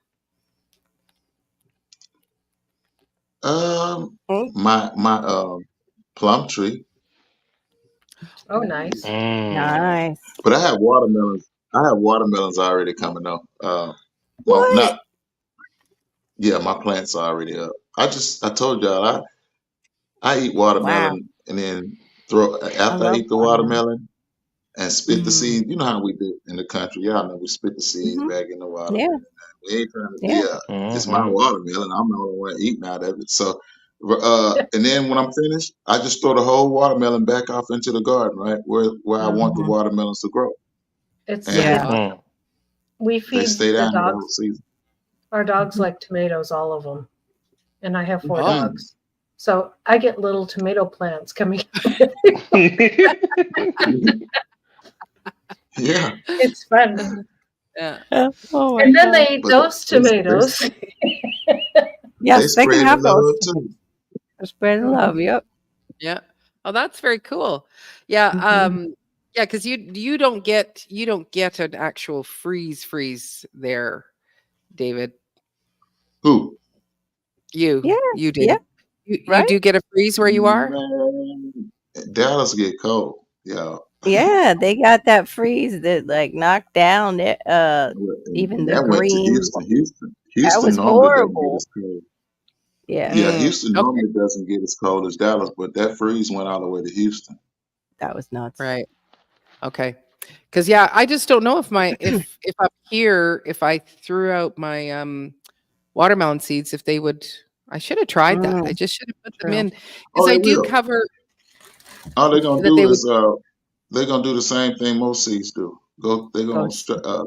Mm, My plum tree, Oh, nice. nice. but I have watermelons. I have watermelons already coming up. Well, What? not yeah, my plants are already up. I told y'all I eat Wow. watermelon and then throw I after I love eat the watermelon. watermelon and spit the Mm. seed. You know how we do in the country. Y'all know we spit the seeds Hmm. back in the Yeah. watermelon. We ain't trying to, Yeah. yeah, it's my watermelon. I'm the only one eating out of it. So, and then when I'm finished, I just throw the whole watermelon back off into the garden, right where I want the Hmm. watermelons to grow, It's and Yeah. it. We they feed stay the down the whole dogs. season. Our dogs Mhm. like tomatoes, all of them, and I have 4 Oh, Mm, dogs, so I get little tomato plants coming. yeah, It's fun, yeah. Oh my and then God. they eat but those tomatoes. Yes, they they can spread the have those. love too. Spread the love. Yep. Yeah. Oh, that's very cool. Yeah. Mhm. Yeah, because you don't get an actual freeze there, David. Who? Yeah. You Yeah. do. You Right. do get a freeze where you are? Man, Dallas get cold. Yeah, Yeah. They got that freeze that like knocked down it. Even the that went to green. Houston. That Houston was normally doesn't get horrible. as cold. Yeah. Yeah, Houston Okay. normally doesn't get as cold as Dallas, but that freeze went all the way to Houston. That was nuts. Right. Okay. Because yeah, I just don't know if my if up here, if I threw out my watermelon seeds, if they would. I should have tried that. I Mm, just should have put them true. in because Oh, I they do will. cover All they're gonna that do they would. is they're gonna do the same thing most seeds do. They're gonna Goes.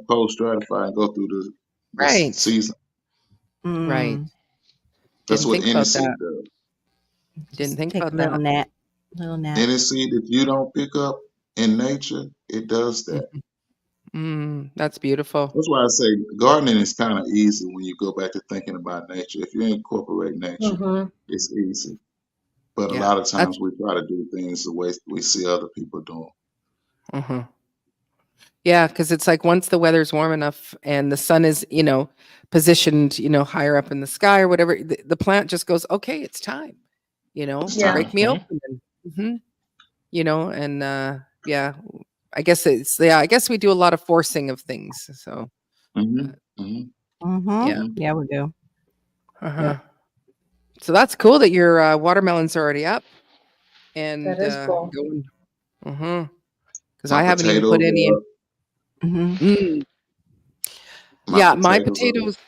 cold stratify and go through the Right. season. Right. Mm, That's Didn't what think any about seed that. does. Didn't just think take a about little that. nap. Little nap. Any seed that you don't pick up in nature, it does that. That's beautiful. That's why I say gardening is kind of easy when you go back to thinking about nature. If you incorporate nature, Hmm. it's easy. But a Yeah. lot of That's times we try to do things the way we see other people doing. uh yeah, because it's like once the weather's warm enough and the sun is, positioned, higher up in the sky or whatever, the plant just goes, okay, it's time, It's Yeah. time. break me open. And, and yeah, I guess we do a lot of forcing of things. So, hmm uh, hmm Mm-hmm. yeah. hmm Yeah, we do. Uh-huh. So that's cool that your watermelons are already up and That is cool. going. Because My I haven't even put potatoes any are in. up. Mm. My Yeah, my potatoes are up. potatoes.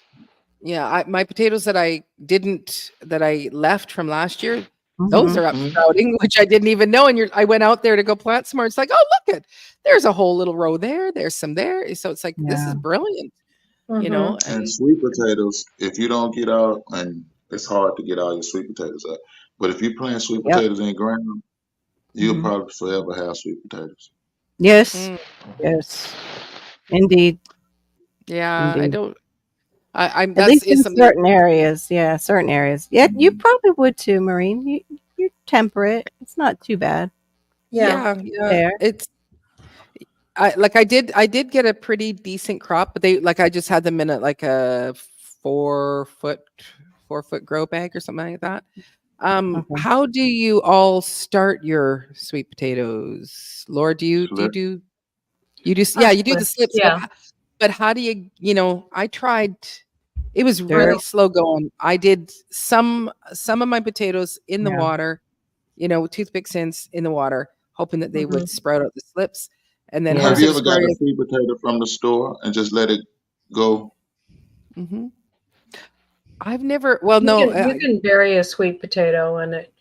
Yeah, my potatoes that I left from last year, those Mm-hmm. are up Mhm. sprouting, which I didn't even know. And I went out there to go plant some more. It's like, oh, look there's a whole little row there. There's some there. So it's like this is Yeah. brilliant, Hmm. And and sweet potatoes, if you don't get out, and it's hard to get all your sweet potatoes up, but if you plant sweet Yep. potatoes in ground, you'll Mm-hmm. probably forever have sweet potatoes. Yes. mm, Yes. Indeed. yeah, I Indeed. don't. I'm At that's least is in something. certain areas. Yeah, certain areas. Yeah, you Mhm. probably would too, Maureen. You're temperate. It's not too bad Yeah. Yeah, there. it's. I did get a pretty decent crop, but I just had them in a 4 foot grow bag or something like that. Okay. How do you all start your sweet potatoes? Laura, do Flip. you do Our yeah, you do the slips. slips, Yeah. but how do I tried it was Dirt. really slow going. I did some of my potatoes in the Yeah. water, with toothpicks in the water, hoping that they Hmm. would sprout out the slips. And then Yeah. Have you Homestead ever gotten a Aquarius. sweet potato from the store and just let it go? Mhm. I've never well, You no, can you can bury a sweet potato and it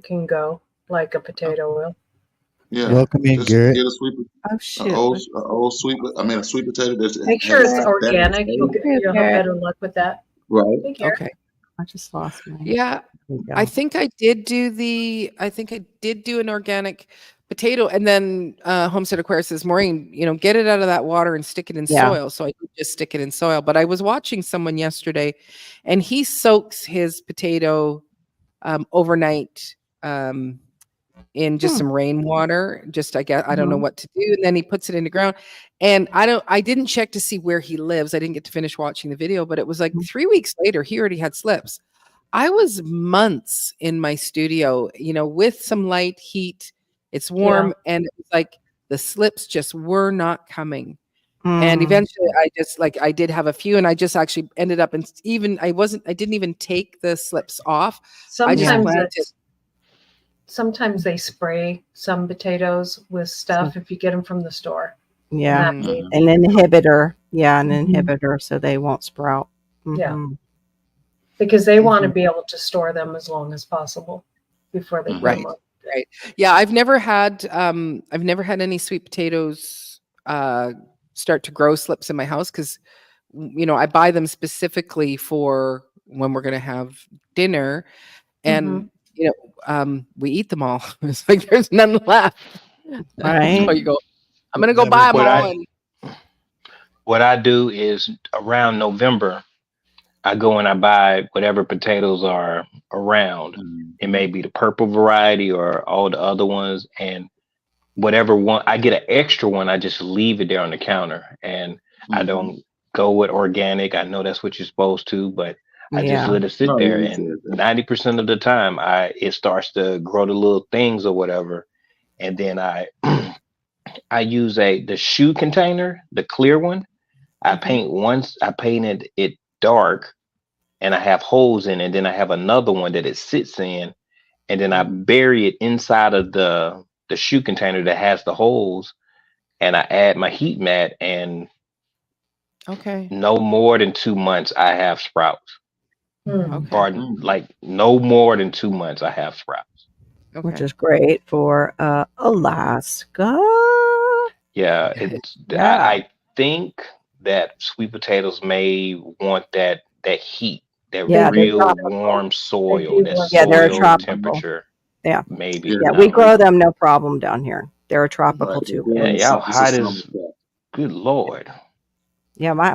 can go like a potato will. Yeah, Welcome in, just Garrett. get Oh a shoot. old a sweet potato that Make sure it's has that organic. is old. You'll have better luck with that. Right. Take care. okay. I just lost mine. Yeah, There we I go. think I did do an organic potato, and then Homestead Aquarius says, Maureen, get it out of that water and stick it in Yeah. soil. So I did just stick it in soil. But I was watching someone yesterday, and he soaks his potato overnight in just Hmm. some rainwater. Just I guess I don't know what to do. And then he puts it in the ground. And I didn't check to see where he lives. I didn't get to finish watching the video, but it was like 3 weeks later, he already had slips. I was months in my studio, with some light heat. It's warm, and it was like the slips just were not coming. And Mm. eventually I did have a few, and I just actually ended up I didn't even take the slips off. I just Sometimes planted. sometimes they spray some potatoes with stuff if you get them from the store. Yeah. And that may- An inhibitor. Yeah, an Mhm. inhibitor so they won't sprout. Yeah. Mhm. because they want to be able to store them as long as possible before they put Right. them up. Right. Yeah, I've never had any sweet potatoes start to grow slips in my house because I buy them specifically for when we're going to have dinner, and we eat them all. It's like there's none left. Right. So you go, I'm going to go buy them What all. What I do is around November, I go and I buy whatever potatoes are around. It may be the purple variety or all the other ones, and whatever one I get an extra one, I just leave it there on the counter, and I don't go with organic. I know that's what you're supposed to, but I just let it sit No, there, you and said that. 90% of the time, it starts to grow the little things or whatever, and then I I use the shoe container, the clear one. I painted it dark, and I have holes in it. And then I have another one that it sits in, and then I bury it inside of the shoe container that has the holes, and I add my heat mat, and Okay. no more than 2 months I have sprouts. Hmm. Okay. Or like no more than 2 months I have sprouts. Okay. Which is great for Alaska. Yeah, Yeah. I think that sweet potatoes may want that heat, that Yeah, they're real tropical. warm soil, do that want Yeah, they're soil tropical. temperature. Yeah. Maybe. Yeah, Yeah, I we don't grow know. them no problem down here. They're a tropical Right, too. Yeah, y'all hot as summer crop. good Lord. Yeah, my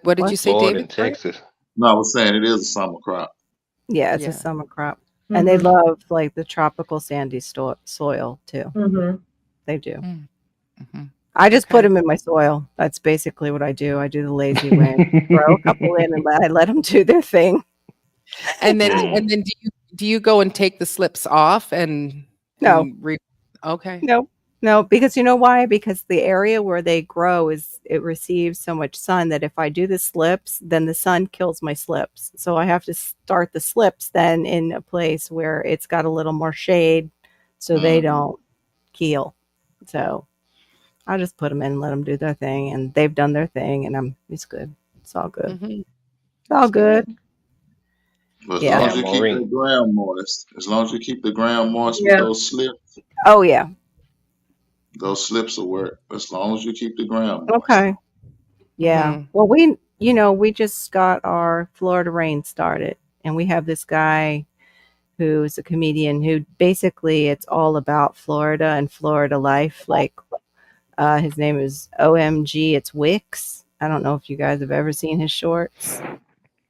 What did you say, Florida and David? Sorry? Texas. No, I was saying it is a summer crop. yeah, it's Yeah. a summer crop. And they Mhm. love like the tropical sandy soil too. Mhm. They do. Mhm. I just put Okay. them in my soil. That's basically what I do. I do the lazy way. Throw a couple in and I let them do their thing. And then do you go and take the slips off and No. okay. No, because you know why? Because the area where they grow it receives so much sun that if I do the slips, then the sun kills my slips. So I have to start the slips then in a place where it's got a little more shade so they don't keel. So I just put them in and let them do their thing, and they've done their thing, and it's good. It's all good. Mhm. It's all good. But as Yeah. long as you Yeah, keep Maureen. the ground moist, with Yeah. those slips, Oh yeah. those slips will work. As long as you keep the ground moist. Okay. Yeah. Mhm. Well, we just got our Florida Rain started, and we have this guy who's a comedian who basically it's all about Florida and Florida life. Like, his name is OMG. It's Wix. I don't know if you guys have ever seen his shorts,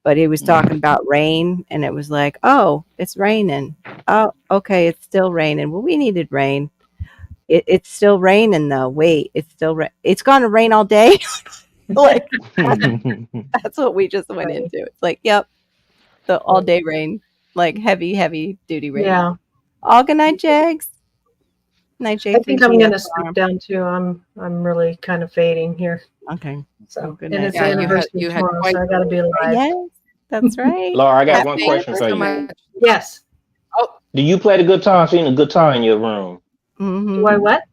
but he was talking about rain, and it was like, oh, it's raining. Oh, okay, it's still raining. Well, we needed rain. It's still raining though. Wait, it's going to rain all day. Like that's what we just went into. It's like, yep, the all day rain, like heavy duty rain. Yeah. All good night, Jags. Night, I Jags. think I'm gonna sleep down too. I'm really kind of fading here. Okay. So Oh, good and night. it's Yeah, the you had- anniversary you had tomorrow, quite- so I gotta be alive. Yes, that's right. Laura, I got Happy one question for so you. much. Yes. Do you play the guitar? I've seen a guitar in your room. Mhm. Do I what?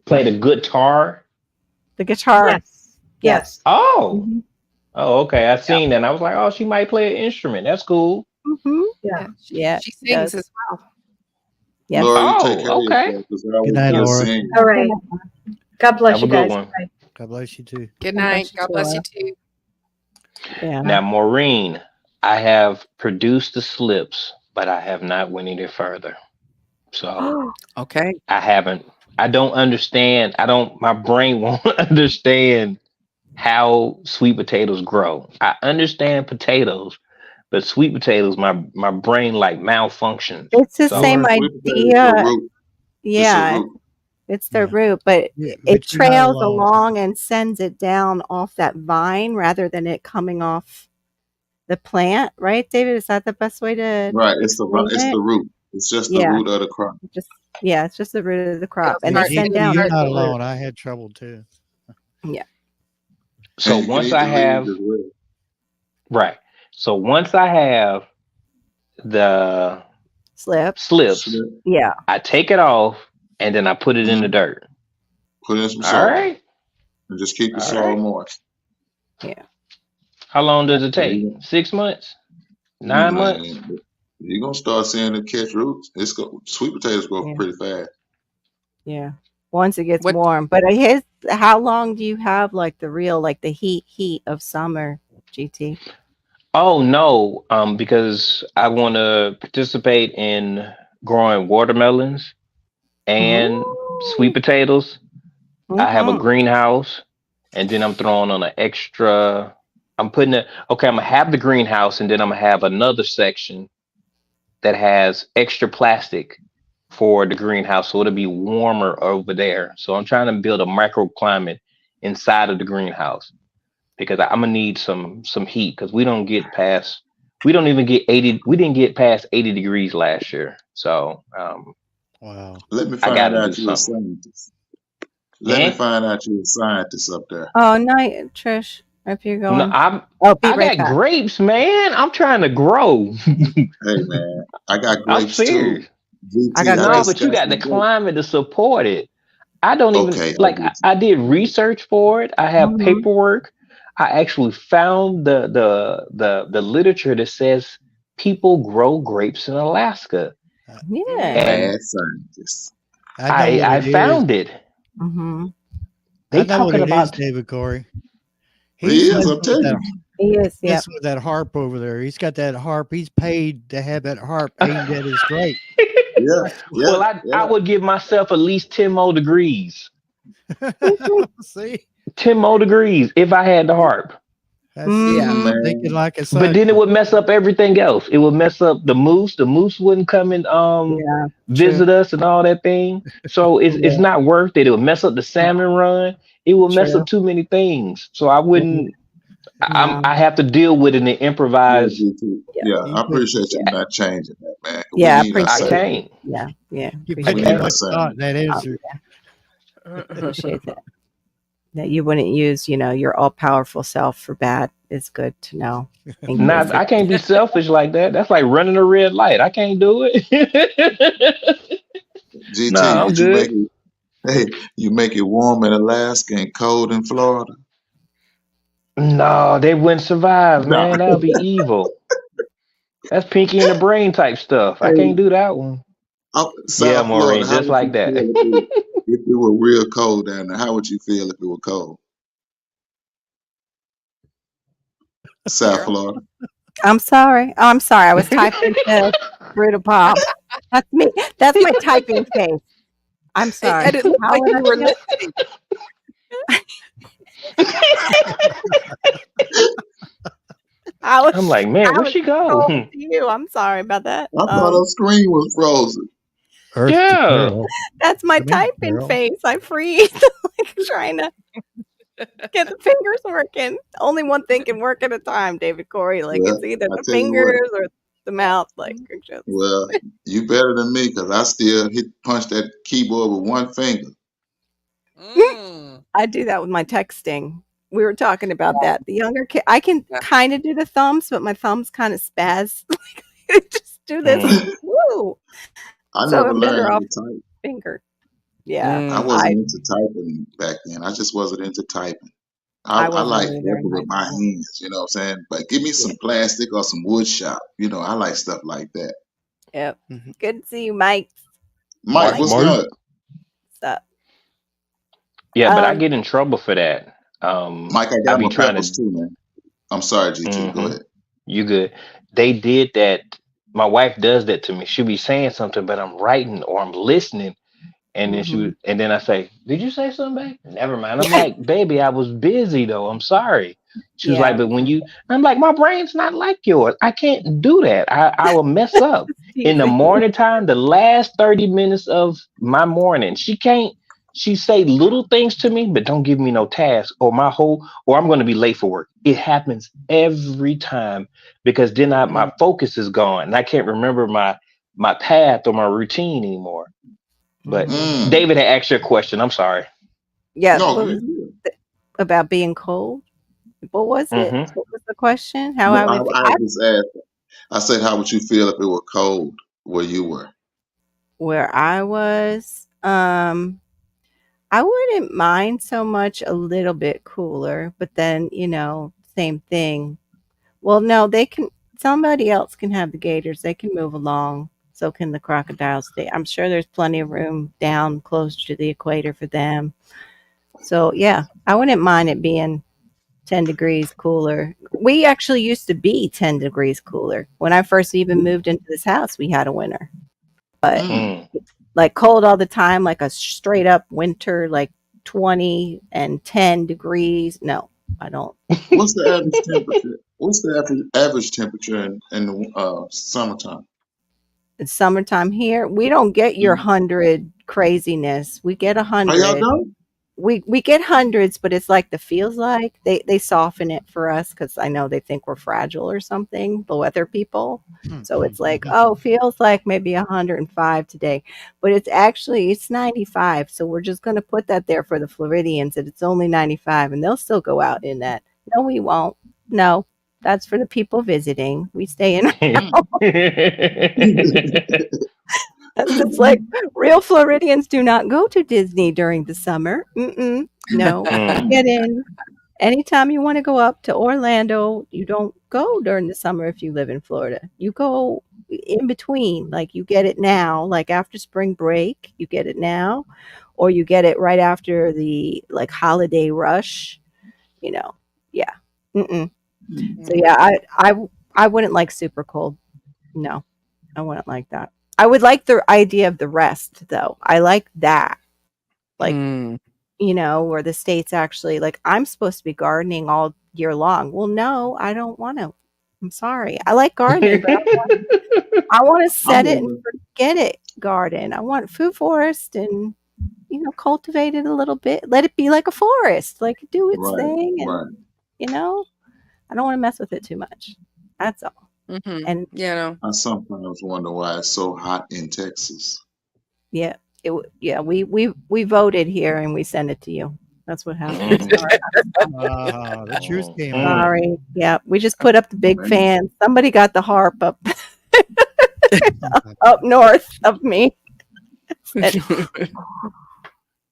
Play the guitar? The guitar. Yes. Yes. Oh. Mhm. Oh, okay. I seen that. And I was like, oh, she might play an instrument. That's cool. Mhm. Yeah. Yeah. She she sings does. as well. Yes. Laura, you Oh, take care okay. of yourself, 'cause I Good night, was Laura. singing. All right. God bless Have you a good guys. one. Bye. God bless you too. Good God night. bless you God too, bless Laura. you too. Yeah. Now, Maureen, I have produced the slips, but I have not went any further. So Okay. I haven't. I don't understand. My brain won't understand how sweet potatoes grow. I understand potatoes, But sweet potatoes, my brain like malfunctions. It's the So same Sweet potato is a idea. root. It's a Yeah, root. it's the Yeah. root, but Yeah, it but you're not trails alone. along and sends it down off that vine rather than it coming off the plant, right, David? Is that the best way to Right. explain It's it? the root. It's just the Yeah, root of the crop. just it's just the root of the crop, It'll and Yeah, they start. send GT, It'll down. you're start. not The root. alone. I had trouble too. Yeah. so And you can once eat I the leaves have as well. right. So once I have the Slips. slips, Snip, Yeah. I take it off and then I put it in the mhm. dirt. Put in some All salt right. and just keep the All soil right. moist. Yeah. How long does it Yeah, take? you, 6 months? you 9 months? man, you're gonna start seeing them catch roots. Sweet potatoes grow Yeah. pretty fast. Yeah. Once it gets What warm. But how long do you have like the real, like the heat of summer, GT? Oh no, because I want to participate in growing watermelons and sweet Mm. potatoes. I have a Mm-hmm. greenhouse, and then I'm throwing on an extra. I'm putting it. Okay, I'm gonna have the greenhouse, and then I'm gonna have another section that has extra plastic for the greenhouse, so it'll be warmer over there. So I'm trying to build a microclimate inside of the greenhouse because I'm gonna need some heat because we don't even get 80. We didn't get past 80 degrees last year, so Wow. Let me I got find to do out you're a something. scientist. Let me And find out you're a scientist up there. Oh, no, Trish, if you're no, going. Oh, be I right got back. grapes, man. I'm trying to grow. Hey man, I got I'm grapes too. serious. I GT, got I No, just but grapes. you got got the some grapes. climate to support it. I don't even Okay, I like. get I did research for it. I have Mm-hmm. paperwork. I actually found the literature that says people grow grapes in Alaska, Yeah. you. and Mad scientist. I know what I it is. found it. Mm-hmm. They I know what talking it is, about David Corey. He He's is, messing I'm with telling that. you. He is. Yep. Messing with that harp over there. He's got that harp. He's paid to have that harp aimed at his grape. Yeah, yeah, Well, I yeah. would give myself at least 10 more degrees. See, 10 more degrees if I had the harp. that's Yeah. Mm-hmm. Man, thinking like a But scientist. then it would mess up everything else. It would mess up the moose. The moose wouldn't come and Yeah. visit us and all that thing. So it's Yeah. not worth it. It would mess up the salmon run. It would mess True. up too many things. So I wouldn't. No. I have to deal with it and yeah, improvise. GT. Yeah. Yeah, You I put appreciate Yeah. you not changing that, man. Yeah. I We need our I appreciate it. salmon. can't. Yeah. Yeah. you We put Appreciate need too it. our much thought salmon. in that answer. Appreciate that. That you wouldn't use, your all powerful self for bad is good to know. In case Not. I can't be selfish like that. That's like running a red light. I can't do it. GT, Nah, I'm would you good. make it? Hey, you make it warm in Alaska and cold in Florida? No, they wouldn't survive, No. man. That would be evil. That's Pinky and the Brain type stuff. I Hey, can't do that one. Yeah, South Florida, Maureen, how just would like you that. feel if it were real cold down there? How would you feel if it were cold? South Carol. Florida. I'm sorry. Oh, I'm sorry. I was typing to Brutal Pop. That's me. That's my typing face. I'm I sorry. didn't look How like would you I were feel? listening. I was, I'm like, man, I where'd was she go? cold to you. I'm sorry about that. I thought her screen was frozen. Earth to Yeah. Carol. That's my Come in, typing Carol. face. I freeze like trying to get the fingers working. Only one thing can work at a time, David Corey. Like Well, it's either I the tell you what. fingers or the mouth. Like you're just Well, you better than me because I still punch that keyboard with one finger. Mm. I do that with my texting. We were talking about that. The younger kid, I can Yeah. kind of do the thumbs, but my thumbs kind of spaz. I just do this. Mm. Woo! I So never I'm learned better how off to type. finger. Yeah, I Mm. wasn't into typing back then. I just wasn't into typing. I I wasn't like either working in high with my school. hands, you know what I'm saying? But give me Yeah. some plastic or some wood shop. I like stuff like that. Yep. Mhm. Good to see you, Mike. Mike, Mike, what's Mark? good? what's up? Yeah, but I Um, get in trouble for that. Mike, I I got be my trying peppers to. too, man. I'm sorry, GT. Go Hmm ahead. You good? They did that. My wife does that to me. She'll be saying something, but I'm writing or I'm listening, And then Mhm. and then I say, "Did you say something, babe?" Never mind. I'm like, "Baby, I was busy though. I'm sorry." She was like, Yeah. "But when you," I'm like, "My brain's not like yours. I can't do that. I will mess up in the Teasing. morning time. The last 30 minutes of my morning, she can't. She say little things to me, but don't give me no task or or I'm going to be late for work. It happens every time because then my focus is gone and I can't remember my path or my routine anymore. But Mm. David had asked you a question. I'm sorry. Yeah. No, What was about being cold? What was it? Hmm What was the question? How no, I would? I just asked. I said, how would you feel if it were cold where you were? Where I was, I wouldn't mind so much a little bit cooler, but then, same thing. Well, no, somebody else can have the gators. They can move along. So can the crocodiles stay. I'm sure there's plenty of room down close to the equator for them. So, yeah, I wouldn't mind it being 10 degrees cooler. We actually used to be 10 degrees cooler. When I first even moved into this house, we had a winter. But Mm. Mm. like cold all the time, like a straight up winter, like 20 and 10 degrees. No, I don't. What's the average temperature? What's the average temperature in the summertime? It's summertime here. We don't get your Mm. 100 craziness. We get Oh, y'all 100. don't? We get hundreds, but it's like the feels like they soften it for us because I know they think we're fragile or something, the weather people. So it's like, oh, feels like maybe 105 today, but it's 95. So we're just gonna put that there for the Floridians that it's only 95, and they'll still go out in that. No, we won't. No, that's for the people visiting. We stay in. It's like real Floridians do not go to Disney during the summer. No, Mm. get in. Anytime you want to go up to Orlando, you don't go during the summer if you live in Florida. You go in between. Like you get it now, like after spring break, you get it now, or you get it right after the like holiday rush, you know. Yeah. Mm-mm. So yeah, I wouldn't like super cold. No, I wouldn't like that. I would like the idea of the rest though. I like that. Like Mm. where the states actually like I'm supposed to be gardening all year long. Well, no, I don't want to. I'm sorry. I like gardening, but I want to I'm set it and over. forget it garden. I want food forest and cultivate it a little bit. Let it be like a forest, like do its Right, thing and right. I don't want to mess with it too much. That's all. Mm-hmm. And Yeah, no. I sometimes wonder why it's so hot in Texas. yeah, we voted here and we sent it to you. That's what happened. Mm. The truth came Mm. out. Sorry. Yeah, we just put up the big Man. fan. Somebody got the harp up up north of me.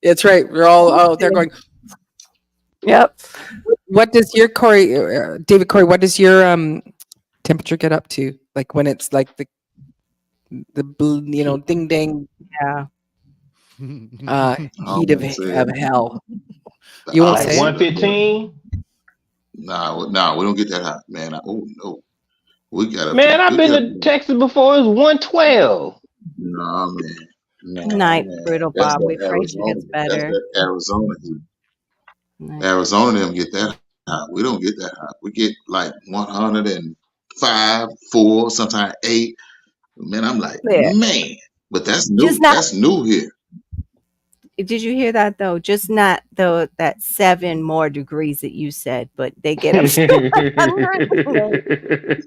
It's right. We're all out there going. Yep. What does your David Corey? What does your temperature get up to? Like when it's like the ding dang Yeah. heat of won't say of it. hell. You won't I say won't it? say it, but 115. nah, we don't get that hot, man. Oh no, we got up to Man, I've we been get up to to Texas before. It was 112. nah, man, Night man. brutal, That's Bob. We that pray she Arizona. gets That's better. that Arizona heat. Night. Arizona them get that hot. We don't get that hot. We get like 105, 4, sometimes 8. Man, I'm like, Yeah. man, but that's Just new. not. That's new here. Did you hear that though? Just not though that 7 more degrees that you said, but they get up to 100.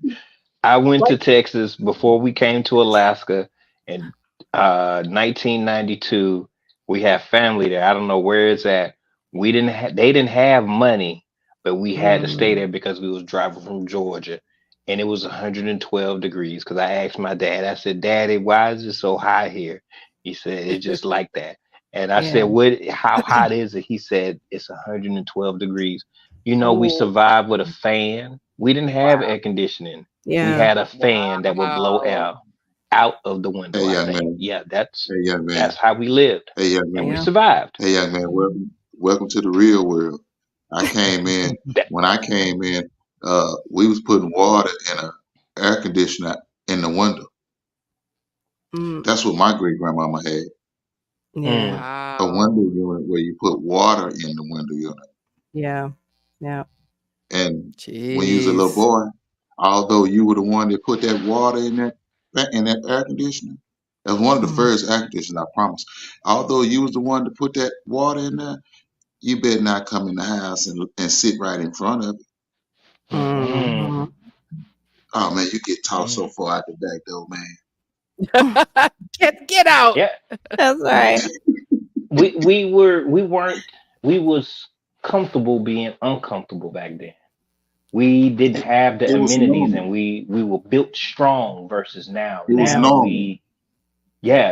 I went to Like, Texas before we came to Alaska in 1992. We have family there. I don't know where it's at. They didn't have money, but we had to stay there because we was driving from Georgia, and it was 112 degrees. Because I asked my dad, I said, "Daddy, why is it so high here?" He said, "It's just like that." And I said, yeah. "What? How hot is it?" He said, "It's 112 degrees." We Oh, survived with a fan. We didn't have wow. air conditioning. We Yeah. had a fan that would blow air Wow. out of the window. Hey, I young think, man. yeah, Hey, young man. that's how we lived, Hey, young and we man. Yeah. survived. Hey, young man. Welcome to the real world. I came in. That- When I came in, we was putting water in a air conditioner in the window. Mm. That's what my great grandmama had. Yeah. A window Wow. unit where you put water in the window unit. Yeah. Yeah. And when you was a little Jeez. boy, although you were the one that put that water in that air conditioner, that was one of the Mm. first air conditioners, I promise. Although you was the one to put that water in there, you better not come in the house and sit right in front of it. Mhm. Oh man, you get tossed so far out the back door, man. Get out. Yeah, That's right. we was comfortable being uncomfortable back then. We didn't It, have the it was amenities, normal. and we were built strong versus now. It was Yeah. Now normal.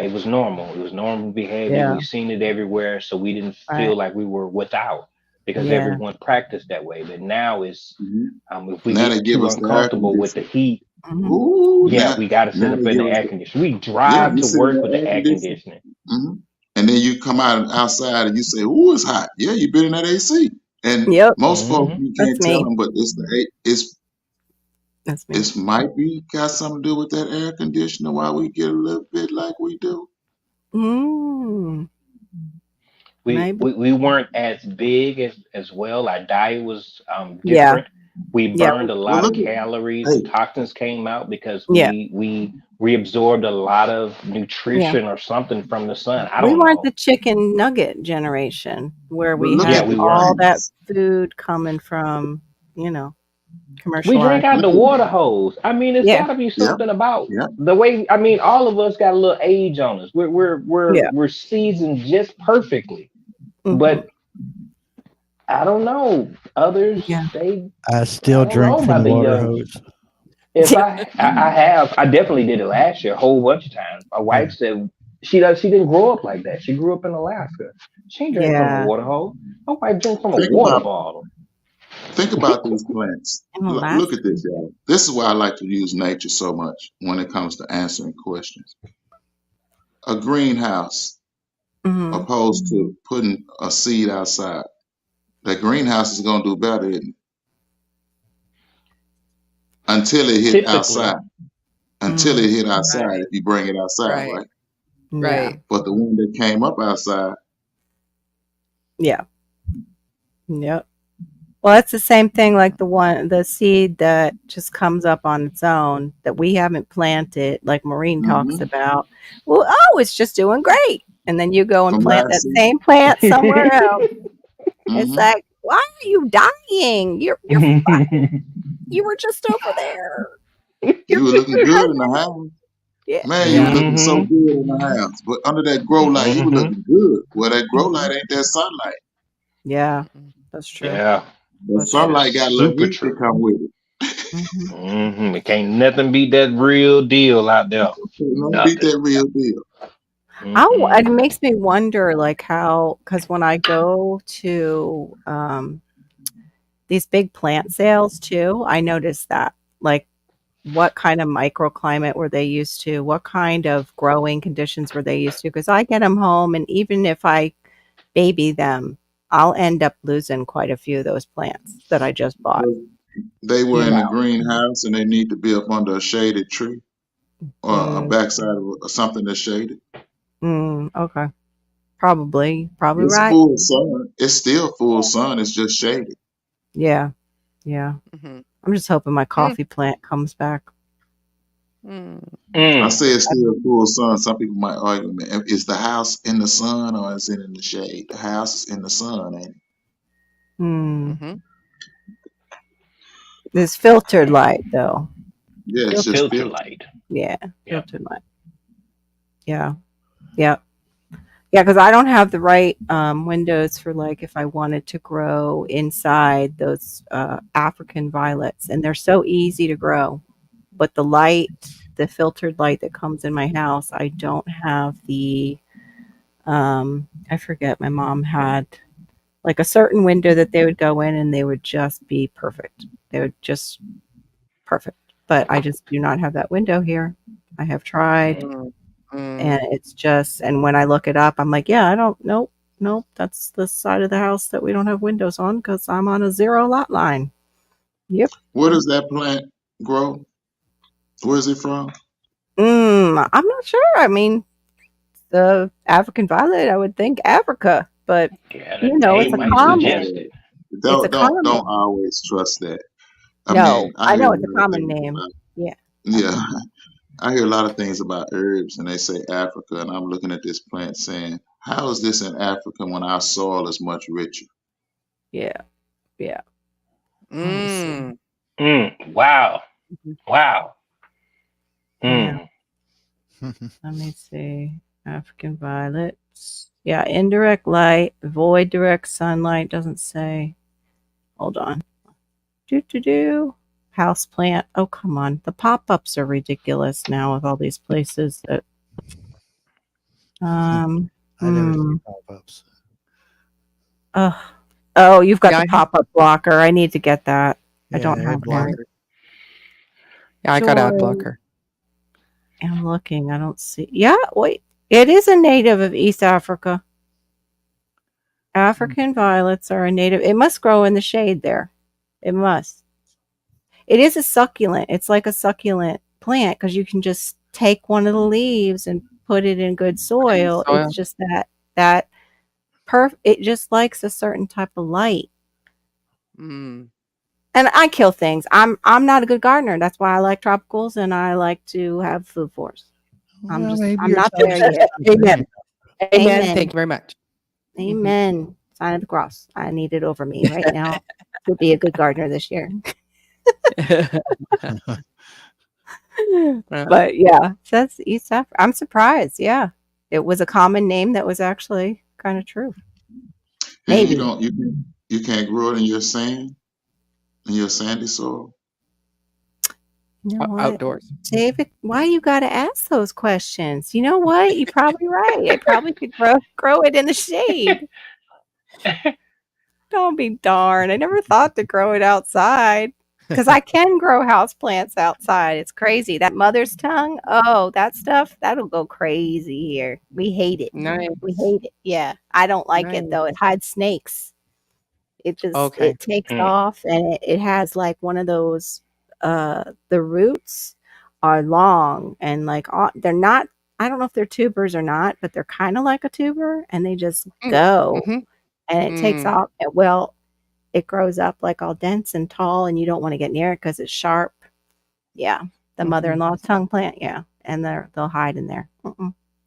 it was normal. It was normal behavior. Yeah. We seen it everywhere, so we didn't Right. feel like we were without because Yeah. everyone practiced that way. But now it's Mhm. if we Now they get give too us the air uncomfortable with the conditioner. heat, Mhm. Ooh, yeah, we got to sit now up they in give the us air conditioner. We yeah. drive You to sit in work the with the air air conditioner, conditioning. and then you come outside and you say, "Ooh, it's hot." Yeah, you've been in that AC. And Yep. most folks Hmm you That's can't tell me. them, but That's me. it's might be got something to do with that air conditioner why we get a little bit like we do. Mm. we, Maybe. we weren't as big as well. Our diet was Yeah. different. We Yeah. burned a Well, lot of look at calories. The hey, toxins came out because Yeah. we reabsorbed a lot of Yeah. nutrition or something from the sun. I We don't weren't know. the chicken nugget generation where but we look Yeah, at had the we all weren't. that plants. food coming from, We drank commercialized. out Look the at water hose. I mean, it's Yeah. got to be yep, something about yep. the way. I mean, all of us got a little age on us. Yeah. We're seasoned just perfectly, Hmm. but I don't know. Others, Yeah. I I still don't know drink from the about the water young. hose. If I definitely did it last year a whole bunch of times. My wife said she didn't grow up like that. She grew up in Alaska. She ain't drink from a Yeah. water hole. My wife drank from a Think water about bottle. think about these plants. In Look Alaska. at this, y'all. This is why I like to use nature so much when it comes to answering questions. A greenhouse, Hmm. opposed to putting a seed outside. That greenhouse is gonna do better until it hit Typically, outside. Until it Mm. hit outside, Right. if you bring it outside, Right. right? Yeah. Right. But the one that came up outside, Yeah. Yep. Well, it's the same thing like the seed that just comes up on its own that we haven't planted, like Maureen talks hmm about. Well, it's just doing great. And then you go and from plant last that season, same plant somewhere else. It's hmm like, why are you dying? You're fine. You were just over there. You're you were looking good. good in the house. Yeah. Man, you were Yeah. looking so hmm good in the house. But under that grow light, you were hmm looking good. Well, that grow Mhm. light ain't that sunlight. Yeah. Mm-mm. That's true. Yeah, The That's that true. is sunlight got a little super heat that true. come with it. Hmm. It can't nothing beat that real deal out there. Don't beat Nothing. that real deal. It Mm-mm. makes me wonder, like how, because when I go to these big plant sales too, I notice that, like, what kind of microclimate were they used to? What kind of growing conditions were they used to? Because I get them home, and even if I baby them, I'll end up losing quite a few of those plants that I just bought. They were You in a know. greenhouse and they need to be up under a shaded tree or a Mm, backside of something that's shaded. okay. Probably It's right. full sun. It's still full sun. It's just shaded. Yeah. Yeah. Mhm. I'm just hoping my Mm. coffee plant comes back. Mm. I Mm. say it's still full sun. Some people might argue, man, is the house in the sun or is it in the shade? The house is in the sun, ain't it? Hmm. Mhm. This filtered light, though. Yeah, it's Filtered. just Filter filtered. light. Yeah. Yeah. Filtered light. Yeah. Yeah. Yeah, because I don't have the right windows for, like, if I wanted to grow inside those African violets, and they're so easy to grow. But the filtered light that comes in my house, I don't have the. I forget. My mom had like a certain window that they would go in, and they would just be perfect. They would just perfect. But I just do not have that window here. I have tried. Mm. And Mm. it's just, and when I look it up, I'm like, yeah, I don't, nope, that's the side of the house that we don't have windows on because I'm on a 0 lot line. Yep. Where does that plant grow? Where is it from? I'm not sure. I mean, the African violet, I would think Africa, but Yeah, you the know, it's name a might common. suggest it. It's a Don't common. always trust that. I No, mean, I I hear know a it's a lot of common things name. about Yeah. yeah. I hear a lot of things about herbs, and they say Africa, and I'm looking at this plant saying, "How is this in Africa when our soil is much richer?" Yeah. Yeah. Let me see. Wow. Mhm. Wow. Yeah. Mm. Let me see. African violets. Yeah, indirect light, avoid direct sunlight. Doesn't say. Hold on. House plant. Oh, come on. The pop-ups are ridiculous now with all these places that. I never see Hmm. pop-ups. Oh, you've got Yeah, the pop-up blocker. I need to get that. I Yeah, don't ad have that. blocker. Yeah, I got ad Joy. blocker. I'm looking. I don't see. Yeah, wait. It is a native of East Africa. African violets are a native. It must grow in the shade there. It must. It is a succulent. It's like a succulent plant because you can just take one of the leaves and put it in good soil. Soil. It's just it just likes a certain type of light. Mm. And I kill things. I'm not a good gardener. That's why I like tropicals and I like to have food forests. Well, maybe I'm you're not there yet. Amen. Amen. Amen. Thank you very much. Amen. Sign of the cross. I need it over me right now to be a good gardener this year. But yeah, so that's East Africa. I'm surprised. Yeah, it was a common name that was actually kind of true. And Maybe. you can't grow it in your sand, in your sandy soil. You know what, Outdoors. David? Why you got to ask those questions? You know what? You're probably right. I probably could grow it in the shade. Don't be darned. I never thought to grow it outside. Because I can grow houseplants outside. It's crazy. That mother's tongue, oh, that stuff, that'll go crazy here. We hate it. Nice. We hate it. Yeah. I don't like it though. It hides snakes. It just Okay. it takes off and it has like one of those the roots are long and like they're not, I don't know if they're tubers or not, but they're kind of like a tuber and they just go Mhm. and it takes off. Well, it grows up like all dense and tall and you don't want to get near it because it's sharp. Yeah. The mother-in-law's tongue plant. Yeah. And they'll hide in there.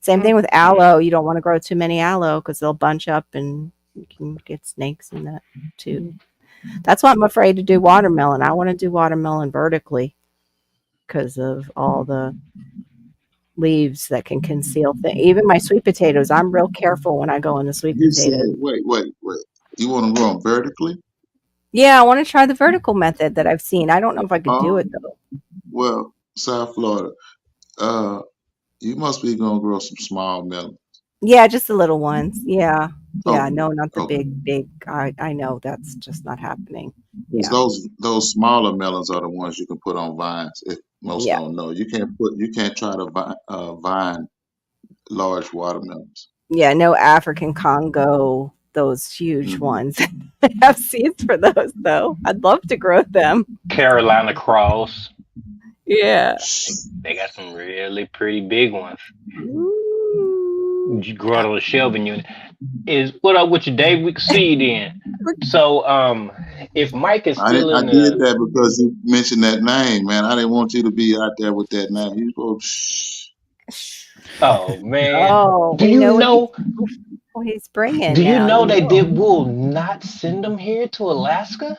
Same thing with aloe. You don't want to grow too many aloe because they'll bunch up and you can get snakes in that too. That's why I'm afraid to do watermelon. I want to do watermelon vertically because of all the leaves that can conceal things. Even my sweet potatoes, I'm real careful when I go in the sweet You say, potatoes. wait. You want to grow them vertically? Yeah, I want to try the vertical method that I've seen. I don't know if I could do it though. Well, South Florida, you must be gonna grow some small melons. Yeah, just the little ones. Yeah. Yeah, Okay. no, not the Okay. big. I know that's just not happening. 'Cause Yeah. those smaller melons are the ones you can put on vines. If most Yeah. don't know, you can't try to vine large watermelons. Yeah, no African Congo, those huge ones. I have seeds for those though. I'd love to grow them. Carolina Cross. Yeah. They got some really pretty big ones. Ooh. You grow it on a shelving unit. Is what up with you, Dave? We can see you then. So if Mike is I still in did the that because you mentioned that name, man. I didn't want you to be out there with that name. You supposed oh man. Oh, Do we you know know what he's bringing do you now. know You they know. will not send them here to Alaska?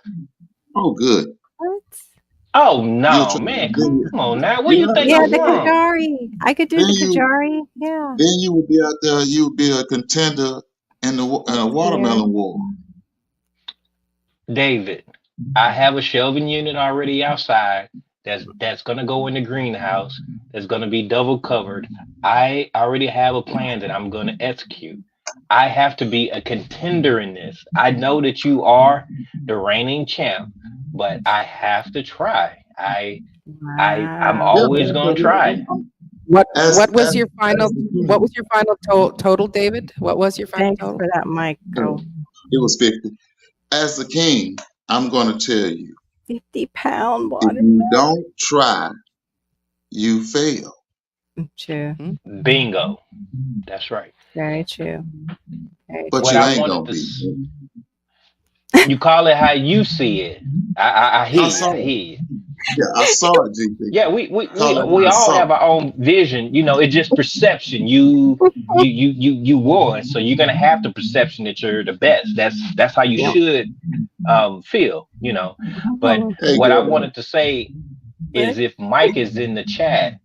oh good. What? Oh You'll no, try, man. then, Come on now. Where yeah, you think Yeah, I'm the from? Kajari. I could do then the you Kajari. Yeah. then you would be out there. You would be a contender in the Yeah. watermelon war. David, I have a shelving unit already outside that's gonna go in the greenhouse. That's gonna be double covered. I already have a plan that I'm gonna execute. I have to be a contender in this. I know that you are the reigning champ, but I have to try. I'm Wow. Yeah, always gonna try. What as was your final the king. what was your final total, David? What was your final Thanks total? for that, Mike. Oh, it was 50. As the king, I'm going to tell you, 50-pound if watermelon. you don't try, you fail. True. Bingo. That's right. Very true. Very But What you I ain't wanted gonna to, be. you call it how you see it. I hear I you. saw I it. hear you. Yeah, I saw it, GT. Yeah, we Call it we how I all saw have it. our own vision. It's just perception. You won, so you're gonna have the perception that you're the best. That's how you Yep. should feel. But Hey, what I girl, wanted to say is, if Mike is in the chat,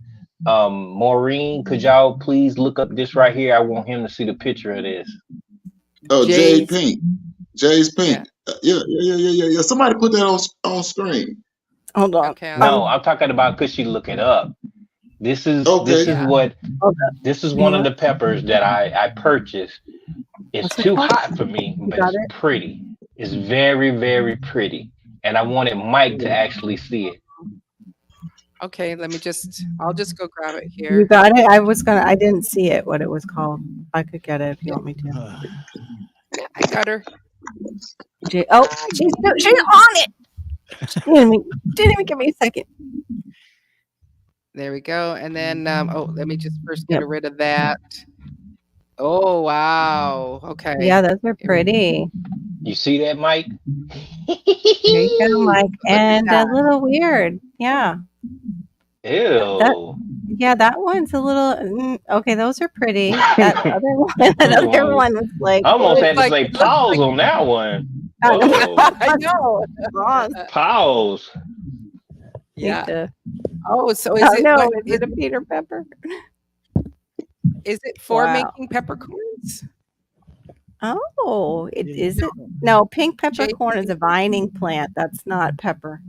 Maureen, could y'all please look up this right here? I want him to see the picture of this. oh, Jade Jay's. Pink. Jay's Pink. Yeah. Yeah. Somebody put that on screen. Hold on. Okay. No, I'm talking about, could she look it up? This is Okay. Yeah. Hold on. this is one of the peppers that I purchased. It's What's it too called? hot for me, You but got it's it? pretty. It's very, very pretty. And I wanted Mike to actually see it. Okay. I'll just go grab it You here. got it? I didn't see it, what it was called. I could get it if you want me to. I got her. Oh, she's on it. Didn't even give me a second. There we go. And then, let me just first get Yep. rid of that. Oh, wow. Okay. Yeah, those are pretty. You see that, Mike? There you go, Mike. Look at And a that. little weird. Yeah. Ew. Yeah, that one's a little okay. Those are pretty. That other one was like, I almost had to like- say it looks pause like- on that one. I know. Oh, I know. Wrong. pause. Yeah. Oh, so is Oh, it? no, what- is it a Peter Pepper? is it for Wow. making peppercorns? Oh, is it? No, pink peppercorn is a vining plant. That's not pepper.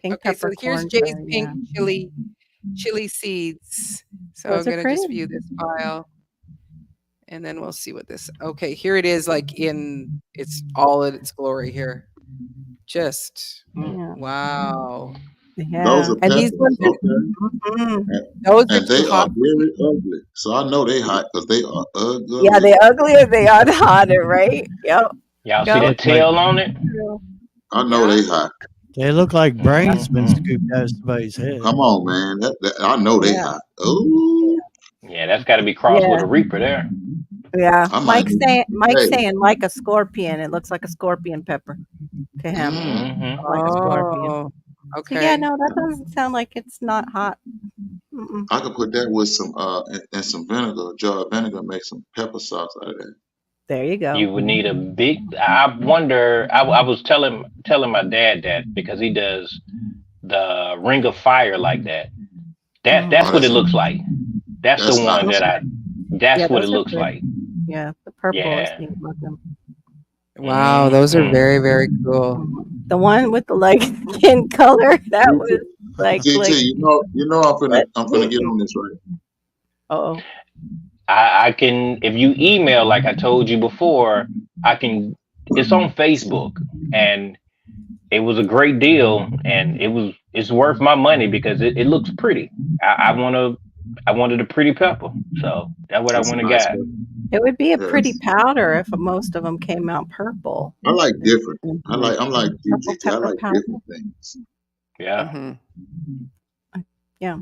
Pink Okay, so here's peppercorns Jay's are, pink yeah. chili seeds. So Those I'm are gonna just pretty. view this file, and then we'll see what this. Okay, here it is. Like it's all in its glory here. Just Yeah. wow. Yeah. Those are And these peppers. ones are, Okay. mhm. Those are And they too are hot. very ugly. So I know they hot because they are ugly. Yeah, they uglier, they are hotter, right? Yep. Y'all see Go. that tail on it? I know Yeah. they hot. They look like brains been Mhm. scooped out of somebody's head. Come on, man. I know they Yeah. hot. Oh, Yeah, that's got to be crossed Yeah. with a reaper there. Yeah. I might Mike's need- hey. saying like a scorpion. It looks like a scorpion pepper to him. Mhm. Like a scorpion. Oh, So okay. yeah, no, that doesn't sound like it's not hot. Mm-mm. I could put that with some and some vinegar, a jar of vinegar, make some pepper sauce out of that. There you go. You would need a big. I wonder. I was telling my dad that, because he does the Ring of Fire like that. That's Oh, what it that's- looks like. That's that's the one nice. that That's Yeah, what it those are looks good. like. Yeah, the purple Yeah. is neat looking. Wow, those are Mhm. very, very cool. The one with the like skin color, that was like GT, you know, I'm finna get on this right. oh, I can, if you email, like I told you before, it's on Facebook, and it was a great deal, and it's worth my money because it looks pretty. I wanted a pretty pepper, so that's what That's I a went and nice got. one. it would be a Yes. pretty powder if most of them came out purple. I like different. I'm like Purple GT. I pepper like powder. different things. Yeah. Mhm. Yeah,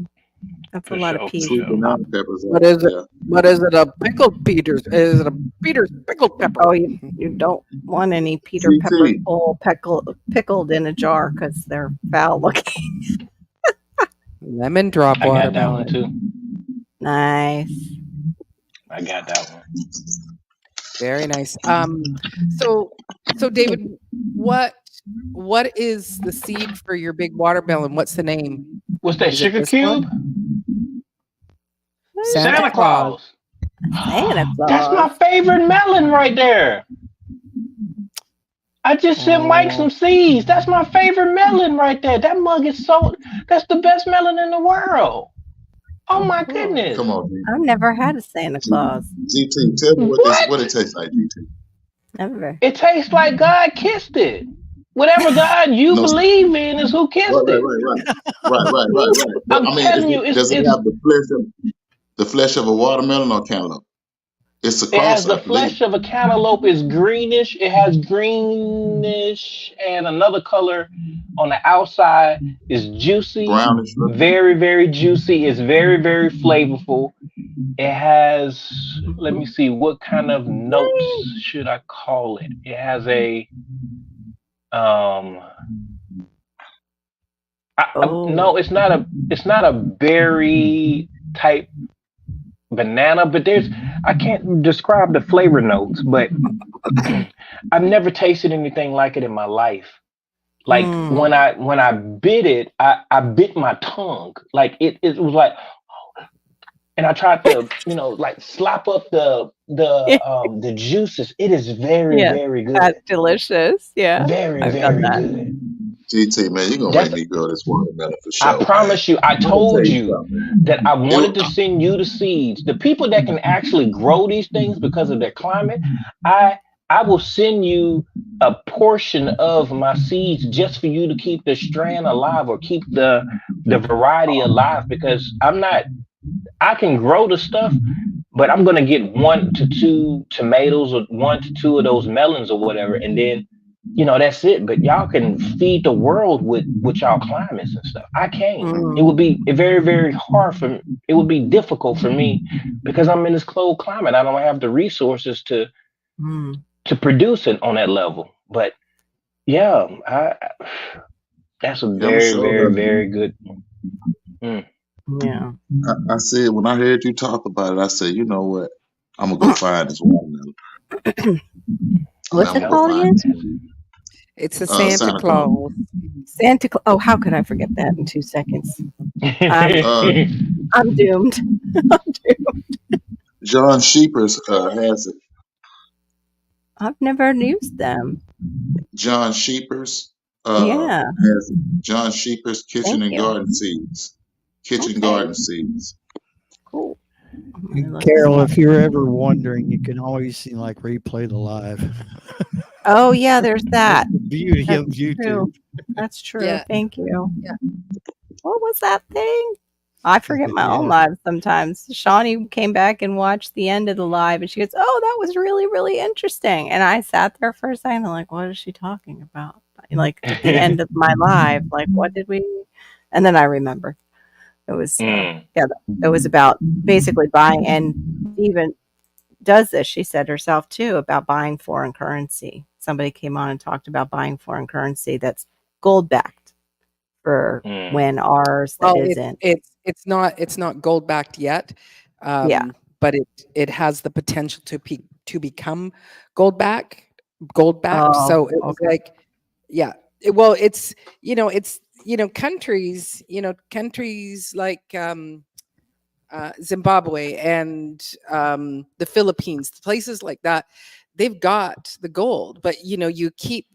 that's For a lot sure, of for peas. Sweet sure. banana peppers. What is it? Yeah. What is it? A pickled Peters? Is it a Peters pickled pepper? Oh, you don't want any Peter GT. Pepper full pickled in a jar because they're foul looking. Lemon drop I got that one watermelon. too. Nice. I got that one. Very nice. So David, what is the seed for your big watermelon? What's the name? What's that, Is it sugar this cube? Santa Claus. Santa Claus. That's my favorite melon right there. I just sent Mike some seeds. That's my favorite melon right there. That mug is that's the best melon in the world. Oh my goodness. Come on, GT. I've never had a Santa Claus. GT, tell me what it tastes like, GT. Never. It tastes like God kissed it. Whatever God you No. believe in is who kissed Right. it. But, I'm telling you, does it it's- have the flesh of a watermelon or cantaloupe? It's a It has cross, the I believe. flesh of a cantaloupe. It's greenish. It has greenish and another color on the outside. It's juicy, Brownish looking. very, very juicy. It's very, very flavorful. It has, let me see, what kind of notes should I call it? It has a, um, no, Oh. it's not a berry type banana, but I can't describe the flavor notes, but I've never tasted anything like it in my life. Like Mm. when I bit it, I bit my tongue. Like it was like, and I tried to, like slop up the juices. It is very, Yes, very good. that's delicious. Yeah, Very, I've done very that. good. GT, man, you're gonna That's make me grow this watermelon for I sure, man. promise you, I Let me tell told you you something. that I wanted It, to send you the seeds. The people that can actually grow these things because of their climate, I will send you a portion of my seeds just for you to keep the strand alive or keep the variety alive because I can grow the stuff, but I'm gonna get 1 to 2 tomatoes or 1 to 2 of those melons or whatever, and then that's it. But y'all can feed the world with y'all climates and stuff. I can't. It Mm. would be very, very hard for. It would be difficult for me because I'm in this cold climate. I don't have the resources Mm. to produce it on that level. But yeah, that's a I'm very, sure very, that very good. Mm. Yeah. I said when I heard you talk about it, I said, you know what? I'm gonna go find this watermelon. What's I'm it gonna Yep. go called find again? this one. It's a Santa Santa Claus. Claus. Santa Claus. Oh, how could I forget that in 2 seconds? Uh, I'm doomed. I'm doomed. John Sheepers has it. I've never used them. John Sheepers Yeah. has it. John Sheepers Kitchen Thank and you. Garden Seeds. Kitchen Okay. garden seeds. Cool. I'm gonna look Carol, that up. if you're ever wondering, you can always replay the live. Oh yeah, there's that. That's the beauty That's of YouTube. true. That's true. Yeah. Thank you. Yeah. What was that thing? I forget my own Yeah. lives sometimes. Shawnee came back and watched the end of the live and she goes, "Oh, that was really, really interesting." And I sat there for a second, I'm like, what is she talking about? Like at the end of my live, like what did we? And then I remembered. It was it was about basically buying, and even does this, she said herself too, about buying foreign currency. Somebody came on and talked about buying foreign currency that's gold backed for when ours that Well, isn't. it's not gold backed yet, Yeah. but it has the potential to become gold backed. Oh, So it was okay. like, yeah. Well, it's countries like Zimbabwe and the Philippines, places like that, they've got the gold, but you keep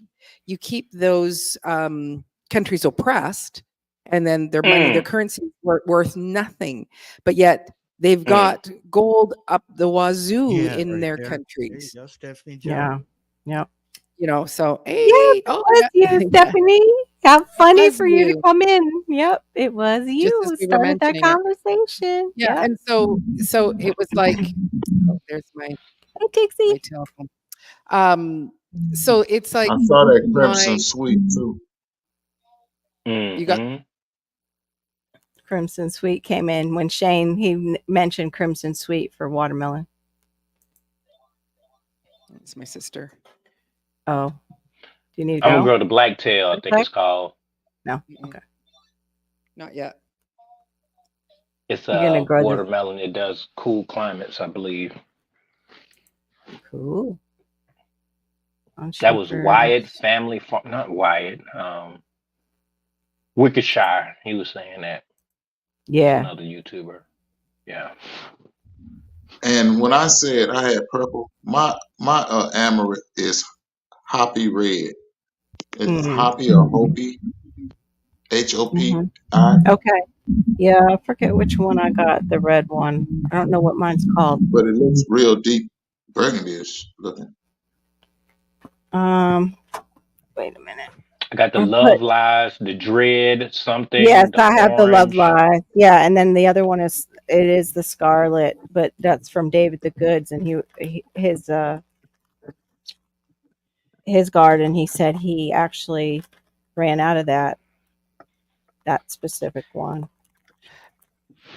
those countries oppressed, and then their money, their currency is worth nothing, but yet they've got gold up the wazoo Yeah, in right their there. countries. There you go, Stephanie Joe. Yeah. Yep. So Yes, hey, it was you, Stephanie. How funny was for you to you. come in. Yep, it was Just you as who we were started that mentioning it. conversation. Yeah, Yep. and so it was like, oh, there's my Hey, Tixie. telephone. So it's like I saw that my Crimson Sweet too. you got Crimson Sweet came in when Shane mentioned Crimson Sweet for watermelon. it's my sister. Oh, do you need to I'm go? gonna grow the blacktail, I think it's called. No, okay. Not yet. It's You're gonna a grow the watermelon. It does cool climates, I believe. cool. That was Wyatt Family Farm, not Wyatt. Wickershire. He was saying that. Yeah. Another YouTuber. Yeah. And when I said I had purple, my amaret is Hoppy Red. It's Hoppy or Hopi, HOPI. Okay. Yeah, I forget which one I got, the red one. I don't know what mine's called. But it looks real deep burgundy-ish looking. Wait a minute. I got the Love Lies, the Dread something. Yes, the I have the Love orange. Lies. Yeah, and then the other one is it is the Scarlet, but that's from David the Goods, and his garden. He said he actually ran out of that specific one.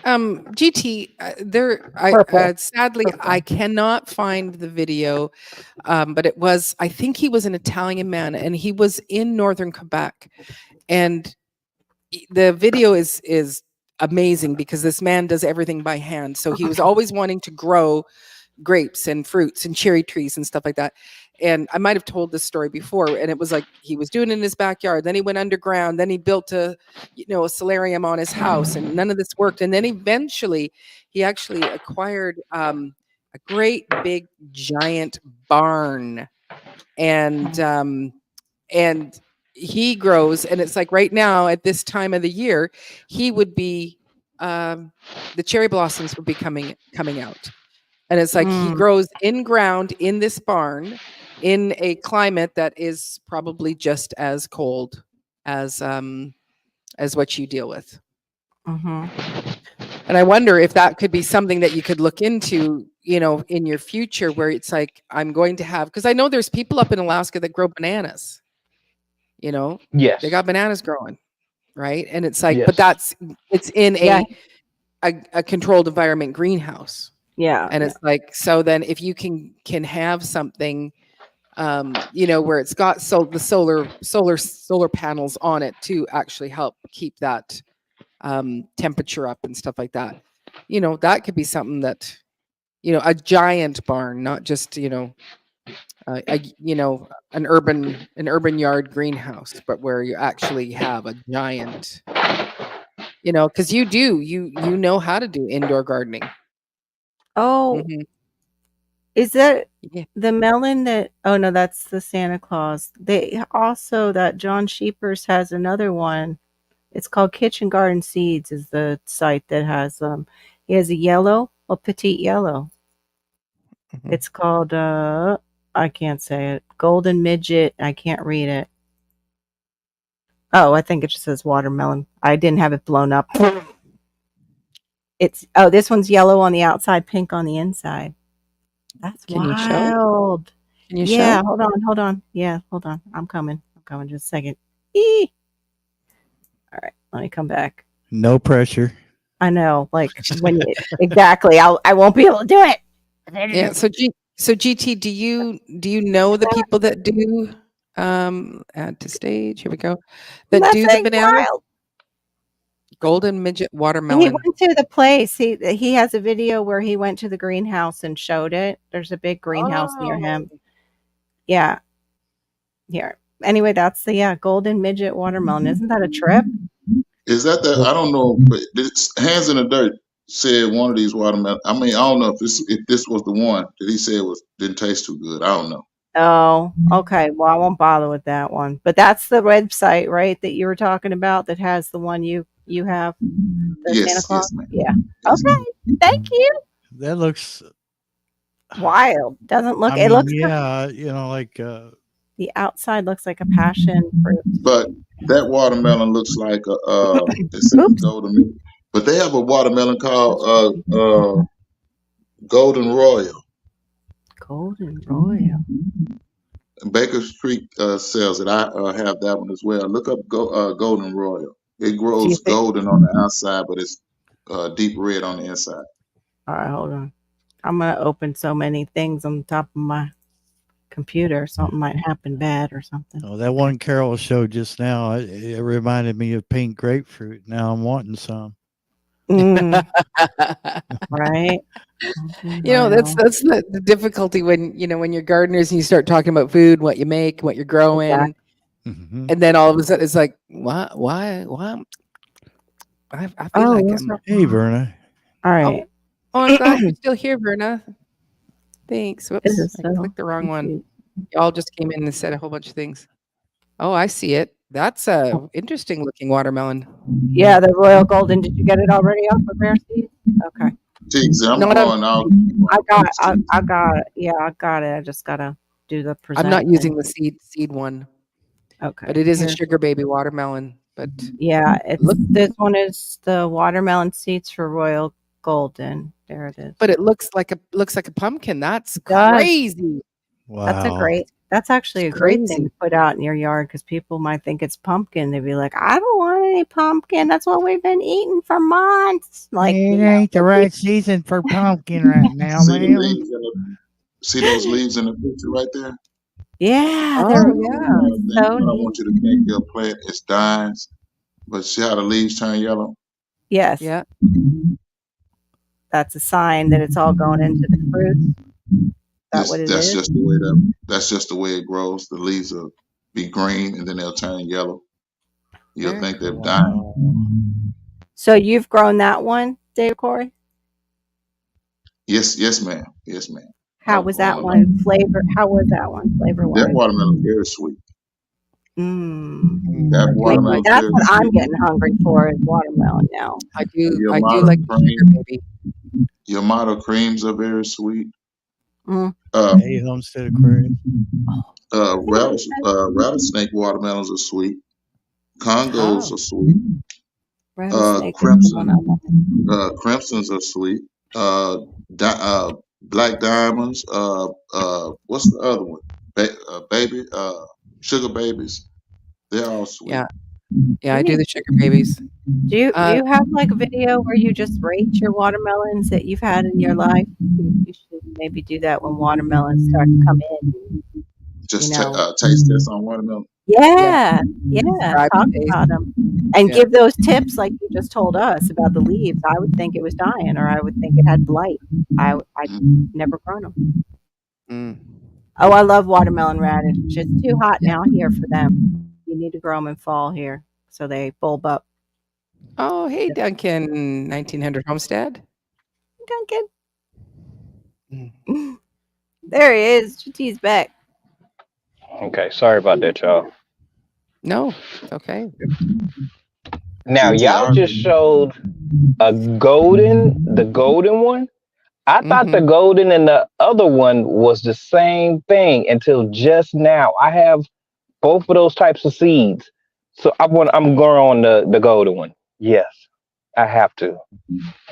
GT, Purple. sadly Purple. I cannot find the video, but I think he was an Italian man, and he was in northern Quebec, and the video is amazing because this man does everything by hand. So he was always wanting to grow grapes and fruits and cherry trees and stuff like that. And I might have told this story before, and it was like he was doing it in his backyard. Then he went underground. Then he built a solarium on his house, and none of this worked. And then eventually, he actually acquired a great big giant barn, and he grows. And it's like right now at this time of the year, he would be the cherry blossoms would be coming out. And it's like he grows in ground in this barn in a climate that is probably just as cold as what you deal with. Mm-hmm. And I wonder if that could be something that you could look into, in your future, where it's like, I'm going to have, because I know there's people up in Alaska that grow bananas, Yes. they got bananas growing, right? And it's like, Yes. but it's in Yeah. a controlled environment greenhouse. Yeah. And it's like, so then if you can have something, where it's got the solar panels on it to actually help keep that temperature up and stuff like that, that could be something that, a giant barn, not just, an urban yard greenhouse, but where you actually have a giant, because you know how to do indoor gardening. Oh, Mhm. is that Yeah. the melon that? Oh no, that's the Santa Claus. They also, that John Sheepers has another one. It's called Kitchen Garden Seeds. Is the site that has he has a petite yellow. Mhm. It's called I can't say it. Golden Midget. I can't read it. Oh, I think it just says watermelon. I didn't have it blown up. This one's yellow on the outside, pink on the inside. That's Can you show? wild. Can you Yeah, show? hold on. Yeah, hold on. I'm coming just a second. Eee. All right, let me come back. No pressure. I know, like when you, exactly. I won't be able to do it. Yeah. So GT, do you know the people that do add to stage? Here we go. That do the Nothing banana wild. golden midget He watermelon. went to the place. He has a video where he went to the greenhouse and showed it. There's a big greenhouse near him. Yeah. Here. Anyway, that's the golden midget watermelon. Isn't that a trip? Is that I don't know, but this Hands in the Dirt said one of these watermelon. I mean, I don't know if this was the one that he said didn't taste too good. I don't know. Oh, okay. Well, I won't bother with that one. But that's the website, right, that you were talking about that has the one you have? The Yes, Santa Claus? yes, ma'am. Yeah. Yes, Okay. Thank you. That looks Wild. Doesn't look, I it mean, looks, yeah, like the outside looks like a passion fruit. But that watermelon looks like it's a Oops. golden. But they have a watermelon called Golden Royal. Golden Royal. Baker Street sells it. I have that one as well. Look up Golden Royal. It grows think- golden on the outside, but it's deep red on the inside. All right, hold on. I'm going to open so many things on top of my computer. Something might happen bad or something. oh, that one Carol showed just now. It reminded me of pink grapefruit. Now I'm wanting some. Mm, right? That's the difficulty when you're gardeners and you start talking about food, what you make, what you're growing, Exactly. Mhm. and then all of a sudden it's like, what? Why? I feel like what's I'm. wrong? Hey, Verna. All right. Oh, I'm glad you're still here, Verna. Thanks. Whoops, This is I so clicked the wrong one. cute. Y'all just came in and said a whole bunch of things. Oh, I see it. That's a interesting looking watermelon. Yeah, the Royal Golden. Did you get it already off of Rare Seeds? Okay. Jeez, I'm No, no. going out. I got it. Yeah, I got it. I just got to do the present. I'm not thing. using the seed one, Okay. but it is a Here. sugar baby watermelon. But Yeah, this one is the watermelon seeds for Royal golden. There it is. But it looks like a pumpkin. That's does. crazy. Wow. That's actually a It's great thing crazy. to put out in your yard because people might think it's pumpkin. They'd be like, I don't want any pumpkin. That's what we've been eating for months. Like, It you know, ain't the right season for pumpkin right now, See the man. leaves see those leaves in the picture right there? yeah, Oh, there we yeah. go. Then So I neat. want you to think your plant is dying, but see how the leaves turn yellow? Yes, Yeah. that's a sign that it's all going into the fruits. Is that what it That's is? just the way it grows. The leaves will be green and then they'll turn yellow. You'll Very think they're dying. So you've grown that one, Dave Corey? Yes, ma'am. Yes, ma'am. How I've was that grown one flavor? How was that one flavor That wise? watermelon is very sweet. I That do watermelon like is That's very what I'm sweet. getting hungry for is watermelon now. I Your do model like the sugar cream, baby. your model creams are very sweet. Mm. Hey, Homestead Aquarium. Rattlesnake watermelons are sweet. Congos Oh. are sweet. Rattlesnake is the one I want. Crimsons are sweet. Black diamonds. What's the other one? Baby. Sugar babies. They're all sweet. Yeah. Yeah, I do the sugar babies. Do you have like a video where you just rate your watermelons that you've had in your life? You should maybe do that when watermelons start to come in. Just You know. taste test on watermelon. Yeah, Describe talk the taste. about them and Yeah. give those tips like you just told us about the leaves. I would think it was dying, or I would think it had blight. I'd never grown them. Mm. Oh, I love watermelon radish. It's too hot now here for them. You need to grow them in fall here so they bulb up. Oh, hey, Duncan, 1900 Homestead. Duncan. There he is. GT's back. Okay, sorry about that, y'all. No, it's okay. Now y'all just showed the golden one. I thought the golden and the other one was the same thing until just now. I have both of those types of seeds, so I'm growing the golden one. Yes, I have to.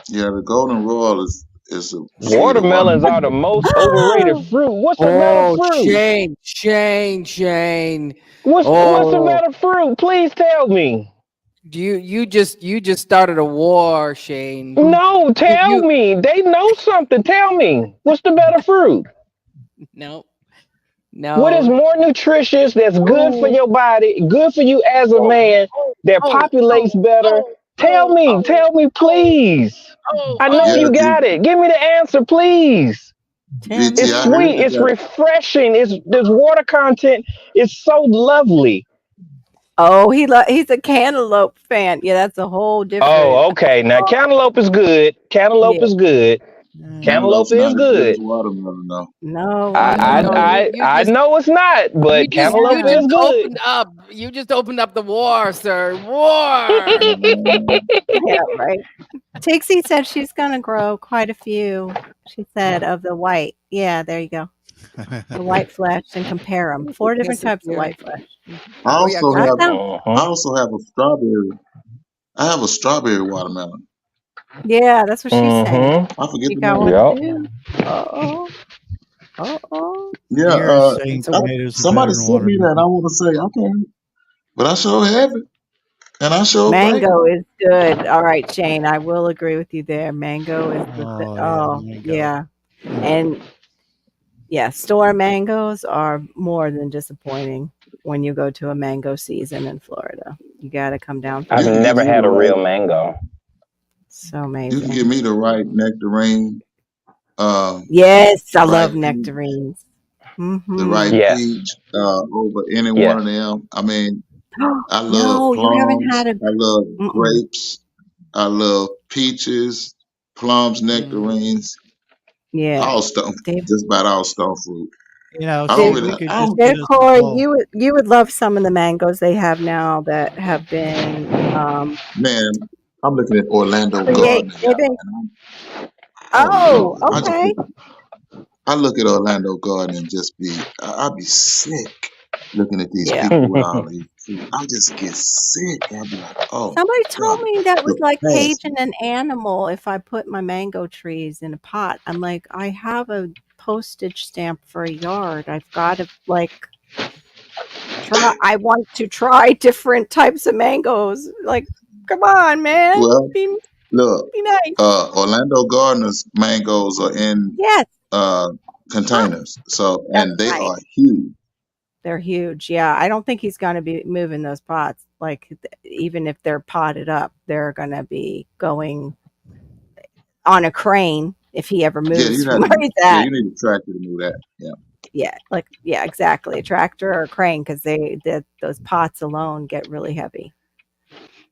Yeah, the golden royal is a Watermelons are the most overrated fruit. What's the better fruit? Shane. What's the better fruit? Please tell me. You just started a war, Shane. No, tell me. They know something. Tell me. What's the better fruit? No. What is more nutritious, that's good for your body, good for you as a man, that populates better? Tell me, please. I know you got it. Give me the answer, please. It's sweet. It's refreshing. There's water content. It's so lovely. Oh, he's a cantaloupe fan. Yeah, that's a whole different. Oh, okay. Now cantaloupe is good. Cantaloupe is good. Cantaloupe is good. Watermelon, no. No, I know it's not, but cantaloupe is good. You just opened up the war, sir. War. Yeah, right. Tixie said she's gonna grow quite a few. She said of the white. Yeah, there you go. The white flesh and compare them. 4 different types of white flesh. I also have a strawberry. I have a strawberry watermelon. Yeah, that's what she said. I forget you the got name. one too. Yeah, somebody sent me that. I want to say, okay, but I sure have it, and I sure mango is good. All right, Shane, I will agree with you there. Mango is yeah, and yeah, store mangoes are more than disappointing when you go to a mango season in Florida. You got to come down. I've never had a real mango. So amazing. You can give me the right nectarine. Yes, I love nectarines. The right peach over any one of them. I mean, I love plums. I love grapes. I love peaches, plums, nectarines. Yeah, all stone, just about all stone fruit. You know, Corey, you would love some of the mangoes they have now that have been. Man, I'm looking at Orlando Garden. Okay. I look at Orlando Garden and just I'd be sick looking at these people with all these fruit, I just get sick. I'll be like, oh Somebody my told God, me that was the like fast. caging an animal if I put my mango trees in a pot. I'm like, I have a postage stamp for a yard. I've got to like try. I want to try different types of mangoes. Like, come on, man, Well, be look, nice. Orlando Gardeners mangoes are in Yes, uh ah, containers, so that's and they right. are huge. They're huge. Yeah, I don't think he's going to be moving those pots. Like, even if they're potted up, they're going to be going on a crane if he ever Yeah, moves you from have where to. he's Yeah, at. you need a tractor to move that. Yeah. Yeah, like yeah, exactly. A tractor or a crane because those pots alone get really heavy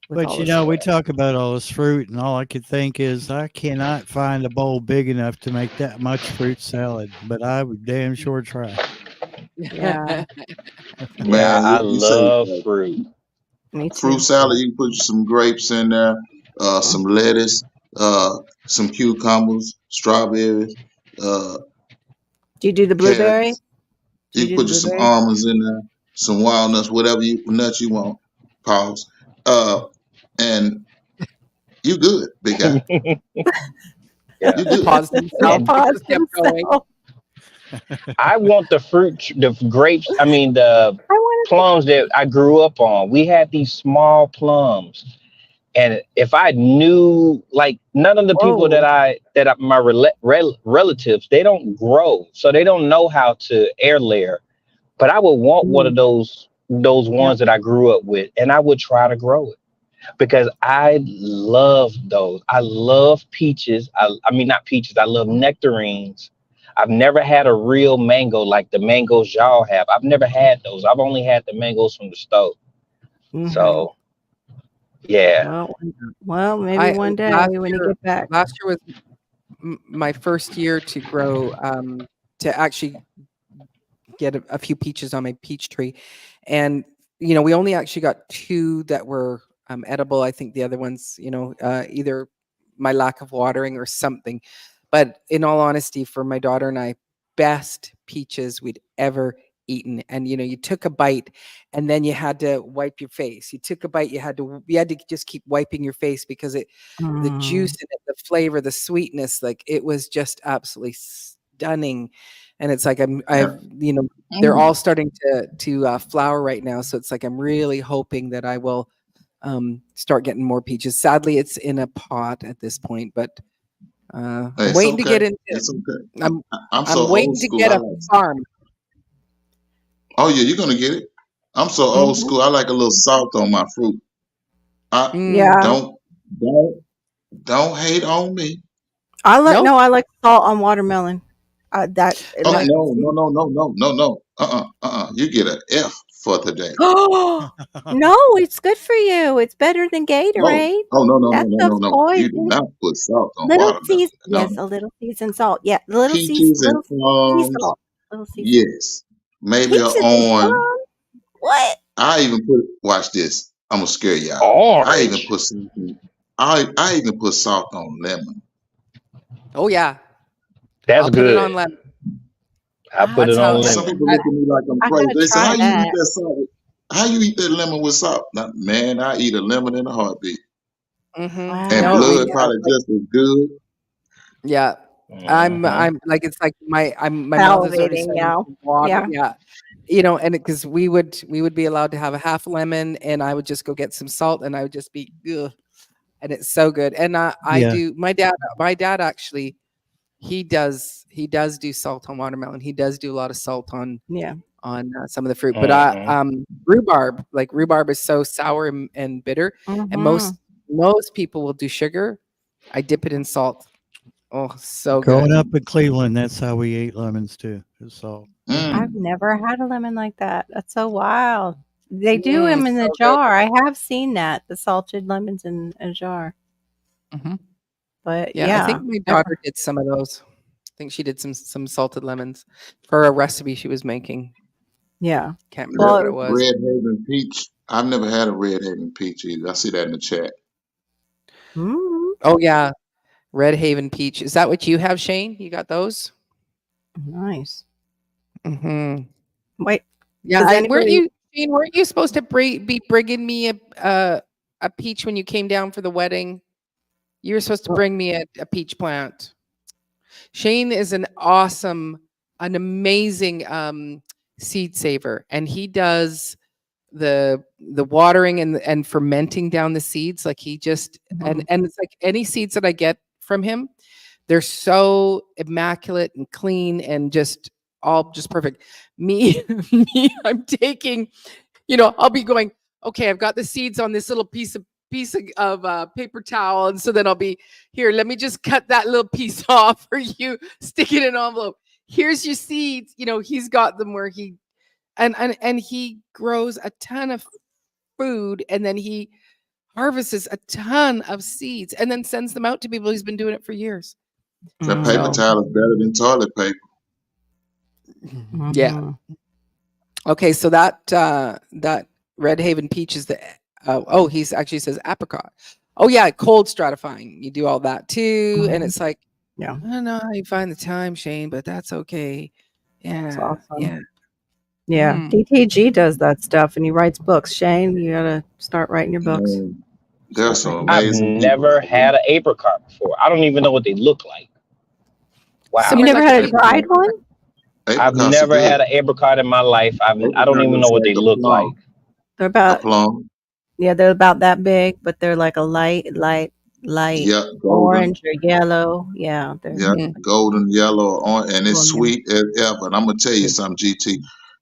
with all But you this know, we soil. talk about all this fruit, and all I could think is I cannot find a bowl big enough to make that much fruit salad. But I would damn sure try. Yeah, Yeah, Man, I you say love fruit. me fruit too. salad. You can put some grapes in there, some lettuce, some cucumbers, strawberries, uh, Do you do the blueberry? carrots. Do You you can do the put you some blueberry? almonds in there, some walnuts, whatever nuts you want. Pause. And you good, big guy. Yeah. You good. Paused himself. And He Pause just kept going. himself. I want the fruit, the grapes. I mean, the I want plums that I grew up on. We had these small plums, and if I knew, like, none of the people Whoa. my relatives, they don't grow, so they don't know how to air layer. But I would want one Mm, of those yeah. ones that I grew up with, and I would try to grow it because I love those. I love peaches. I mean, not peaches. I love nectarines. I've never had a real mango like the mangoes y'all have. I've never had those. I've only had the mangoes from the stove. Hmm. So yeah. Well, maybe I one day last when you year get back. last year was my first year to grow to actually get a few peaches on my peach tree, and we only actually got two that were edible. I think the other ones, either my lack of watering or something. But in all honesty, for my daughter and I, best peaches we'd ever eaten. And you took a bite, and then you had to wipe your face. You took a bite, you had to just keep wiping your face because the juice Mm. in it, the flavor, the sweetness, like it was just absolutely stunning. And it's like Yeah. they're Mm. all starting to flower right now. So it's like I'm really hoping that I will start getting more peaches. Sadly, it's in a pot at this point, but I'm It's waiting to okay. get into. It's okay. I'm I'm so I'm old waiting to school. get I a like. farm. Oh yeah, you're gonna get it. I'm so old Mhm. school. I like a little salt on my fruit. I Mm, Yeah, don't don't don't hate on me. no. I like salt on watermelon. That Oh like no. You get an F for today. no, it's good for you. It's better than No. Gatorade. Oh That stuff's no. You do poison. not put salt on Little watermelon. seas No yes, no. a little seasoned salt. Yeah, Peaches and little sea plums. salt. Little sea salt. Yes. Maybe a Peaches and on. plum? What? I even put. Watch this. I'm gonna scare y'all. I even Orange. put something. I even put salt on lemon. Oh yeah, That's I'll put it on good. lemon. I put That's it how on And some lemon. people look at me like I'm I crazy. gotta They say, try "How you eat that. that salt? How you eat that lemon with salt?" Now, man, I eat a lemon in a heartbeat, and No, Wow. we blood probably like just as good. yeah. Hmm. I'm like it's like my mouth is already Salivating, starting yeah. to water. Yeah. Yeah, and because we would be allowed to have a half lemon, and I would just go get some salt, and I would just be ugh, and it's so good. And I Yeah. do my dad actually he does do salt on watermelon. He does do a lot of salt on Yeah. some of the fruit. But Hmm. rhubarb is so sour and bitter, and Mhm. most people will do sugar. I dip it in salt. Oh, so Growing good. up in Cleveland, that's how we ate lemons too. It's salt. I've Mm. never had a lemon like that. That's so wild. They do them in the So good. jar. I have seen that, the salted lemons in a jar. Mhm. But Yeah, I yeah, think my never. daughter did some of those. I think she did some salted lemons for a recipe she was making. Yeah. Can't remember Red, what it Well, was. Red Haven peach. I've never had a Red Haven peach either. I see that in the chat. mm, Oh yeah, Red Haven peach. Is that what you have, Shane? You got those? nice. Hmm. Wait, Yeah, does weren't anybody you? Jane, weren't you supposed to be bringing me a peach when you came down for the wedding? You were supposed to bring me a peach plant. Shane is an amazing seed saver, and he does the watering and fermenting down the seeds. Like he just and it's like any seeds that I get from him, they're so immaculate and clean and just all just perfect. Me, I'm taking, I'll be going, okay, I've got the seeds on this little piece of paper towel, and so then I'll be here. Let me just cut that little piece off for you. Stick it in an envelope. Here's your seeds. He's got them where he and he grows a ton of food, and then he harvests a ton of seeds, and then sends them out to people. He's been doing it for years. That paper towel is better than toilet paper. Yeah. Okay, so that Red Haven peach is the he's actually says apricot. Oh yeah, cold stratifying. You do all that too, and it's like, I don't know how you find the time, Shane, but that's okay. Yeah, That's awesome. yeah. DTG does that stuff, and he writes books. Shane, you gotta start writing your books. There's some I've amazing. never had an apricot before. I don't even know what they look like. Wow. You never had a dried one? I've never had an apricot in my life. I don't even know what they look like. They're about plum. Yeah, they're about that big, but they're like a light Yeah, golden. orange or yellow. Yeah, Yeah, golden, yellow, orange, and it's sweet as ever. And I'm gonna tell you something, GT.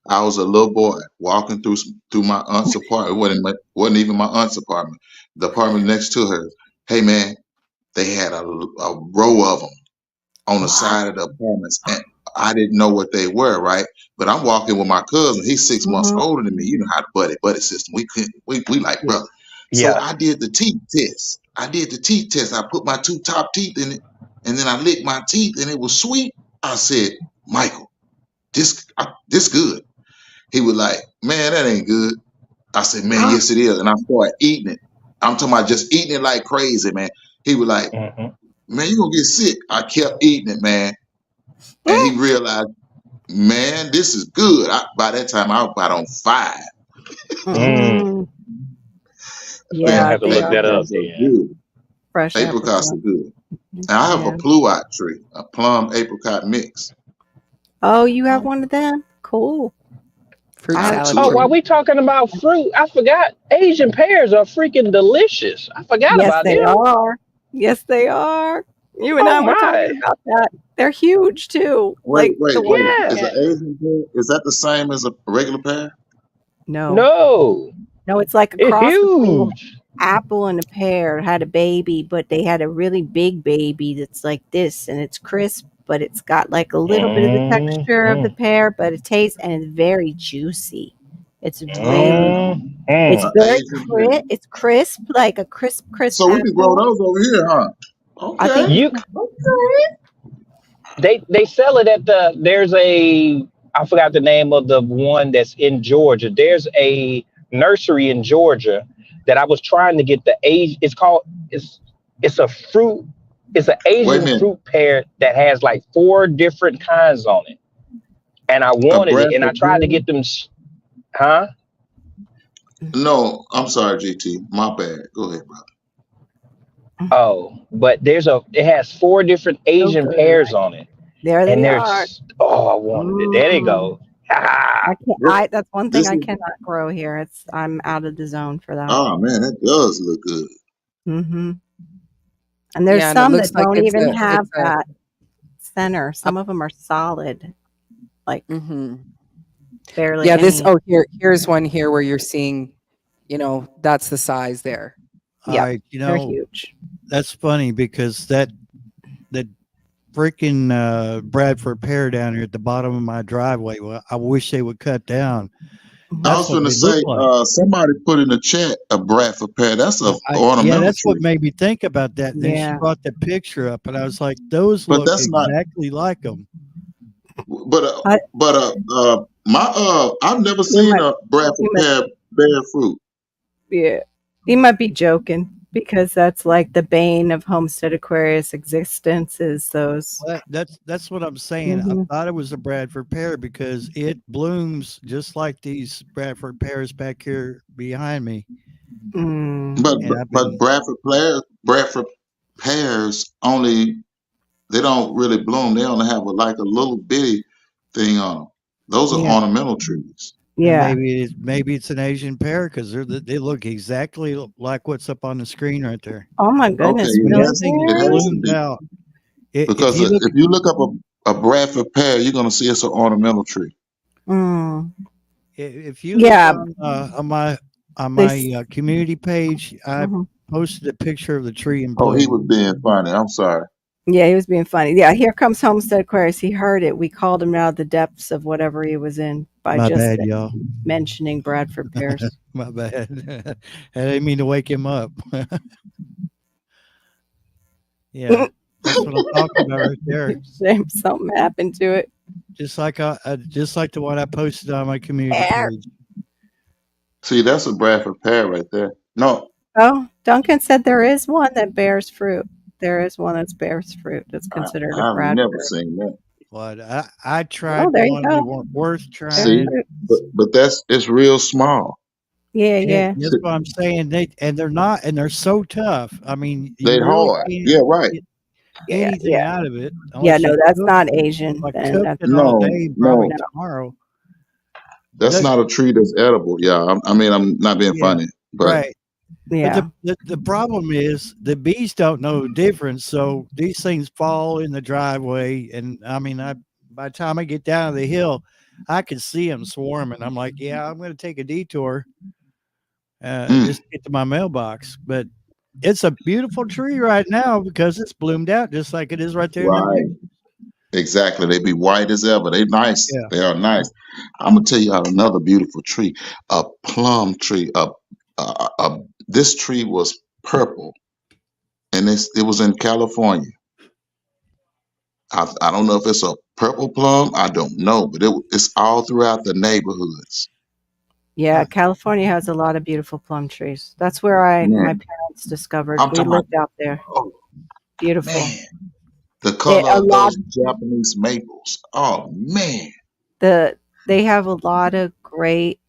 I was a little boy walking through my aunt's apartment. It wasn't even my aunt's apartment. The apartment next to her. Hey man, they had a row of them on the side of the apartments, and I didn't know what they were, right? But I'm walking with my cousin. He's 6 months older than me. You know how the buddy system. We like brother. So I did the teeth test. I put my 2 top teeth in it, and then I licked my teeth, and it was sweet. I said, Michael, this good. He was like, man, that ain't good. I said, man, yes it is. And I started eating it. I'm talking about just eating it like crazy, man. He was like, man, you gonna get sick. I kept eating it, man. And he realized, man, this is good. By that time, I was about on 5. Yeah, I have to look that up. Good. fresh Apricots are good. And I have a pluot tree, a plum apricot mix. Oh, you have one of them? Cool. Fruit salad. Oh, while we talking about fruit, I forgot Asian pears are freaking delicious. I forgot Yes, about they them. are. Yes, they are. You and I were talking about that. They're huge too. Wait. the one- Yeah. Is an Asian pear, is that the same as a regular pear? No, it's like a It's cross between an huge. apple and a pear. It had a baby, but they had a really big baby that's like this, and it's crisp, but it's got like a little bit of the texture of the pear, but it tastes and it's very juicy. It's really, it's very crisp. It's crisp, like a crisp. So we can grow apple. those over here, huh? I think You they sell it at I forgot the name of the one that's in Georgia. There's a nursery in Georgia that I was trying to get the age. It's a fruit. It's an Asian fruit pear that has like 4 different kinds on it. And I wanted it, and I tried to get them. Huh? No, I'm sorry, GT. My bad. Go ahead, brother. Oh, but it has 4 different Asian pears on it. there they are. I wanted it. There they go. That's one thing I cannot grow here. I'm out of the zone for that. Oh man, that does look good. Mm-hmm. And there's some that don't even have that center. Some of them are solid, like barely. Yeah, here's one here where you're seeing, that's the size there. Yeah, they're huge. That's funny because that freaking Bradford pear down here at the bottom of my driveway, well, I wish they would cut down. I was going to say, somebody put in the chat a Bradford pear. That's a ornamental yeah, that's tree. what made me think about that. And then she brought the picture up, and I was like, those look exactly like them. But I've never seen a Bradford pear bear fruit. Yeah, he might be joking. because that's like the bane of Homestead Aquarius existence is those. Well, that's what I'm saying. I Mhm. thought it was a Bradford pear because it blooms just like these Bradford pears back here behind me. Mm. But And I've but been Bradford pears only they don't really bloom. They only have like a little bitty thing on them. Those are Yeah. ornamental trees. and Yeah. maybe it's an Asian pear because they look exactly like what's up on the screen right there. Oh my Okay, goodness, it really, has Everything is it has Barry? to bloomed be out. If because you look, if you look up a Bradford pear, you're gonna see it's an ornamental tree. Mm. if you look Yeah. on my This. community page, I Mhm. posted a picture of the tree in Oh, he bloom. was being funny. I'm sorry. Yeah, he was being funny. Yeah, here comes Homestead Aquarius. He heard it. We called him out of the depths of whatever he was in by My just bad, y'all. mentioning Bradford pears. My bad. I didn't mean to wake him up. Yeah, that's what I'm talking about right there. Shame something happened to it. Just like just like the one I posted on my community Pear. page. See, that's a Bradford pear right there. No, Oh, Duncan said there is one that bears fruit. There is one that bears fruit that's considered a I've never Bradford. seen that. But I Oh, tried there you one. They go. weren't worth There's See, trying. fruit. but it's real small. Yeah, Yeah, yeah. that's what I'm saying. They're not, and they're so tough. I mean, you They really hard. can't Yeah, right. get Yeah, anything yeah. out of it Yeah, unless no, you that's cook not it. Asian. If I Then cooked that's it all No, day, probably no, no. tomorrow. that's The, not a tree that's edible. Yeah, I mean, I'm not being yeah, funny, but right. But Yeah. the problem is the bees don't know the difference. So these things fall in the driveway, and I mean, by the time I get down the hill, I can see them swarming. I'm like, yeah, I'm going to take a detour, mm, just to get to my mailbox. But it's a beautiful tree right now because it's bloomed out just like it is right there in the right, picture. exactly. They be white as ever. They nice. Yeah. They are nice. I'm gonna tell you about another beautiful tree, a plum tree. This tree was purple, and it was in California. I don't know if it's a purple plum. I don't know, but it's all throughout the neighborhoods. Yeah, California has a lot of beautiful plum trees. That's where my Man, parents discovered. I'm We talking about. lived out there. Oh Beautiful. man, the color A of lot those Japanese maples. Oh man. they have a lot of great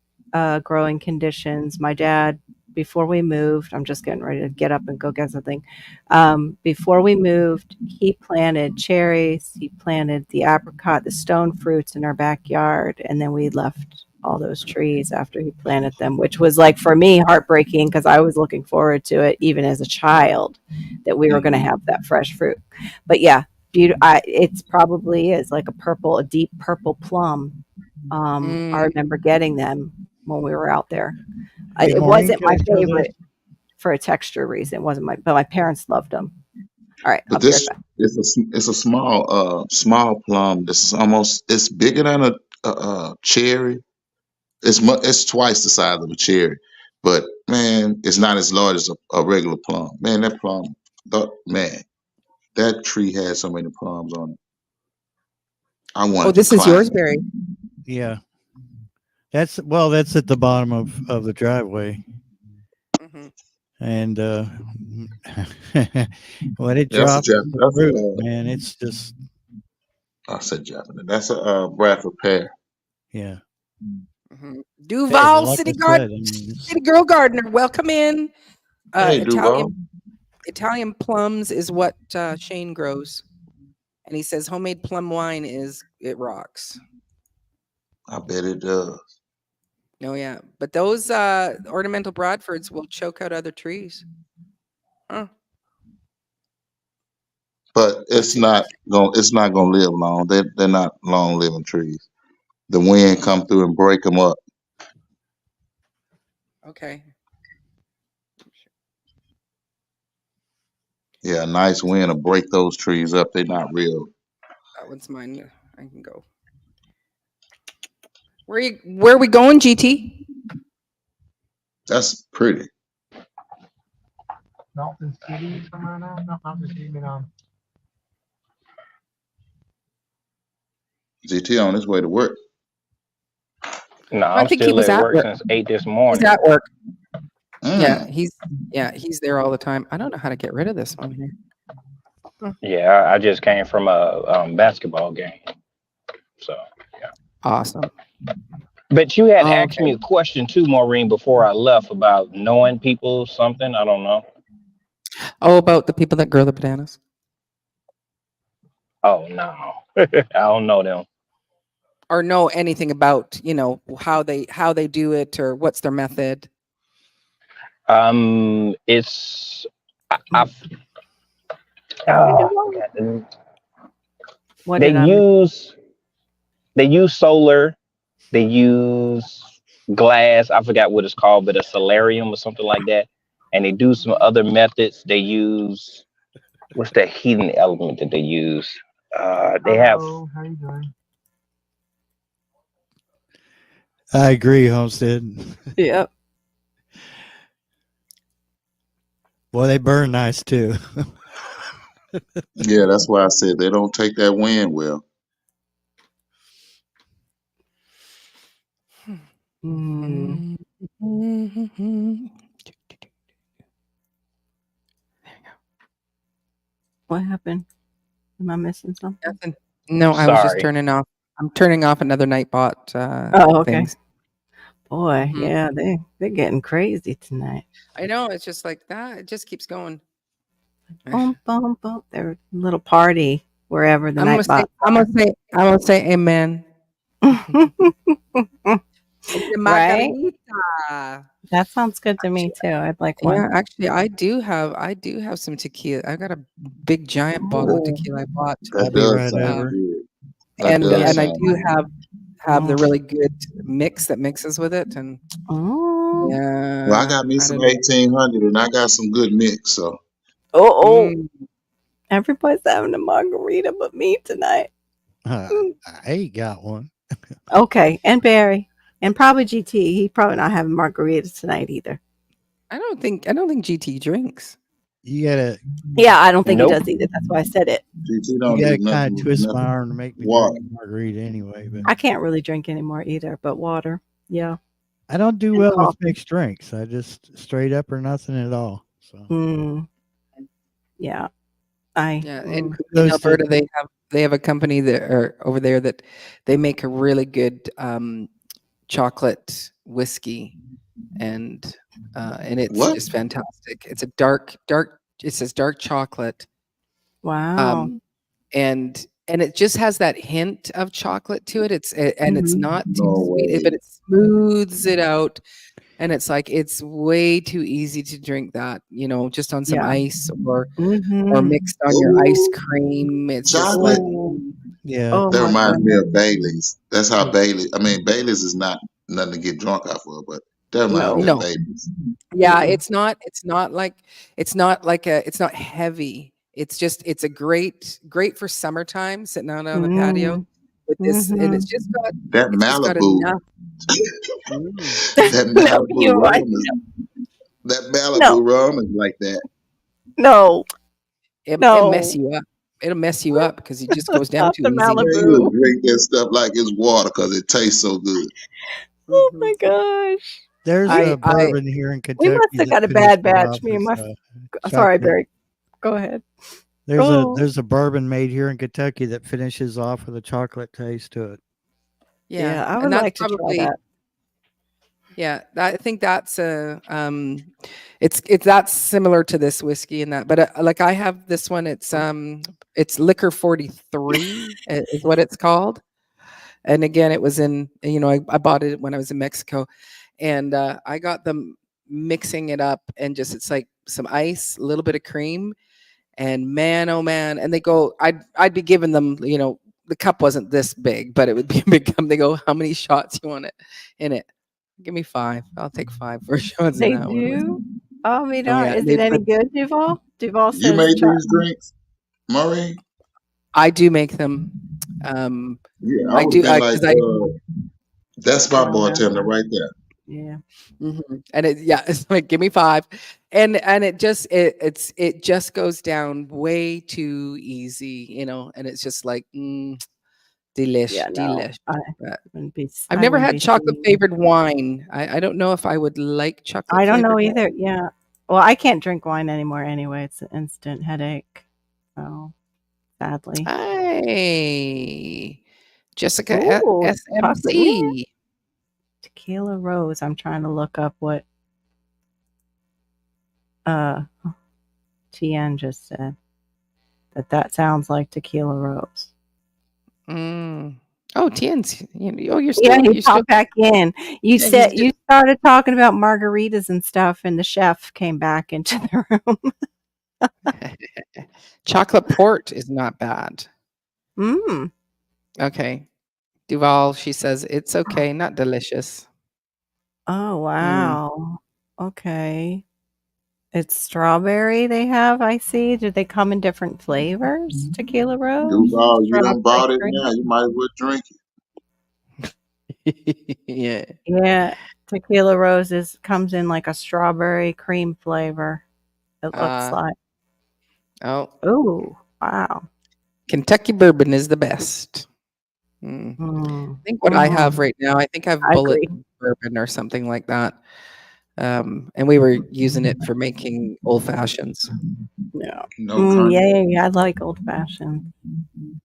growing conditions. My dad, before we moved, I'm just getting ready to get up and go get something. Before we moved, he planted cherries, he planted the apricot, the stone fruits in our backyard, and then we left all those trees after he planted them, which was like for me heartbreaking because I was looking forward to it even as a child that we were going to have that fresh fruit. But yeah, it's probably is like a deep purple plum. I remember getting them when we were out there. Hey, It Maureen, wasn't can my I show this? favorite for a texture reason. It wasn't but my parents loved them. All right, I'll But be right this back. it's a small plum. It's bigger than a cherry. It's twice the size of a cherry, but man, it's not as large as a regular plum. Man, man, that tree had so many plums on it. I Oh, wanted to this is climb yours, it. Barry. Yeah, that's at the bottom of the driveway, Mhm. and when it Yeah, drops the fruit, man, it's just I said Japanese. That's a Bradford pear. yeah. Mhm. Hey, Duval like I City said, I Garden, mean, City Girl Gardener, welcome in. Hey, Duval. Italian plums is what Shane grows, and he says homemade plum wine it rocks. I bet it does. Oh yeah, but those ornamental Bradfords will choke out other trees. Huh. But That's interesting. it's not gonna live long. They're not long living trees. The wind come through and break them up. Okay. Yeah, a nice wind will break those trees up. They're not real. That one's mine. I can go. Where are we going, GT? That's pretty. Dalton City, somewhere now? Not Dalton City, but GT on his way to work. No, I I'm think he still was at at work work. since 8 this He's morning. at work. Yeah, Mm. he's there all the time. I don't know how to get rid of this one here. Yeah, I just came from a basketball game. So yeah. Awesome. But you had asked Okay. me a question too, Maureen, before I left about knowing people something. I don't know. Oh, about the people that grow the bananas. Oh no. I don't know them. Or know anything about, how they do it or what's their method. It's I forgot What they did I miss? use solar, they use glass. I forgot what it's called, but a solarium or something like that. And they do some other methods. They use what's that heating element that they use? They have Hello, how you doing? I agree, Homestead. Yep. Boy, they burn nice too. Yeah, that's why I said they don't take that wind well. Mm. What happened? Am I missing something? Nothing. No, I was just sorry. turning off. I'm turning off another Nightbot Oh, okay. things. Boy, Mhm. yeah, they're getting crazy tonight. I know, it's just like that. It just keeps going. Boom, boom, boom. Their little party wherever the I'm night gonna say amen. Right? Margarita. That sounds good to me too. I'd like one. Yeah, actually, I do have some tequila. I got a big giant bottle of Ooh. tequila I bought, That I'll be does right sound over. good. That and does I sound do good. have the really good mix that mixes with it, and Oh, Well, I yeah, got me I some don't know. 1800 and I got some good mix. So oh. Mm, Everybody's having a margarita but me tonight. I ain't got one. Okay, and Barry. And probably GT. He probably not having margaritas tonight either. I don't think GT drinks. You gotta Yeah, I don't think Nope. he does either. That's why I said it. GT you don't gotta do kind nothing of with twist my nothing arm to make me water. drink a margarita anyway. But I can't really drink anymore either, but water. Yeah. I don't do And well with coffee. mixed drinks. I just straight up or nothing at all. So Mm, yeah. Yeah, in kudos to- Alberta, they have a company that are over there that they make a really good chocolate whiskey, and it's What? just fantastic. It's a dark. It says dark chocolate, Wow. and it just has that hint of chocolate to it. It's Mhm. not too No sweet, but way. it smooths it out. And it's like it's way too easy to drink that, just on some Yeah. ice or Mhm. mixed on your ice Ooh, cream. It's just chocolate. like Oh, yeah. oh That my reminds me goodness. of Bailey's. That's how Bailey. I mean, Bailey's is not nothing to get drunk off of, but that reminds me No. of no. Bailey's. Yeah, Mm-mm. it's not it's not heavy. It's a great for summertime sitting out on the patio Mm. with this, and Mhm. That it's just got Malibu. enough. Mm. That No, Malibu you're right. rum is that No. Malibu rum is like that. No. It'll mess No. you up. It'll mess you up because it just goes down Not too the easy. Man, you Malibu. would drink that stuff like it's water because it tastes so good. Oh Mhm. my gosh. There's I a bourbon here in We must Kentucky have got that a bad finishes batch. off Me and as my sorry, chocolate. Barry. Go ahead. There's Oh. a bourbon made here in Kentucky that finishes off with a chocolate taste to it. Yeah, I and would that's like to try probably that. I think that's a it's that's similar to this whiskey and that, but like I have this one. It's Liquor 43 is what it's called, and again, it was in I bought it when I was in Mexico, and I got them mixing it up and just it's like some ice, a little bit of cream, and man, oh man, and they go, I'd be giving them, the cup wasn't this big, but it would be a big cup. They go, how many shots you want it in it? Give me 5. I'll take 5 for shots They in that one. do? Oh, we Oh don't. yeah, Is they it any put. good, Duval? Duval You says made these drinks, Maureen? I do make them. Yeah, I I would do have been like, because that's my bartender right there. Yeah. and it's like give me 5, and it just goes down way too easy, and it's just like Delish, Yeah, no, delish. I But wouldn't be. I've I never wouldn't had be chocolate seeing. flavored wine. I don't know if I would like chocolate I don't know flavored wine. either. Yeah. Well, I can't drink wine anymore anyway. It's an instant headache. So sadly. Hey, Jessica Ooh, chocolate mint SMC. tequila rose. I'm trying to look up what TN just said. That sounds like tequila rose. Oh, Tien's. Oh, you're Yeah, still. he You're still. popped back in. You Yeah, said you started talking about margaritas and stuff, and the chef came back into the room. Chocolate port is not bad. Mm. Okay. Duval, she says it's okay, not delicious. Oh wow. Okay. It's strawberry they have, I see. Do they come in different flavors? Tequila rose? Duval, you done Strawberry bought it cream? now. You might as well drink it. Yeah. Yeah. Tequila roses comes in like a strawberry cream flavor. It looks like. Oh, Oh, wow. Kentucky bourbon is the best. I think what I have right now, I think I have I bullet agree. bourbon or something like that. And we were using it for making old fashions. Yeah. No cognac. Yeah. I like old fashioned.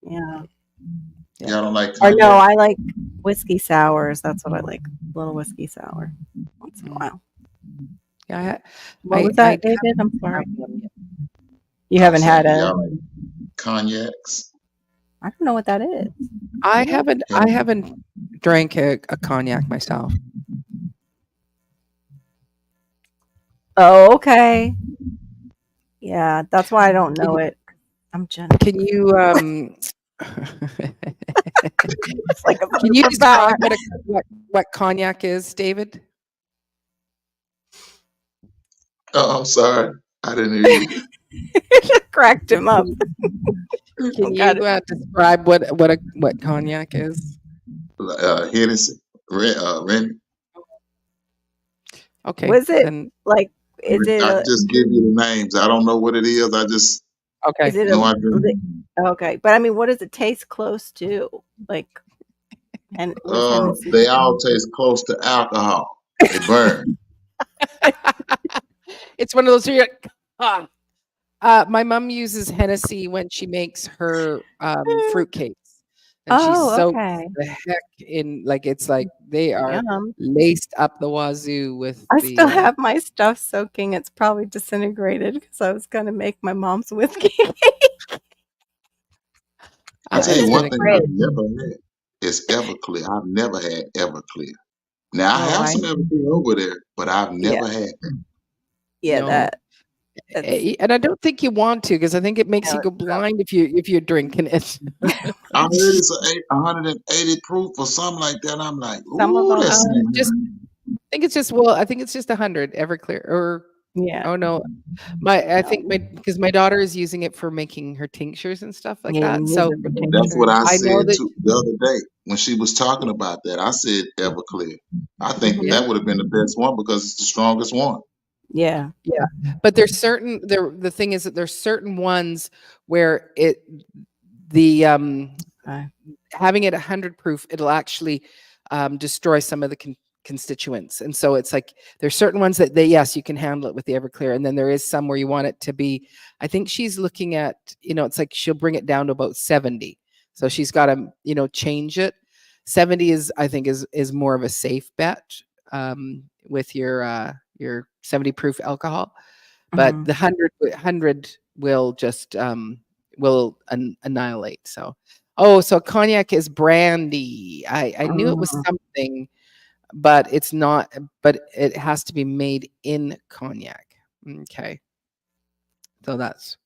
Yeah. Y'all don't like Or cognac? no, I like whiskey sours. That's what I like. A little whiskey sour once in a while. Yeah. What was that, David? I'm sorry. You haven't had a. Y'all like cognacs? I don't know what that is. I haven't drank a cognac myself. Oh, okay. Yeah, that's why I don't know it. I'm Jennifer. Can you It's like a can you superpower. describe what cognac is, David? Oh, I'm sorry. I didn't hear you. Cracked him up. Can you describe what cognac is? Hennessy. Rennie. Okay. Was it then, like? Is it? I just give you the names. I don't know what it is. I just okay. Is it know I drink. okay, but I mean, what does it taste close to? Like, and They all taste close to alcohol. They burn. It's one of those where you're like, my mom uses Hennessy when she makes her fruitcakes. And she's so the heck in, like, it's like they are laced up the wazoo with I still have my stuff soaking. It's probably disintegrated because I was going to make my mom's whiskey. I'll tell you one thing I've never had is Everclear. I've never had Everclear. Now, I have some Everclear over there, but I've never had that. Yeah, and I don't think you want to, because I think it makes you go blind if you're drinking it. I heard it's 180 proof or something like that. I'm like, ooh, that's I think it's just 100 Everclear. Or oh no, because my daughter is using it for making her tinctures and stuff like that. So that's what I said the other day when she was talking about that. I said Everclear. I think that would have been the best one because it's the strongest one. Yeah. But there's certain the thing is that there's certain ones where having it 100 proof, it'll actually destroy some of the constituents. And so it's like there's certain ones that yes, you can handle it with the Everclear, and then there is some where you want it to be. I think she's looking at, it's like she'll bring it down to about 70. So she's got to change it. 70 I think is more of a safe bet with your 70 proof alcohol, but the 100 will just will annihilate. So cognac is brandy. I knew it was something, but it's not. But it has to be made in cognac. Okay, so that's.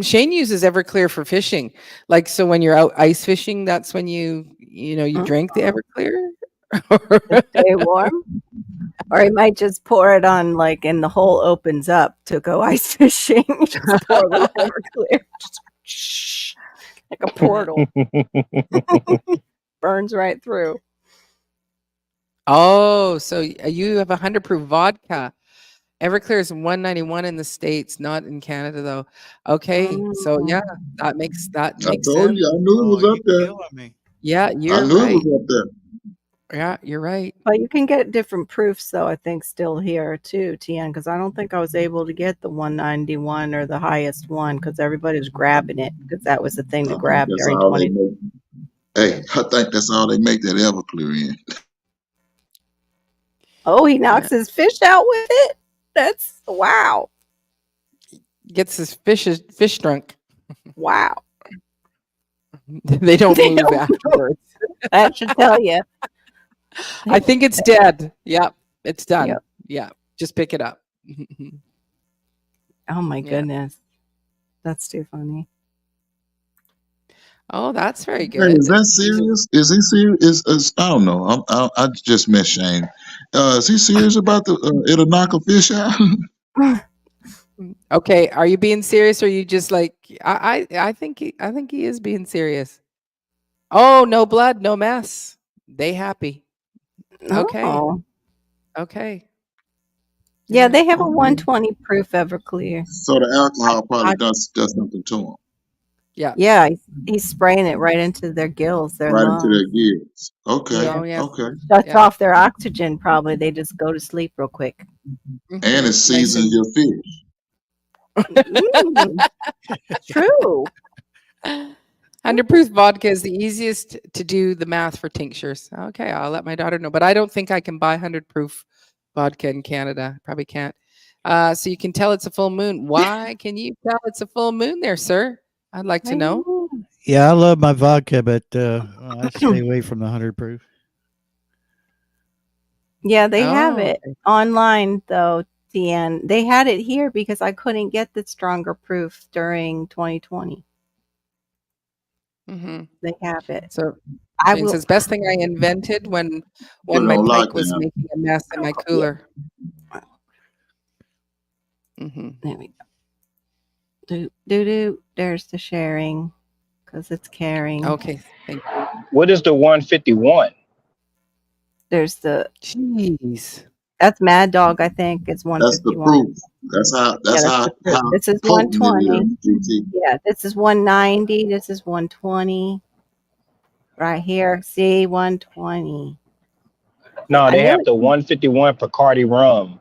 Shane uses Everclear for fishing. Like, so when you're out ice fishing, that's when you drink the Everclear. Stay warm. Or he might just pour it on, like, and the hole opens up to go ice fishing. Just pour a little Everclear. Like a portal. Burns right through. Oh, so you have 100 proof vodka. Everclear is 191 in the States, not in Canada though. Okay, so yeah, that makes I sense. told you, I knew it was up there. Killing me. Yeah, I you're knew it right. was up there. Yeah, you're right. But you can get different proofs, though, I think, still here, too, TN, because I don't think I was able to get the 191 or the highest one because everybody's grabbing it because that was the thing I to think grab that's during all they 20. make. Hey, I think that's all they make that Everclear in. Oh, he knocks his fish out with it? That's wow. Gets his fish drunk. Wow. They don't They move don't move. afterwards. That should tell you. I think it's dead. Yep, it's done. Yep. Yeah, just pick it up. Oh, my Yeah. goodness. That's too funny. Oh, that's very Hey, good. is that serious? Is he serious? I don't know. I just met Shane. Is he serious about it'll knock a fish out? Okay, are you being serious or are you just like I think he is being serious. Oh, no blood, no mess. They happy. Okay. Oh. Okay. Yeah, they have a Okay. 120 proof Everclear. So the alcohol probably does something to them, Yeah. Yeah, he's spraying it right into their gills, their right lungs. into their gills. Okay, Oh, yes. okay. Shuts Yeah. off their oxygen, probably. They just go to sleep real quick. And Mhm. it Nice seasons and- your fish. True. 100 proof vodka is the easiest to do the math for tinctures. Okay, I'll let my daughter know, but I don't think I can buy 100 proof vodka in Canada. Probably can't. So you can tell it's a full moon. Why can you tell it's a full moon there, sir? I'd like to know. Yeah, I love my vodka, but I stay away from the 100 proof. Yeah, they have Oh, it online, though, TN. They had it here because I couldn't get the stronger proof during 2020. hmm They have it. So I Jane will. says best thing I invented when Put it my on Pike was lockdown. making a mess in my cooler. hmm There we go. Do. There's the sharing because it's caring. Okay, thank you. What is the 151? There's the. Jeez. That's Mad Dog, I think. It's That's the 151. proof. That's Yeah, how the proof. how This is potent it 120. is, GT. Yeah, this is 190. This is 120. Right here. See, 120. No, I they knew have it. the 151 Bacardi rum.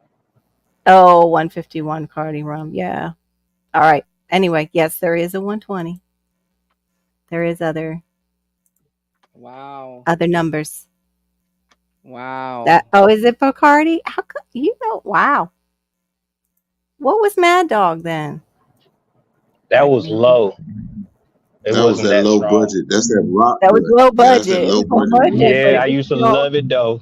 Oh, 151 Cardi rum. Yeah. All right. Anyway, yes, there is a 120. There is other Wow. numbers. Wow. Is it Bacardi? How come you know? Wow. What was Mad Dog then? That was low. It That was wasn't that that low strong. budget. That's that rock. That was good. low Yeah, that's that budget. It low was low budget. budget, but Yeah, I it was used to still. love it though.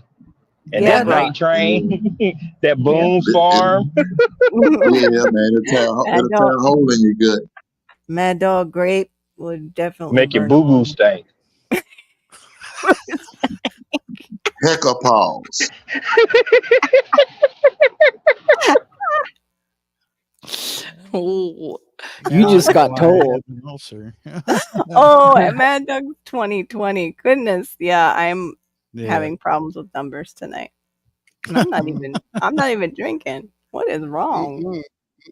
And Yeah. that night train, that Yeah. Boone's Farm. Yeah, man, it'll tear a hole in your gut. Mad Dog grape would definitely Make your burn boo a hole. boo stink. Hecker pause. Oh, you just got told. Oh, at Mad Dog 2020. Goodness, yeah, I'm having problems with numbers tonight. And I'm not even drinking. What is wrong?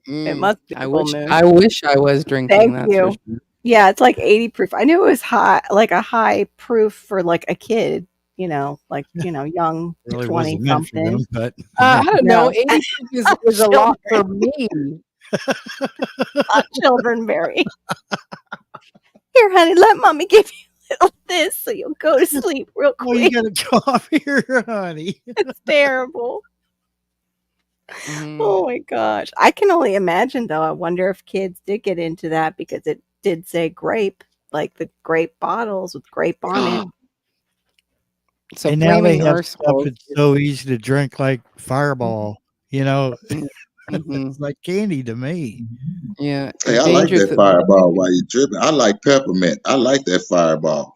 It must be the full moon. I wish I was drinking. Thank that's you. for sure. Yeah, it's like 80 proof. I knew it was high, like a high proof for like a kid, like young Really 20 wasn't meant for them, something. but I don't No. know. 80 is a lot for me. Not children, Mary. Here, honey, let mommy give you a little this so you'll go to sleep real oh, you quick. gotta go off here, honey. It's terrible. Mhm. Oh my gosh. I can only imagine though. I wonder if kids did get into that because it did say grape, like the grape bottles with grape on it. So And now they flaming have earth stuff holes. that's so easy to drink, like Fireball. Mhm. It's like candy to me. Yeah. Hey, I like dangerous that Fireball while you're tripping. I like peppermint. I like that Fireball.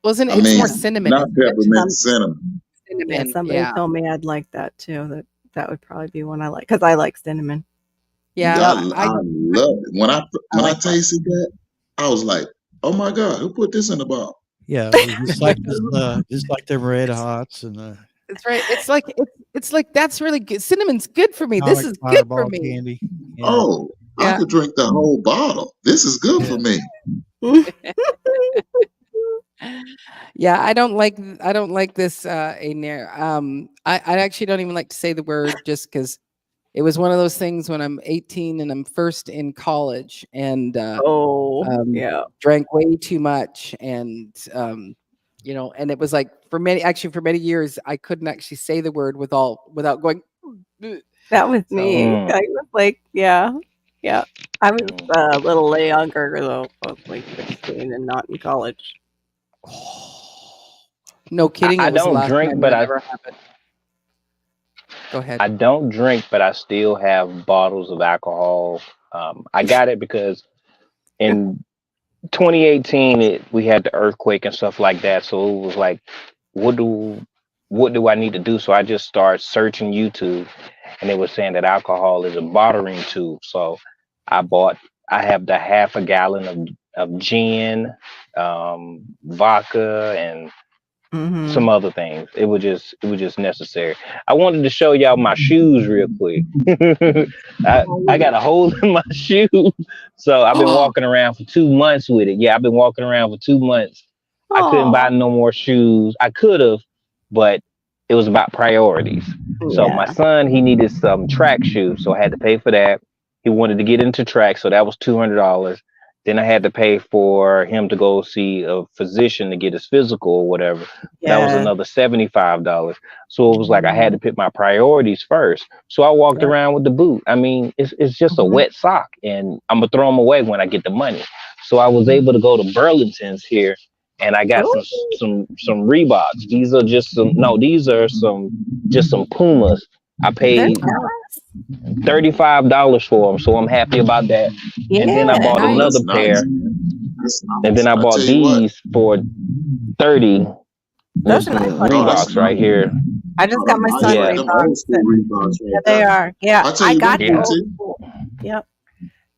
Wasn't I it's mean, more cinnamon? not isn't it? peppermint, cinnamon. Yeah, Cinnamon. somebody Yeah. told me I'd like that too. That would probably be one I like because I like cinnamon. Yeah. I love it. When I like that. tasted that, I was like, "Oh my God, who put this in the bottle?" Yeah, it's just like this, just like the Red Hots and the That's right. It's like that's really good. Cinnamon's good for me. This Atomic is good for Fireball me. candy. Yeah. Oh, I Yeah. could drink the whole bottle. This is good for me. Yeah, I don't like this Aner. I actually don't even like to say the word just because it was one of those things when I'm 18 and I'm first in college and Yeah. drank way too much and and it was like for many years I couldn't actually say the word without going. "Ugh." That was So- me. Mm. I was like, yeah. I was a little younger though. I was like 16 and not in college. No kidding. I It was the don't last drink, time but that I ever happened. Go ahead. I don't drink, but I still have bottles of alcohol. I got it because in 2018 we had the earthquake and stuff like that. So it was like, what do I need to do? So I just started searching YouTube, and it was saying that alcohol is a bartering tool. So I have the half a gallon of gin, vodka, and Mm-hmm. some other things. It was just necessary. I wanted to show y'all my shoes real quick. I got a hole in my shoe, so I've been walking around for 2 months with it. Yeah, I've been walking around for 2 months. I couldn't buy no more shoes. I could have, but it was about priorities. So my son, he needed some track shoes, so I had to pay for that. He wanted to get into track, so that was $200. Then I had to pay for him to go see a physician to get his physical or whatever. That was another $75. So it was like I had to pick my priorities first. So I walked around with the boot. I mean, it's just a wet sock, and I'm gonna throw them away when I get the money. So I was able to go to Burlington's here, and I got some Reeboks. These are just some Pumas. I paid $35 for them, so I'm happy about that. Yeah. And then I bought Nice. another That's pair, That's nice. and then I bought tell you what, these for 30. Those are Some nice. Reeboks right here. I just got my nice son Yeah. them Reeboks. old school Reeboks Yeah, right they there. are. Yeah, I tell I you got what, the Yeah. old BT, school. Yep.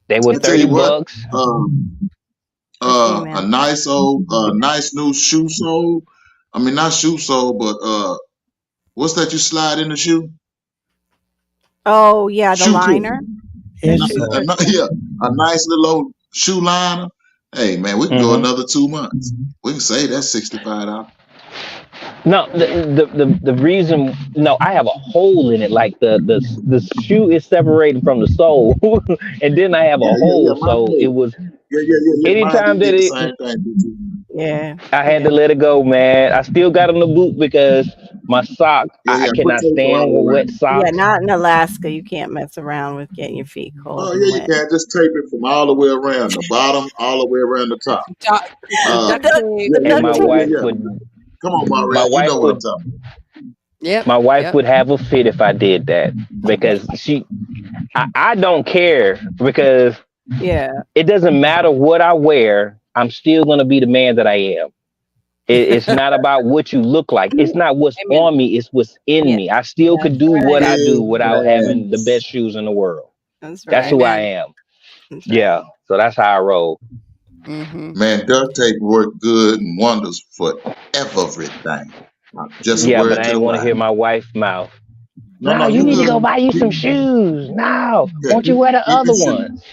They were I tell 30 you what, bucks. a nice new shoe sole. I mean, not shoe sole, but what's that you slide in the shoe? Oh yeah, the Shoe clip. liner. The Insole. shoe clip. Yeah, a nice little old shoe liner. Hey man, we can go Mhm. another 2 months. We can say that's $65. No, the reason, no, I have a hole in it. Like the shoe is separated from the sole, and then I have a hole. Mine So too. it was Yeah. Mine anytime did that the it, same thing. BT. Yeah. I had to let it go, man. I still got on the boot because my sock, I Put cannot tape stand all wet around. Yeah, socks. not in Alaska. You can't mess around with getting your feet cold Oh and yeah, you wet. can just tape it from all the way around the bottom, all the way around the top. Duct The- tape. And my wife Yeah. would, Come on, my Maria, you wife know what I'm would, talking about. Yep. my wife Yep. would have a fit if I did that because I don't care because Yeah. it doesn't matter what I wear. I'm still gonna be the man that I am. It's not about what you look like. It's not what's Amen. on me. It's what's in Yeah. me. I still could do That's what right. I do without having the Yes. best shoes in the world. That's That's right. who I Amen. am. That's right. Yeah. So that's how I roll. Mm-hmm. Man, duct tape worked good and wonders for everything. Just a Yeah, but word I to ain't the want to hear wise. my wife's mouth. No, No, you you need to good. go buy you some shoes. No, Yeah, won't you wear the you other can see. ones?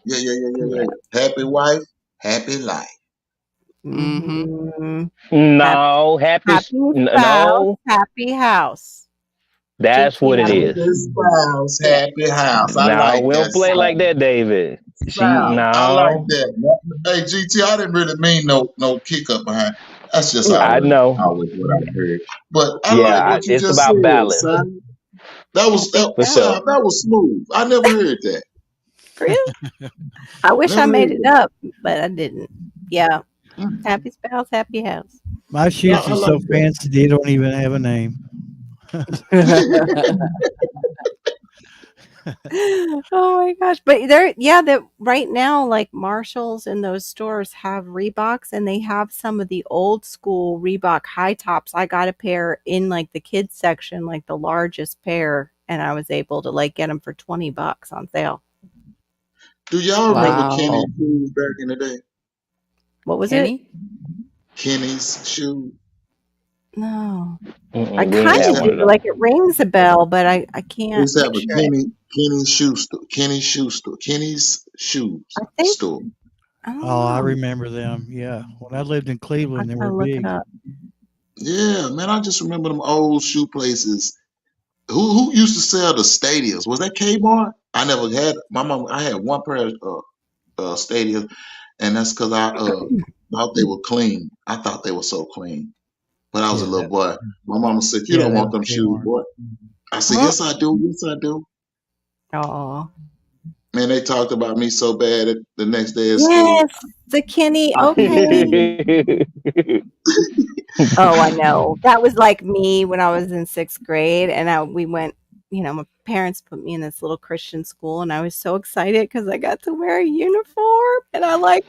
Yeah. Happy wife, happy life. Mm-hmm. Mhm. No, Happy spouse, no. happy house. That's what it GTM. is. Happy spouse, happy house. I No, like we that don't play like song. that, David. Spouse. I like No, that. Hey, GT, I didn't really mean no kick up behind. That's just I know. always what I heard. But I like Yeah, what you it's just about said, balance son. That was Happy for son, sure. that was smooth. I never heard that. Really? I wish I Never made heard it that. up, but I didn't. Yeah. Mm. Happy spouse, happy house. My shoes I are like so that. fancy they don't even have a name. Oh my gosh. But that right now, like Marshalls and those stores have Reeboks and they have some of the old school Reebok high tops. I got a pair in like the kids section, like the largest pair, and I was able to like get them for $20 on sale. Do y'all remember Wow. Kenny's shoes back in the day? What was it? Kenny? Kenny's shoes. No. I We ain't kind had of used to one have, of do. those. Like it rings a bell, but I we can't used to have a picture it. Kenny's shoe I think. store. I don't Oh, I know. remember them. Yeah. When I lived in I Cleveland, they gotta were look it big. up. Yeah, man, I just remember them old shoe places. Who used to sell the Stadiums? Was that Kmart? I never had my mom. I had one pair of Stadiums, and that's because I thought they were clean. I thought they were so clean, but I was a Yeah, little boy. My mama said, "You yeah, don't that want was them shoes, Kmart. boy." I said, Huh? "Yes, I do. Yes, I do." Oh. Man, they talked about me so bad the next day at school. Yes, the Kenny. I Okay. Oh, I know. That was like me when I was in 6th grade, and we went. My parents put me in this little Christian school, and I was so excited because I got to wear a uniform, and I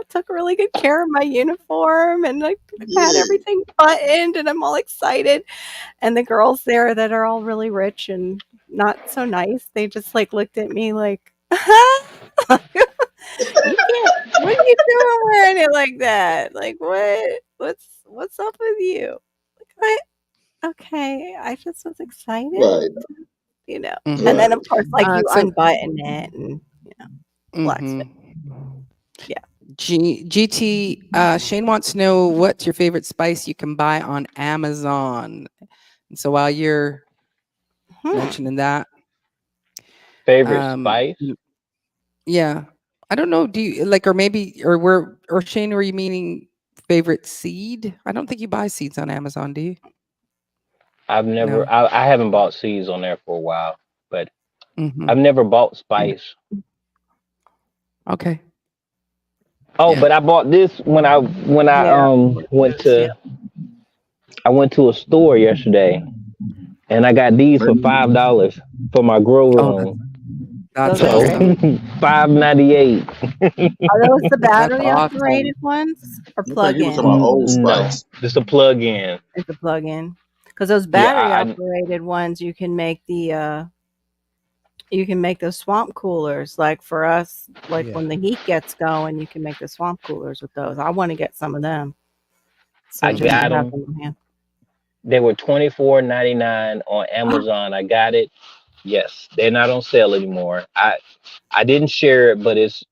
took really good care of my uniform, and I had yeah, everything buttoned, and I'm all excited. And the girls there that are all really rich and not so nice, they just like looked at me like, you can't. What are you doing wearing it like that? Like what? What's up with you? Like what? Okay, I just was excited, right, And right. then of course, like you So, unbutton it and black spit. Yeah. GT, Shane wants to know what's your favorite spice you can buy on Amazon. And so while you're mentioning that, Favorite um, spice? yeah, I don't know. Do you like, or Shane, were you meaning favorite seed? I don't think you buy seeds on Amazon, do you? I've never. No. I haven't bought seeds on there for a while, but Hmm. I've never bought spice. Okay. Oh, Yeah. but I bought this when I Yeah. went Yeah. to a store yesterday, and I got these for $5 for my grow Oh, room. that's Those are So awesome. great. $5.98. Are those the That's battery awesome. operated ones or I think you were talking plug-in? about Old No, Spice. just a plug-in. It's a plug-in. Because those Yeah, battery operated ones, you can make the swamp coolers. Like for us, like Yeah. when the heat gets going, you can make the swamp coolers with those. I want to get some of them. So I just to got have them. them on hand. They were $24.99 on Amazon. I got it. Yes, they're not on sale anymore. I didn't share it, but it's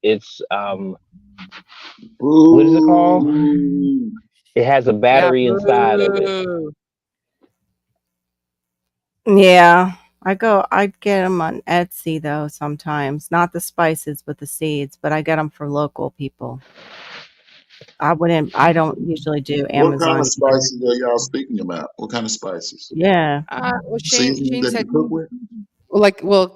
what is it called? Boo. It has a Yeah. battery inside of it. Boo. Yeah. I get them on Etsy though sometimes. Not the spices, but the seeds. But I get them for local people. I don't usually do What kind of Amazon either. spices are y'all speaking about? What kind of spices? Yeah. Well, Seasonings Shane that you said, cook with?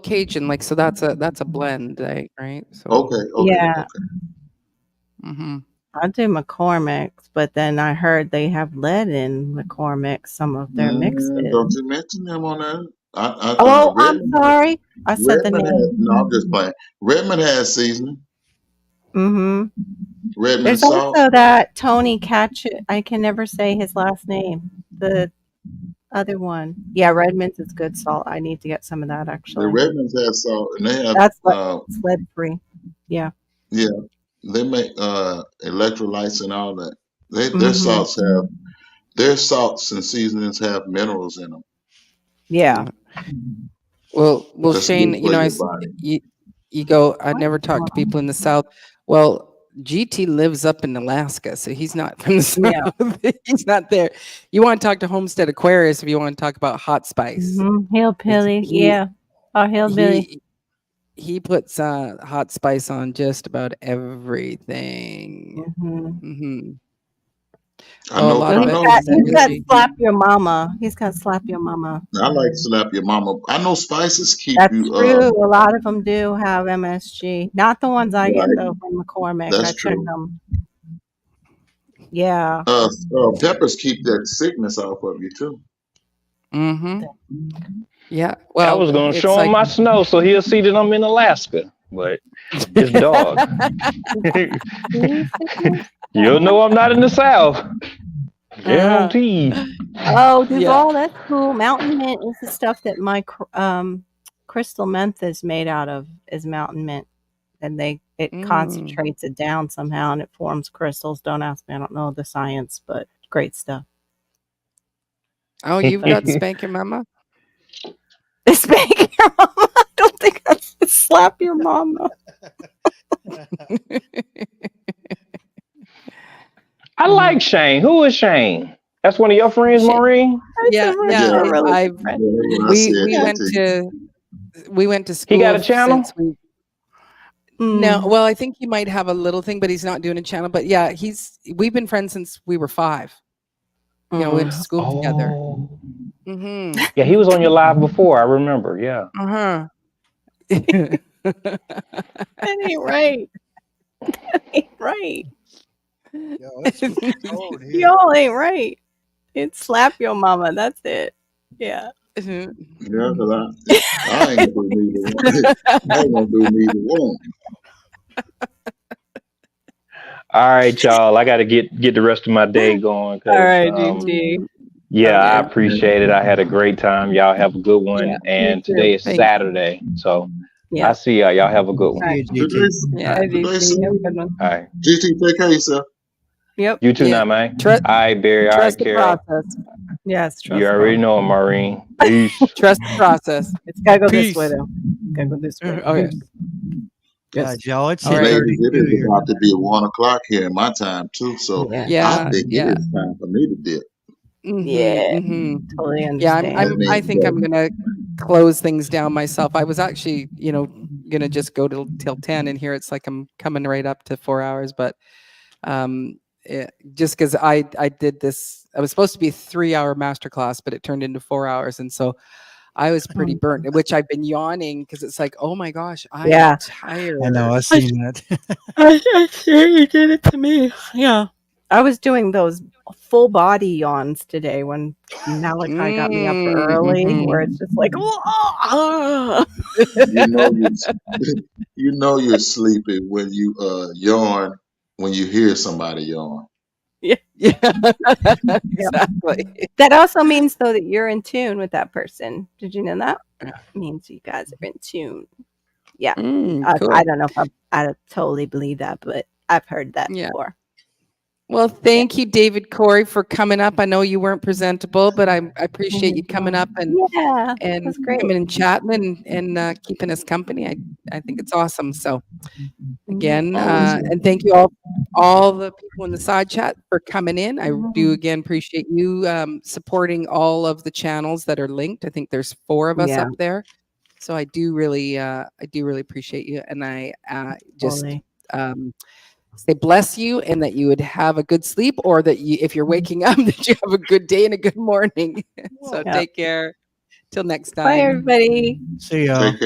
Cajun, like, so that's a blend, right? So, Okay, okay, Yeah. okay. hmm I do McCormick's, but then I heard they have lead in McCormick's, some of their mixes. Don't you mention them on that? Oh, I'm Redmond, sorry. I said the Redmond has, name. no, I'm just playing. Redmond has seasoning. Mm-hmm. Redmond There's salt. also that Tony Catchit. I can never say his last name. The other one. Yeah, Redmond's is good salt. I need to get some of that The actually. Redmonds have salt, and they have That's it's lead free. Yeah. yeah, they make electrolytes and all that. Mm-hmm. Their salts and seasonings have minerals in them Yeah. yeah. Well, that's Shane, good for your body. you go. I never talk to people in the South. Well, GT lives up in Alaska, so he's not from the Yeah. South. He's not there. You want to talk to Homestead Aquarius if you want to talk about hot spice. Mm-hmm. Hillbilly. He Yeah. Oh, hillbilly. he puts hot spice on just about everything. Mm-hmm. Hmm. I Oh, a know. lot So of I it know. is he's got energy. slap your mama. He's got slap your mama. I like to slap your mama. I know spices keep That's you. true. A lot of them do have MSG. Not the ones I get Right. though from McCormick. I That's checked true. them. Yeah. Peppers keep that sickness off of you too. Mm-hmm. Yeah. I Well, was gonna it's show him like my snow so he'll see that I'm in Alaska, but his dog. You'll know I'm not in the South. Guaranteed. Oh, yeah. Duval, that's cool. Mountain mint is the stuff that my crystal meth is made out of. Is mountain mint, and it Mm. concentrates it down somehow, and it forms crystals. Don't ask me. I don't know the science, but great stuff. Oh, you've got spank your mama. Spank your mama. I don't think that's slap your mama. I like Shane. Who is Shane? That's one of your friends, Shane. Maureen? Yeah, Yeah. I've Yeah, I we said we went to school. He got a channel? since we. No, well, I think he might have a little thing, but he's not doing a channel. But yeah, we've been friends since we were 5. You know, we went to school together. Oh. Mm-hmm. Yeah, he was on your live before. I remember. Yeah. Uh-huh. That ain't right. That ain't right. Yo, that's cold here. Y'all ain't right. It's slap your mama. That's it. Yeah. Yeah, because I ain't gonna do neither one. I ain't gonna do neither one. All right, y'all. I got to get the rest of my day going. 'Cause, All right, GT. yeah, I Okay. appreciate it. I had a great time. Y'all have a good one. Yeah, and me too. today is Thank you. Saturday. So Yeah. I see y'all. Y'all have a good one. All right. See you, GT. Yeah. Bye, Today's GT. Have a good one. All right. GT, take care of yourself. Yep. You too Yeah. now, man. Trust- All right, Barry. All right, Trust the Carol. process. Yes. Trust You already them. know, Maureen. Peace. Trust the process. It's gotta go Peace. this way though. Gotta go this way. Okay. God, y'all, it's All right. Ladies, it 10:32 is here. about to be 1 o'clock here in my time too. So Yeah. I Yeah. think Yeah. it is time for me to dip. Yeah. Mm-hmm. Totally Yeah. understand. I think I'm gonna close things down myself. I was actually, gonna just go till 10, and here it's like I'm coming right up to 4 hours, but just because I did this, I was supposed to be a 3-hour masterclass, but it turned into 4 hours, and so I was pretty burnt. Which I've been yawning because it's like, oh my gosh, I'm Yeah. tired. I know, I've seen that. I sure you did it to me. Yeah. I was doing those full body yawns today when Malachi got me up early, where it's just like, "Whoa." You know you know you're sleepy when you yawn when you hear somebody yawn. Yeah, exactly. That also means though that you're in tune with that person. Did you know that? Yeah. It means you guys are in tune. Yeah. Cool. I don't know if I totally believe that, but I've heard that Yeah. before. Well, thank you, David Corey, for coming up. I know you weren't presentable, but I appreciate you coming up and Yeah, and that's great. coming and chatting and keeping us company. I think it's awesome. So again, and thank you all the people in the side chat for coming in. I do again appreciate you supporting all of the channels that are linked. I think there's 4 of us Yeah. up there, so I do really appreciate you, and I just Totally. say bless you, and that you would have a good sleep, or that you, if you're waking up, that you have a good day and a good morning. So Yeah. take care. Till next Bye, time. everybody. See y'all. Take care.